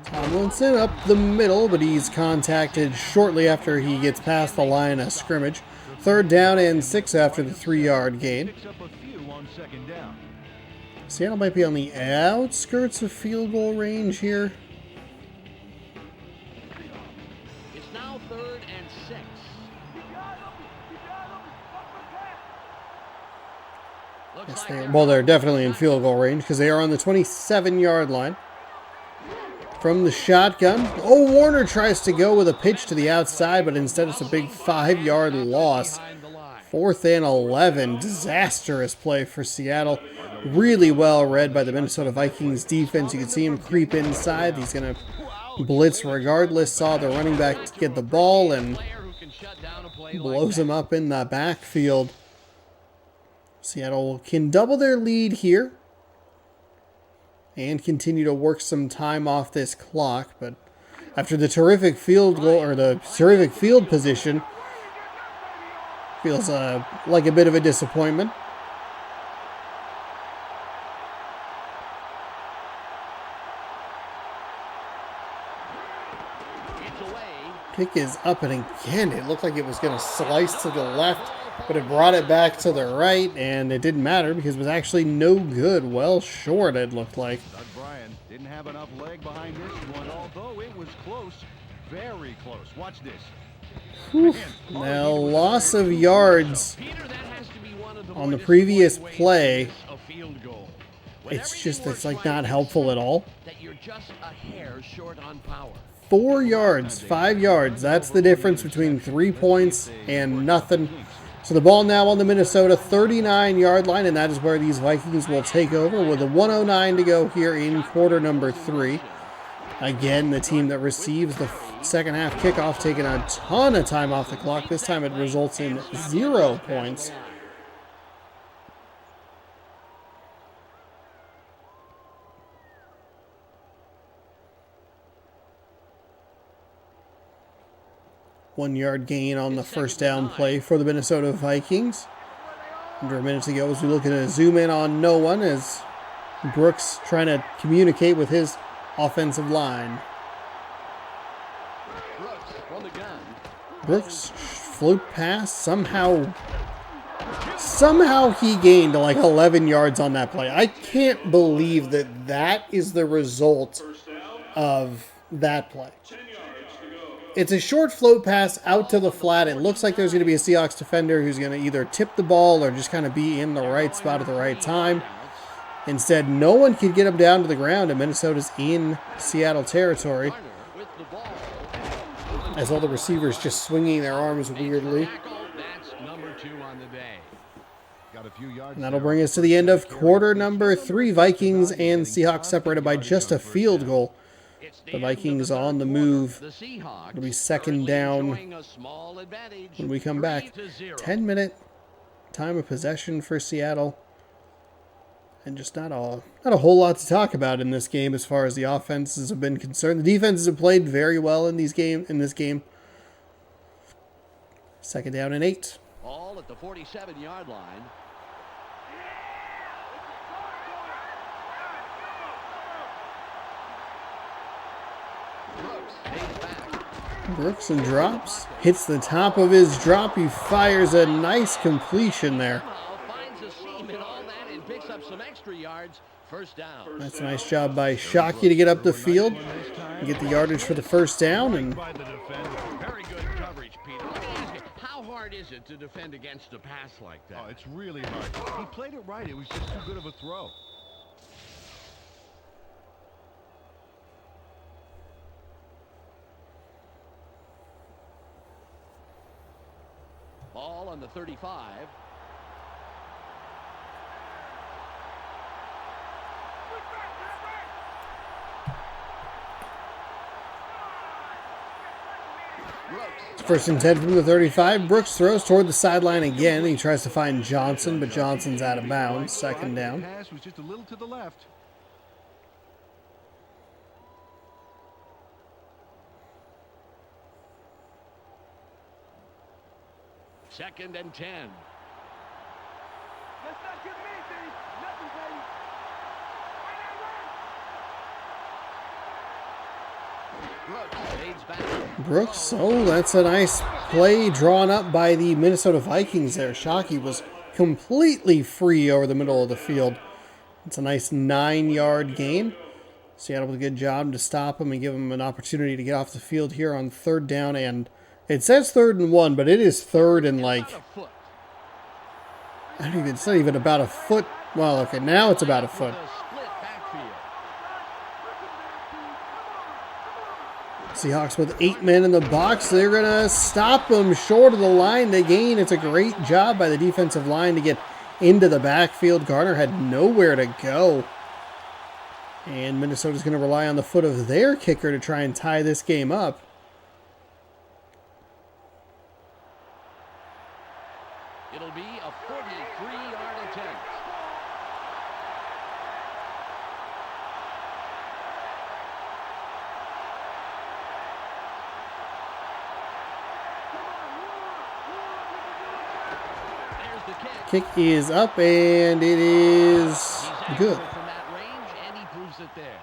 Tomlinson up the middle, but he's contacted shortly after he gets past the line of scrimmage. 3rd down and 6 after the 3-yard gain. Picks up a few on 2nd down. Seattle might be on the outskirts of field goal range here. It's now 3rd and 6. Well, they're definitely in field goal range because they are on the 27-yard line. From the shotgun. Oh, Warner tries to go with a pitch to the outside, but instead it's a big 5-yard loss. 4th and 11. Disastrous play for Seattle. Really well read by the Minnesota Vikings defense. You can see him creep inside. He's going to blitz regardless. Saw the running back get the ball and blows him up in the backfield. Seattle can double their lead here and continue to work some time off this clock, but after the terrific field goal or the terrific field position, feels like a bit of a disappointment. Kick is up, and again, it looked like it was going to slice to the left, but it brought it back to the right, and it didn't matter because it was actually no good. Well short, it looked like. Doug Bryan didn't have enough leg behind this one, although it was close, very close. Watch this. Now, loss of yards on the previous play. It's like not helpful at all. 4 yards, 5 yards. That's the difference between 3 points and nothing. So the ball now on the Minnesota 39-yard line, and that is where these Vikings will take over with a 1:09 to go here in quarter number 3. Again, the team that receives the second half kickoff taking a ton of time off the clock. This time it results in 0 points. One-yard gain on the first down play for the Minnesota Vikings. Under a minute to go as we look at a zoom in on no one as Brooks trying to communicate with his offensive line. Brooks float pass. Somehow he gained like 11 yards on that play. I can't believe that is the result of that play. It's a short float pass out to the flat. It looks like there's going to be a Seahawks defender who's going to either tip the ball or just kind of be in the right spot at the right time. Instead, no one could get him down to the ground, and Minnesota's in Seattle territory. As all the receivers just swinging their arms weirdly. Got a few yards And that'll there. bring us to the end of quarter number 3. Vikings and Seahawks separated by just a field goal. The Vikings on the move. It'll be second down when we come back. 10-minute time of possession for Seattle. And just not a whole lot to talk about in this game as far as the offenses have been concerned. The defenses have played very well in this game. Second down and 8. All at the 47-yard line. Brooks and drops. Hits the top of his drop. He fires a nice completion there. Finds a seam and all that and picks up some extra yards. First down. That's a nice job by Shockey to get up the field and get the yardage for the first down. And Very good coverage, Peter. Let me ask you, how hard is it to defend against a pass like that? Oh, it's really hard. He played it right. It was just too good of a throw. Ball on the 35. it's first and 10 from the 35. Brooks throws toward the sideline again. He tries to find Johnson, but Johnson's out of bounds. Second down. Pass was just a little to the left. Second and 10. Let's not get me, baby. Nothing, baby. Fades back. Brooks, oh, that's a nice play drawn up by the Minnesota Vikings there. Shockey was completely free over the middle of the field. It's a nice 9-yard gain. Seattle with a good job to stop him and give him an opportunity to get off the field here on third down. And it says 3rd and 1, but it is 3rd and like, it's not even about a foot. Well, okay, now it's about a foot. Seahawks with 8 men in the box. They're going to stop them short of the line to gain. It's a great job by the defensive line to get into the backfield. Garner had nowhere to go. And Minnesota's going to rely on the foot of their kicker to try and tie this game up. It'll be a 43-yard attempt. Kick is up, and it is good. From that range, and he proves it there.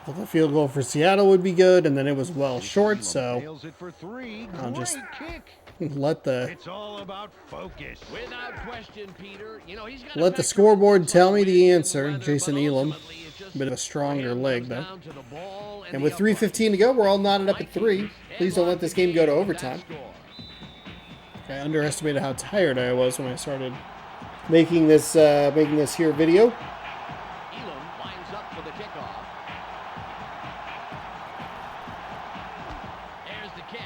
Well, the field goal for Seattle would be good, and then it was well short, so Nails it for 3. I'll just kick. let the It's all about focus. Without question, Peter. You know, he's got let the scoreboard tell me the answer. Jason Elam, a bit of a stronger leg, though. And with 3:15 to go, we're all knotted up at 3. Please don't let this game go to overtime. I underestimated how tired I was when I started making this here video. Elam lines up for the kickoff. There's the kick.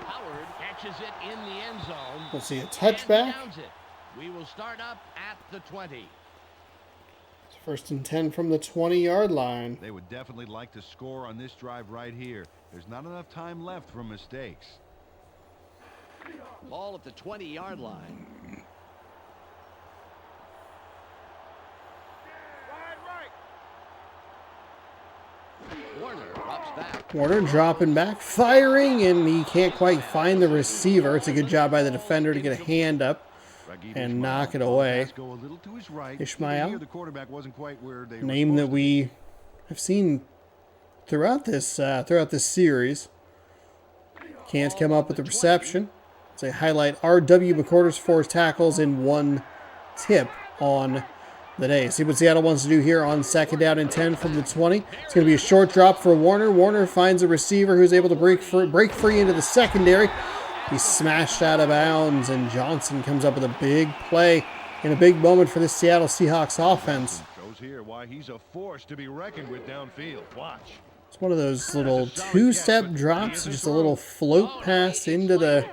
Howard catches it in the end zone. We'll see a touchback. And downs it. We will start up at the 20. It's first and 10 from the 20-yard line. They would definitely like to score on this drive right here. There's not enough time left for mistakes. Ball at the 20-yard line. Warner drops back. Warner dropping back, firing, and he can't quite find the receiver. It's a good job by the defender to get a hand up and knock it away. Ishmael, name that we have seen throughout this series. Can't come up with the reception. As I highlight R.W. McCorders 4 tackles in 1 tip on the day. See what Seattle wants to do here on second down and 10 from the 20. It's going to be a short drop for Warner. Warner finds a receiver who's able to break free into the secondary. He's smashed out of bounds, and Johnson comes up with a big play in a big moment for this Seattle Seahawks offense. Shows here why he's a force to be reckoned with downfield. Watch. It's one of those little two-step drops, just a little float pass into the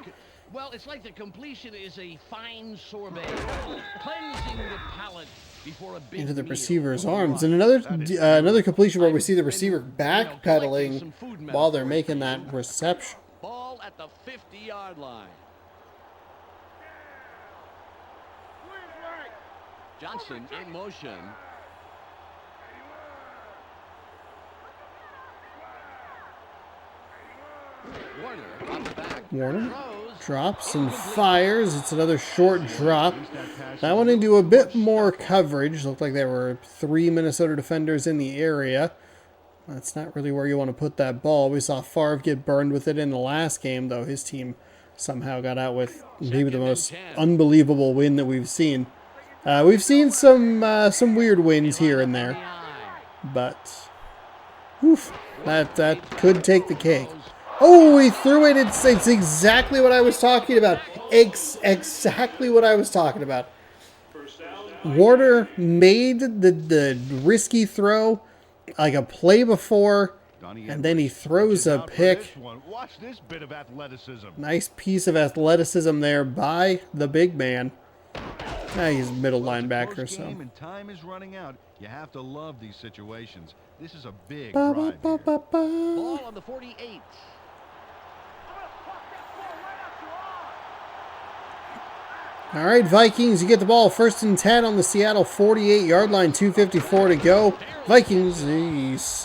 Well, it's like the completion is a fine sorbet, cleansing the palate before a big Into the meal. receiver's arms. And another completion where we see the receiver backpedaling while they're making that reception. Ball at the 50-yard line. Johnson in motion. Warner on the back. Warner Throws. drops and fires. It's another short drop. That one into a bit more coverage. Looked like there were 3 Minnesota defenders in the area. That's not really where you want to put that ball. We saw Favre get burned with it in the last game, though his team somehow got out with maybe the most unbelievable win that we've seen. We've seen some weird wins here and there, but oof, that could take the cake. Oh, he threw it. It's exactly what I was talking about. Exactly what I was talking about. Warner made the risky throw like a play before, and then he throws a pick. Watch this bit of athleticism. Nice piece of athleticism there by the big man. He's middle linebacker, so. And time is running out. You have to love these situations. This is a big drive here. Ball on the 48. All right, Vikings, you get the ball 1st and 10 on the Seattle 48-yard line, 2:54 to go. Vikings,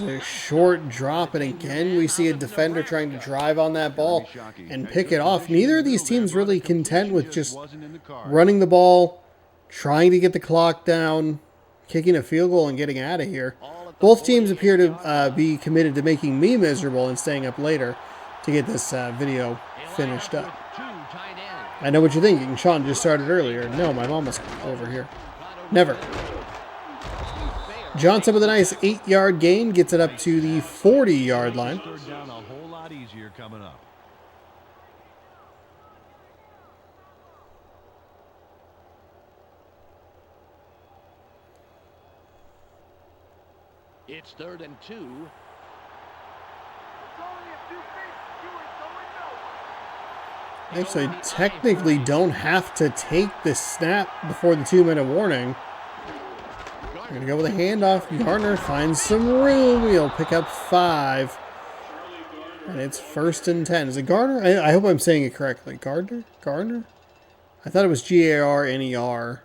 a short drop, and again we see a defender trying to drive on that ball and pick it off. Neither of these teams really content with just running the ball, trying to get the clock down, kicking a field goal, and getting out of here. Both teams appear to be committed to making me miserable and staying up later to get this video finished up. I know what you're thinking. Sean just started earlier. No, my mom was over here. Never. Johnson with a nice 8-yard gain gets it up to the 40-yard line. Third down a whole lot easier coming up. It's 3rd and 2. Actually, technically don't have to take the snap before the 2-minute warning. We're going to go with a handoff. Gardner finds some room. He'll pick up 5. And it's 1st and 10. Is it Gardner? I hope I'm saying it correctly. Gardner? Gardner? I thought it was G-A-R-N-E-R.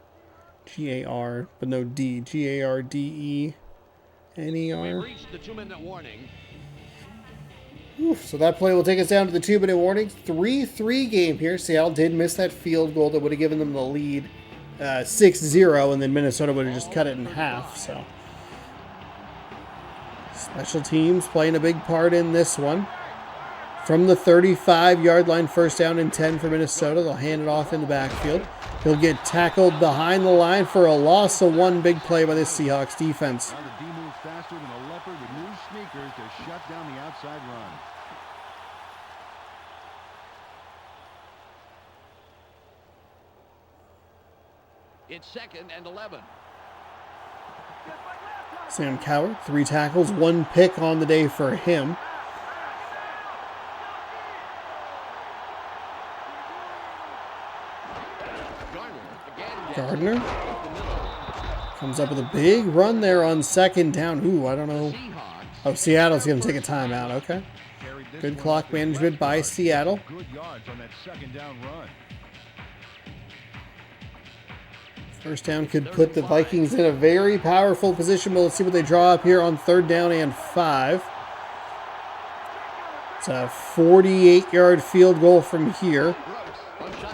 G-A-R, but no D. G-A-R-D-E-N-E-R. We reached the 2-minute warning. So that play will take us down to the 2-minute warning. 3-3 game here. Seattle did miss that field goal that would have given them the lead 6-0, and then Minnesota would have just cut it in half. So special teams playing a big part in this one. From the 35-yard line, 1st down and 10 for Minnesota. They'll hand it off in the backfield. He'll get tackled behind the line for a loss of 1. Big play by the Seahawks defense. Now the D moves faster than a leopard with new sneakers to shut down the outside run. It's 2nd and 11. Sam Coward, 3 tackles, 1 pick on the day for him. Gardner comes up with a big run there on 2nd down. Ooh, I don't know. Oh, Seattle's going to take a timeout. Okay. Good clock management by Seattle. Good yards on that 2nd down run. 1st down could put the Vikings in a very powerful position, but let's see what they draw up here on 3rd down and 5. It's a 48-yard field goal from here.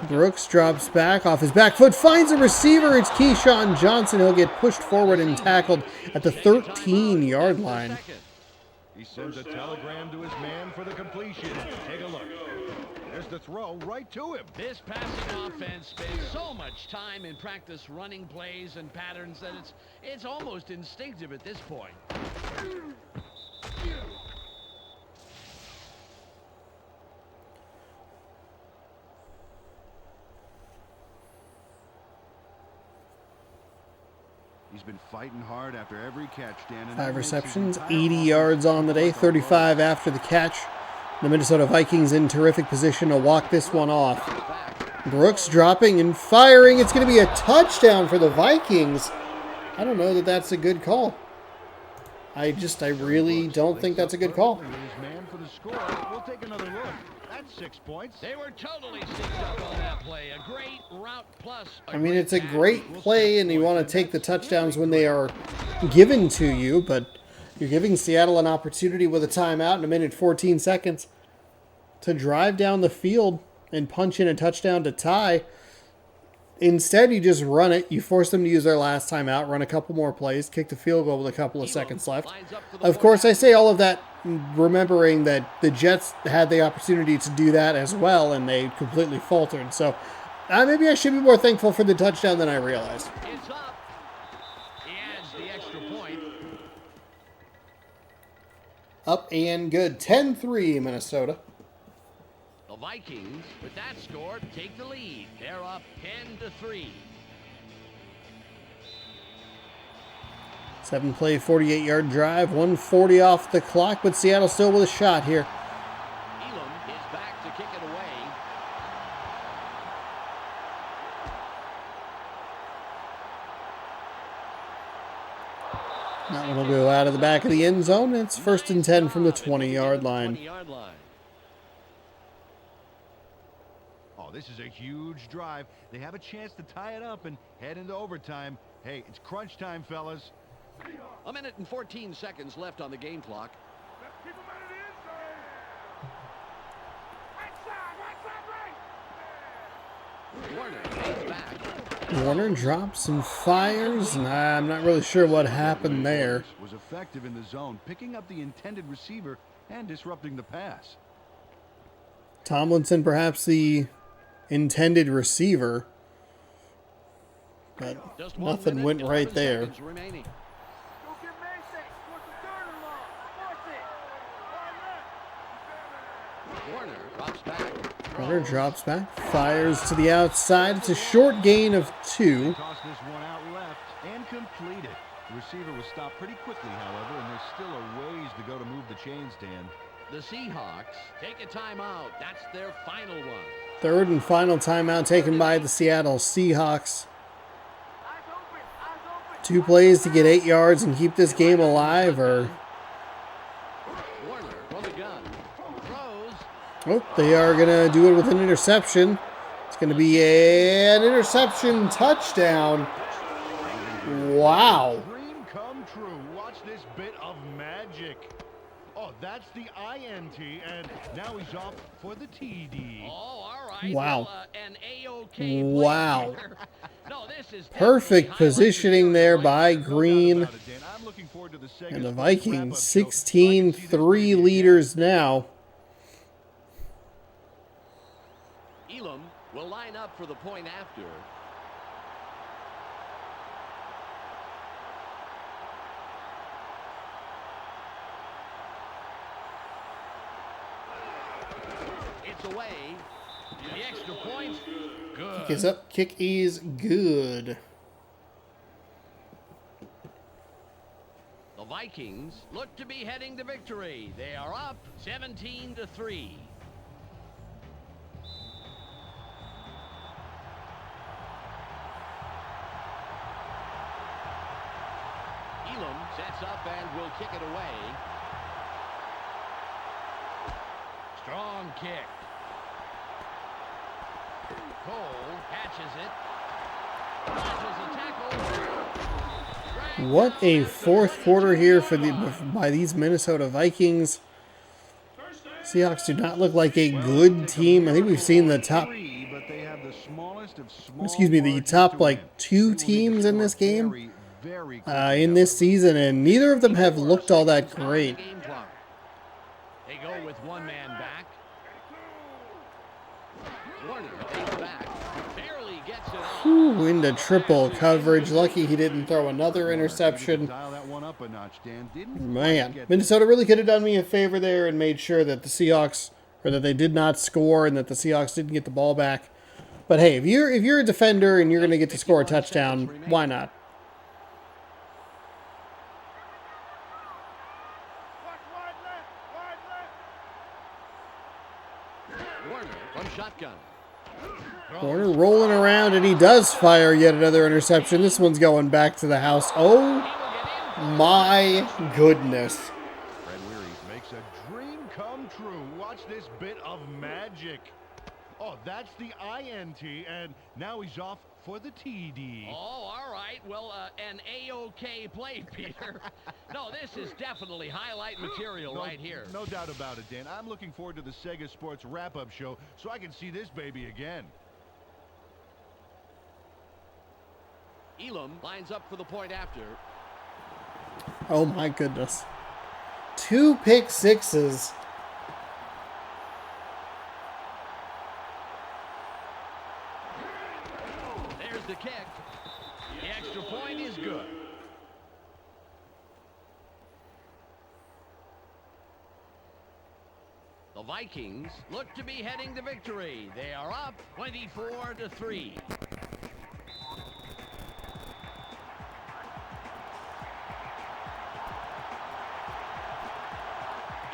Brooks drops back off his back foot, finds a receiver. It's Keyshawn Johnson. He'll get pushed forward and tackled at the 13-yard line. He sends a telegram to his man for the completion. Take a look. There's the throw right to him. This passing offense spends so much time in practice running plays and patterns that it's almost instinctive at this point. He's been fighting hard after every catch, Dan. 5 receptions, 80 yards on the day, 35 after the catch. The Minnesota Vikings in terrific position to walk this one off. Brooks dropping and firing. It's going to be a touchdown for the Vikings. I don't know that that's a good call. I really don't think that's a good call. Man for the score. We'll take another look. That's 6 points. They were totally synced up on that play. A great route plus. I mean, it's a great play, and you want to take the touchdowns when they are given to you, but you're giving Seattle an opportunity with a timeout in 1:14 seconds to drive down the field and punch in a touchdown to tie. Instead, you just run it. You force them to use their last timeout, run a couple more plays, kick the field goal with a couple of seconds left. Of course, I say all of that remembering that the Jets had the opportunity to do that as well, and they completely faltered. So maybe I should be more thankful for the touchdown than I realized. It's up. He adds the extra point. Up and good. 10-3 Minnesota. The Vikings, with that score, take the lead. They're up 10-3. 7-play, 48-yard drive, 140 off the clock, but Seattle still with a shot here. Elam is back to kick it away. That one will go out of the back of the end zone. It's 1st and 10 from the 20-yard line. Oh, this is a huge drive. They have a chance to tie it up and head into overtime. Hey, it's crunch time, fellas. 1 minute and 14 seconds left on the game clock. Keep him out of the end zone. Right side, right. Warner is back. Warner drops and fires. I'm not really sure what happened there. Was effective in the zone, picking up the intended receiver and disrupting the pass. Tomlinson perhaps the intended receiver, but Just 1 nothing minute, went 11 right there. seconds remaining. Go get Mason. What's the third and long? Force it. Warner drops back. Warner drops back, fires to the outside. It's a short gain of 2. Toss this one out left and complete it. The receiver was stopped pretty quickly, however, and there's still a ways to go to move the chains, Dan. The Seahawks take a timeout. That's their final one. 3rd and final timeout taken by the Seattle Seahawks. 2 plays to get 8 yards and keep this game alive, or Warner from the gun. Throws. oh, they are going to do it with an interception. It's going to be an interception touchdown. Wow. Dream come true. Watch this bit of magic. Oh, that's the INT, and now he's off for the TD. Oh, all right. Wow. Well, an A-OK Wow. play here. No, this is Perfect definitely positioning there by No doubt Green. about it, Dan. I'm looking forward to the second And the sports Vikings, wrap-up show, so I can see this 16-3 baby leaders now. Elam will line up for the point after. It's away. The extra point. Good. Kick is up, kick is good. The Vikings look to be heading to victory. They are up 17-3. Elam sets up and will kick it away. Strong kick. Cole catches it. Dodges a tackle. What a fourth quarter here for by these Minnesota Vikings. Seahawks do not look like a good team. I think we've seen the top, but they have the smallest of small the top like 2 teams in this game in this season, and neither of them have looked all that great. They go with one man back. Warner takes back. Barely gets it off. Ooh, into triple coverage. Lucky he didn't throw another interception. Dial that one up a notch, Dan. Didn't Man, get Minnesota really could have done me a favor there and made sure that the Seahawks, or that they did not score and that the Seahawks didn't get the ball back. But hey, if you're a defender and you're going to get to score a touchdown, why not? from shotgun. Warner rolling around, and he does fire yet another interception. This one's going back to the house. Oh, my goodness. Fred Weary makes a dream come true. Watch this bit of magic. Oh, that's the INT, and now he's off for the TD. Oh, all right. Well, an A-OK play, Peter. No, this is definitely highlight material right here. No doubt about it, Dan. I'm looking forward to the Sega Sports wrap-up show so I can see this baby again. Elam lines up for the point after. Oh, my goodness. 2 pick sixes. There's the kick. The extra point is good. The Vikings look to be heading to victory. They are up 24-3.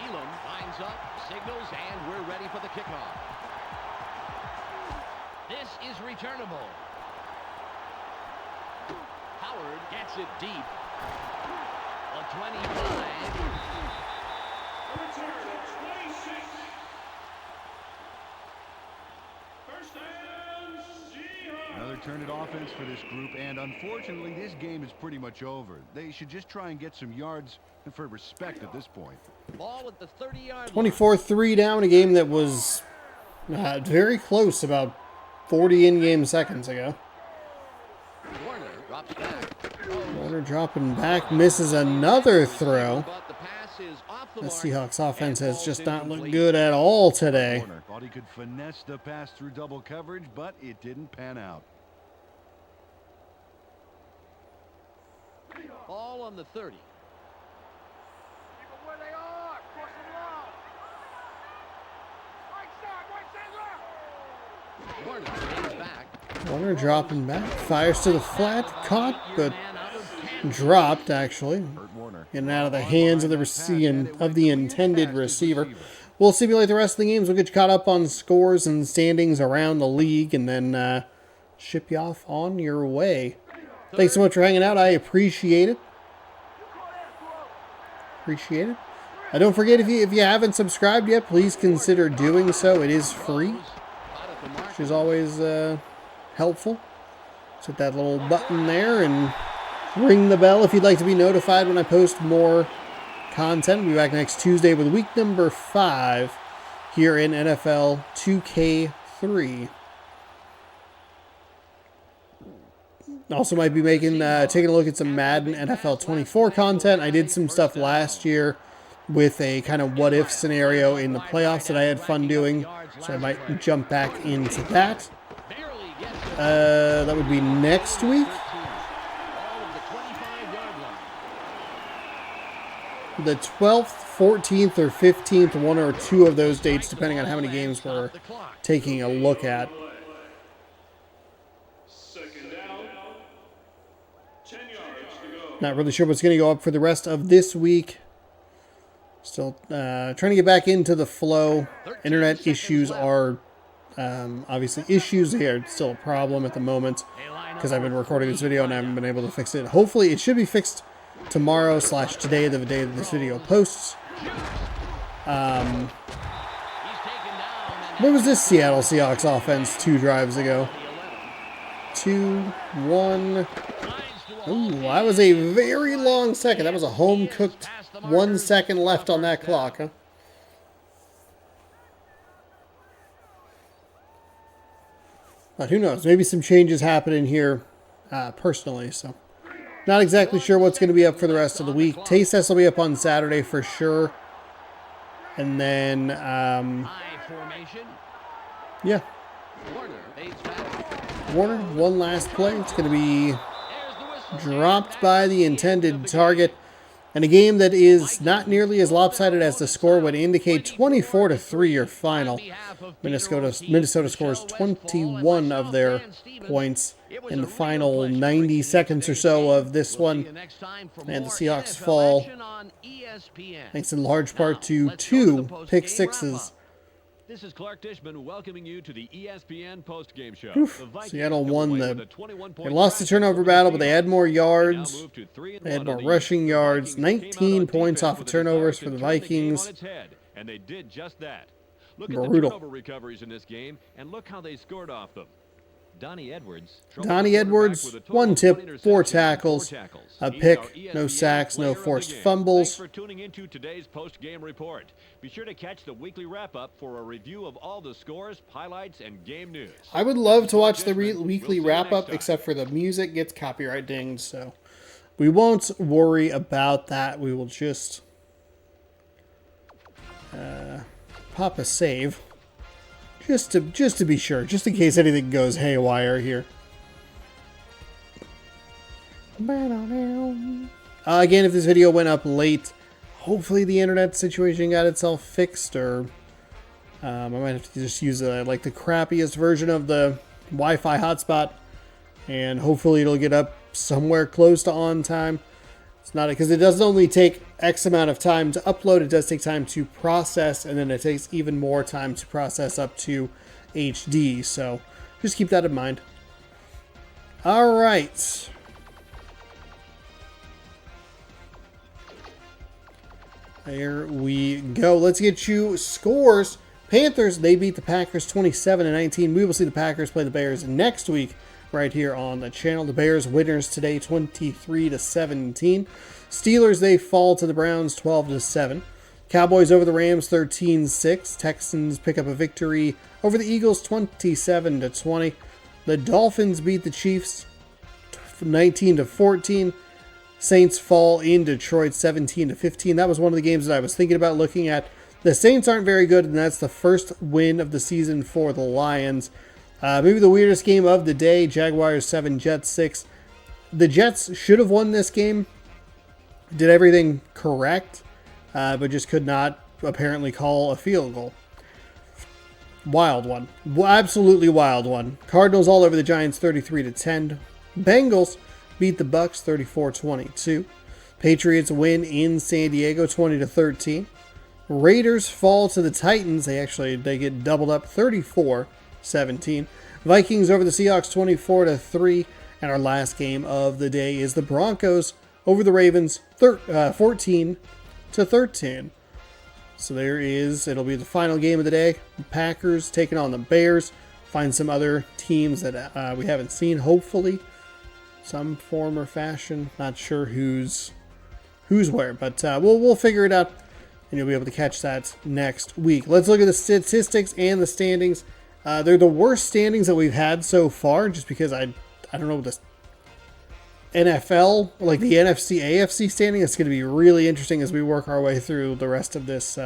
Elam lines up, signals, and we're ready for the kickoff. This is returnable. Howard gets it deep. A 25. Return to 26. First down, Seahawks. Another turn at offense for this group, and unfortunately, this game is pretty much over. They should just try and get some yards for respect at this point. Ball at the 30-yard 24-3 down, a game that was very close about 40 in-game seconds ago. Warner drops back. Warner dropping back, misses another throw. But the pass is off the The mark. Seahawks offense has And just ball's not looked incomplete. good at all today. Warner thought he could finesse the pass through double coverage, but it didn't pan out. Ball on the 30. Keep them where they are. Cross them low. Right side, Warner stays back. Warner dropping back, fires to the flat, caught, but dropped actually, Burt Warner. getting out of the hands of the intended receiver. We'll simulate the rest of the games. We'll get you caught up on scores and standings around the league, and then ship you off on your way. Thanks so much for hanging out. I appreciate it. Appreciate it. Don't forget, if you haven't subscribed yet, please consider doing so. It is free, which is always helpful. Just hit that little button there and ring the bell if you'd like to be notified when I post more content. We'll be back next Tuesday with week number 5 here in NFL 2K3. Also might be taking a look at some Madden NFL 24 content. I did some stuff last year with a kind of what-if scenario in the playoffs that I had fun doing, so I might jump back into that. That would be next week. The 12th, 14th, or 15th, one or two of those dates, depending on how many games we're taking a look at. Second down. 10 yards to go. Not really sure what's going to go up for the rest of this week. Still trying to get back into the flow. Internet issues are obviously issues here. It's still a problem at the moment because I've been recording this video and I haven't been able to fix it. Hopefully it should be fixed tomorrow/today, the day that this video posts. What was this Seattle Seahawks offense 2 drives ago? 2-1. Ooh, that was a very long second. That was a home-cooked 1 second left on that clock, huh? But who knows? Maybe some changes happening here personally, so not exactly sure what's going to be up for the rest of the week. Taste test will be up on Saturday for sure. And then, yeah. Warner, one last play. It's going to be dropped by the intended target. And a game that is not nearly as lopsided as the score would indicate. 24-3 your final. Minnesota scores 21 of their points in the final 90 seconds or so of this one. And the Seahawks fall thanks in large part to 2 pick sixes This is Clark Tishman welcoming you to the ESPN postgame show. Oof. The Vikings Seattle come won away the. with a 21-point They lost the thrashing turnover over the battle, but they had Seahawks. more They now yards. move to 3-1 They had on more the year. rushing The yards. Vikings came out 19 on points defense off of with a desire turnovers to for the turn the game on Vikings. its head, and they did just that. Look at the Brutal. turnover recoveries in this game, and look how they scored off them. Donnie Edwards, 1 tip, 4 tackles, a pick, no sacks, no forced fumbles. Thanks for tuning into today's post-game report. Be sure to catch the weekly wrap-up for a review of all the scores, highlights, and game news. I would love to watch the weekly wrap-up, except for the music gets copyright dinged, so we won't worry about that. We will just pop a save. Just to be sure, just in case anything goes haywire here. Again, if this video went up late, hopefully the internet situation got itself fixed, or I might have to just use like the crappiest version of the Wi-Fi hotspot, and hopefully it'll get up somewhere close to on time. It's not because it doesn't only take X amount of time to upload, it does take time to process, and then it takes even more time to process up to HD. So just keep that in mind. All right. There we go. Let's get you scores. Panthers, they beat the Packers 27-19. We will see the Packers play the Bears next week right here on the channel. The Bears winners today 23-17. Steelers, they fall to the Browns 12-7. Cowboys over the Rams 13-6. Texans pick up a victory over the Eagles 27-20. The Dolphins beat the Chiefs 19-14. Saints fall in Detroit 17-15. That was one of the games that I was thinking about looking at. The Saints aren't very good, and that's the first win of the season for the Lions. Maybe the weirdest game of the day, Jaguars 7, Jets 6. The Jets should have won this game. Did everything correct, but just could not apparently call a field goal. Wild one. Absolutely wild one. Cardinals all over the Giants 33-10. Bengals beat the Bucks 34-22. Patriots win in San Diego 20-13. Raiders fall to the Titans. They get doubled up 34-17. Vikings over the Seahawks 24-3. And our last game of the day is the Broncos over the Ravens 14-13. So it'll be the final game of the day. The Packers taking on the Bears. Find some other teams that we haven't seen, hopefully. Some form or fashion. Not sure who's where, but we'll figure it out, and you'll be able to catch that next week. Let's look at the statistics and the standings. They're the worst standings that we've had so far, just because I don't know this NFL, like the NFC, AFC standing. It's going to be really interesting as we work our way through the rest of this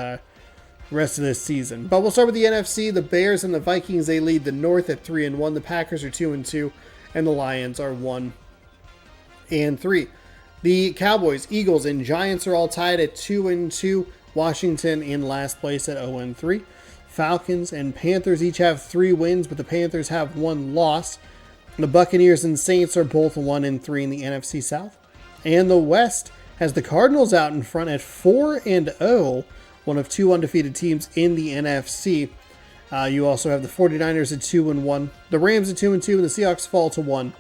season. But we'll start with the NFC. The Bears and the Vikings, they lead the North at 3-1. The Packers are 2-2, and the Lions are 1-3. The Cowboys, Eagles, and Giants are all tied at 2-2. Washington in last place at 0-3. Falcons and Panthers each have 3 wins, but the Panthers have 1 loss. The Buccaneers and Saints are both 1-3 in the NFC South. And the West has the Cardinals out in front at 4-0, one of 2 undefeated teams in the NFC. You also have the 49ers at 2-1, the Rams at 2-2, and the Seahawks fall to 1-3.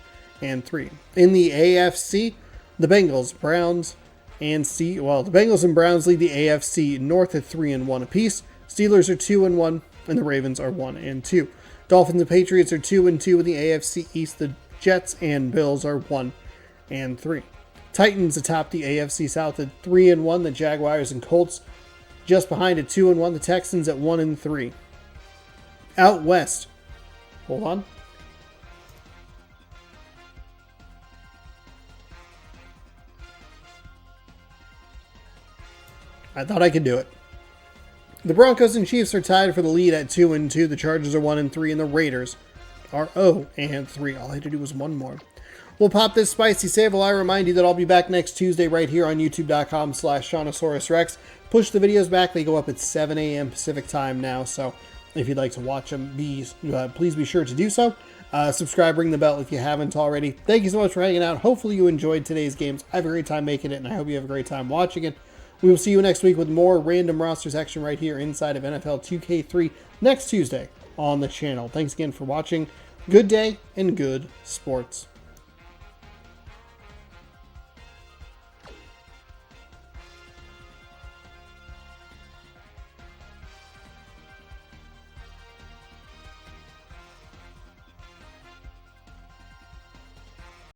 In the AFC, the Bengals, Browns, and the Bengals and Browns lead the AFC North at 3-1 apiece. Steelers are 2-1, and the Ravens are 1-2. Dolphins and Patriots are 2-2 in the AFC East. The Jets and Bills are 1-3. Titans atop the AFC South at 3-1. The Jaguars and Colts just behind at 2-1. The Texans at 1-3. Out west. Hold on. I thought I could do it. The Broncos and Chiefs are tied for the lead at 2-2. The Chargers are 1-3, and the Raiders are 0-3. All I had to do was one more. We'll pop this spicy save. Will I remind you that I'll be back next Tuesday right here on youtube.com/SeannosaurusRex. Push the videos back. They go up at 7 a.m. Pacific time now. So if you'd like to watch them, please be sure to do so. Subscribe, ring the bell if you haven't already. Thank you so much for hanging out. Hopefully you enjoyed today's games. I have a great time making it, and I hope you have a great time watching it. We will see you next week with more random rosters action right here inside of NFL 2K3 next Tuesday on the channel. Thanks again for watching. Good day and good sports.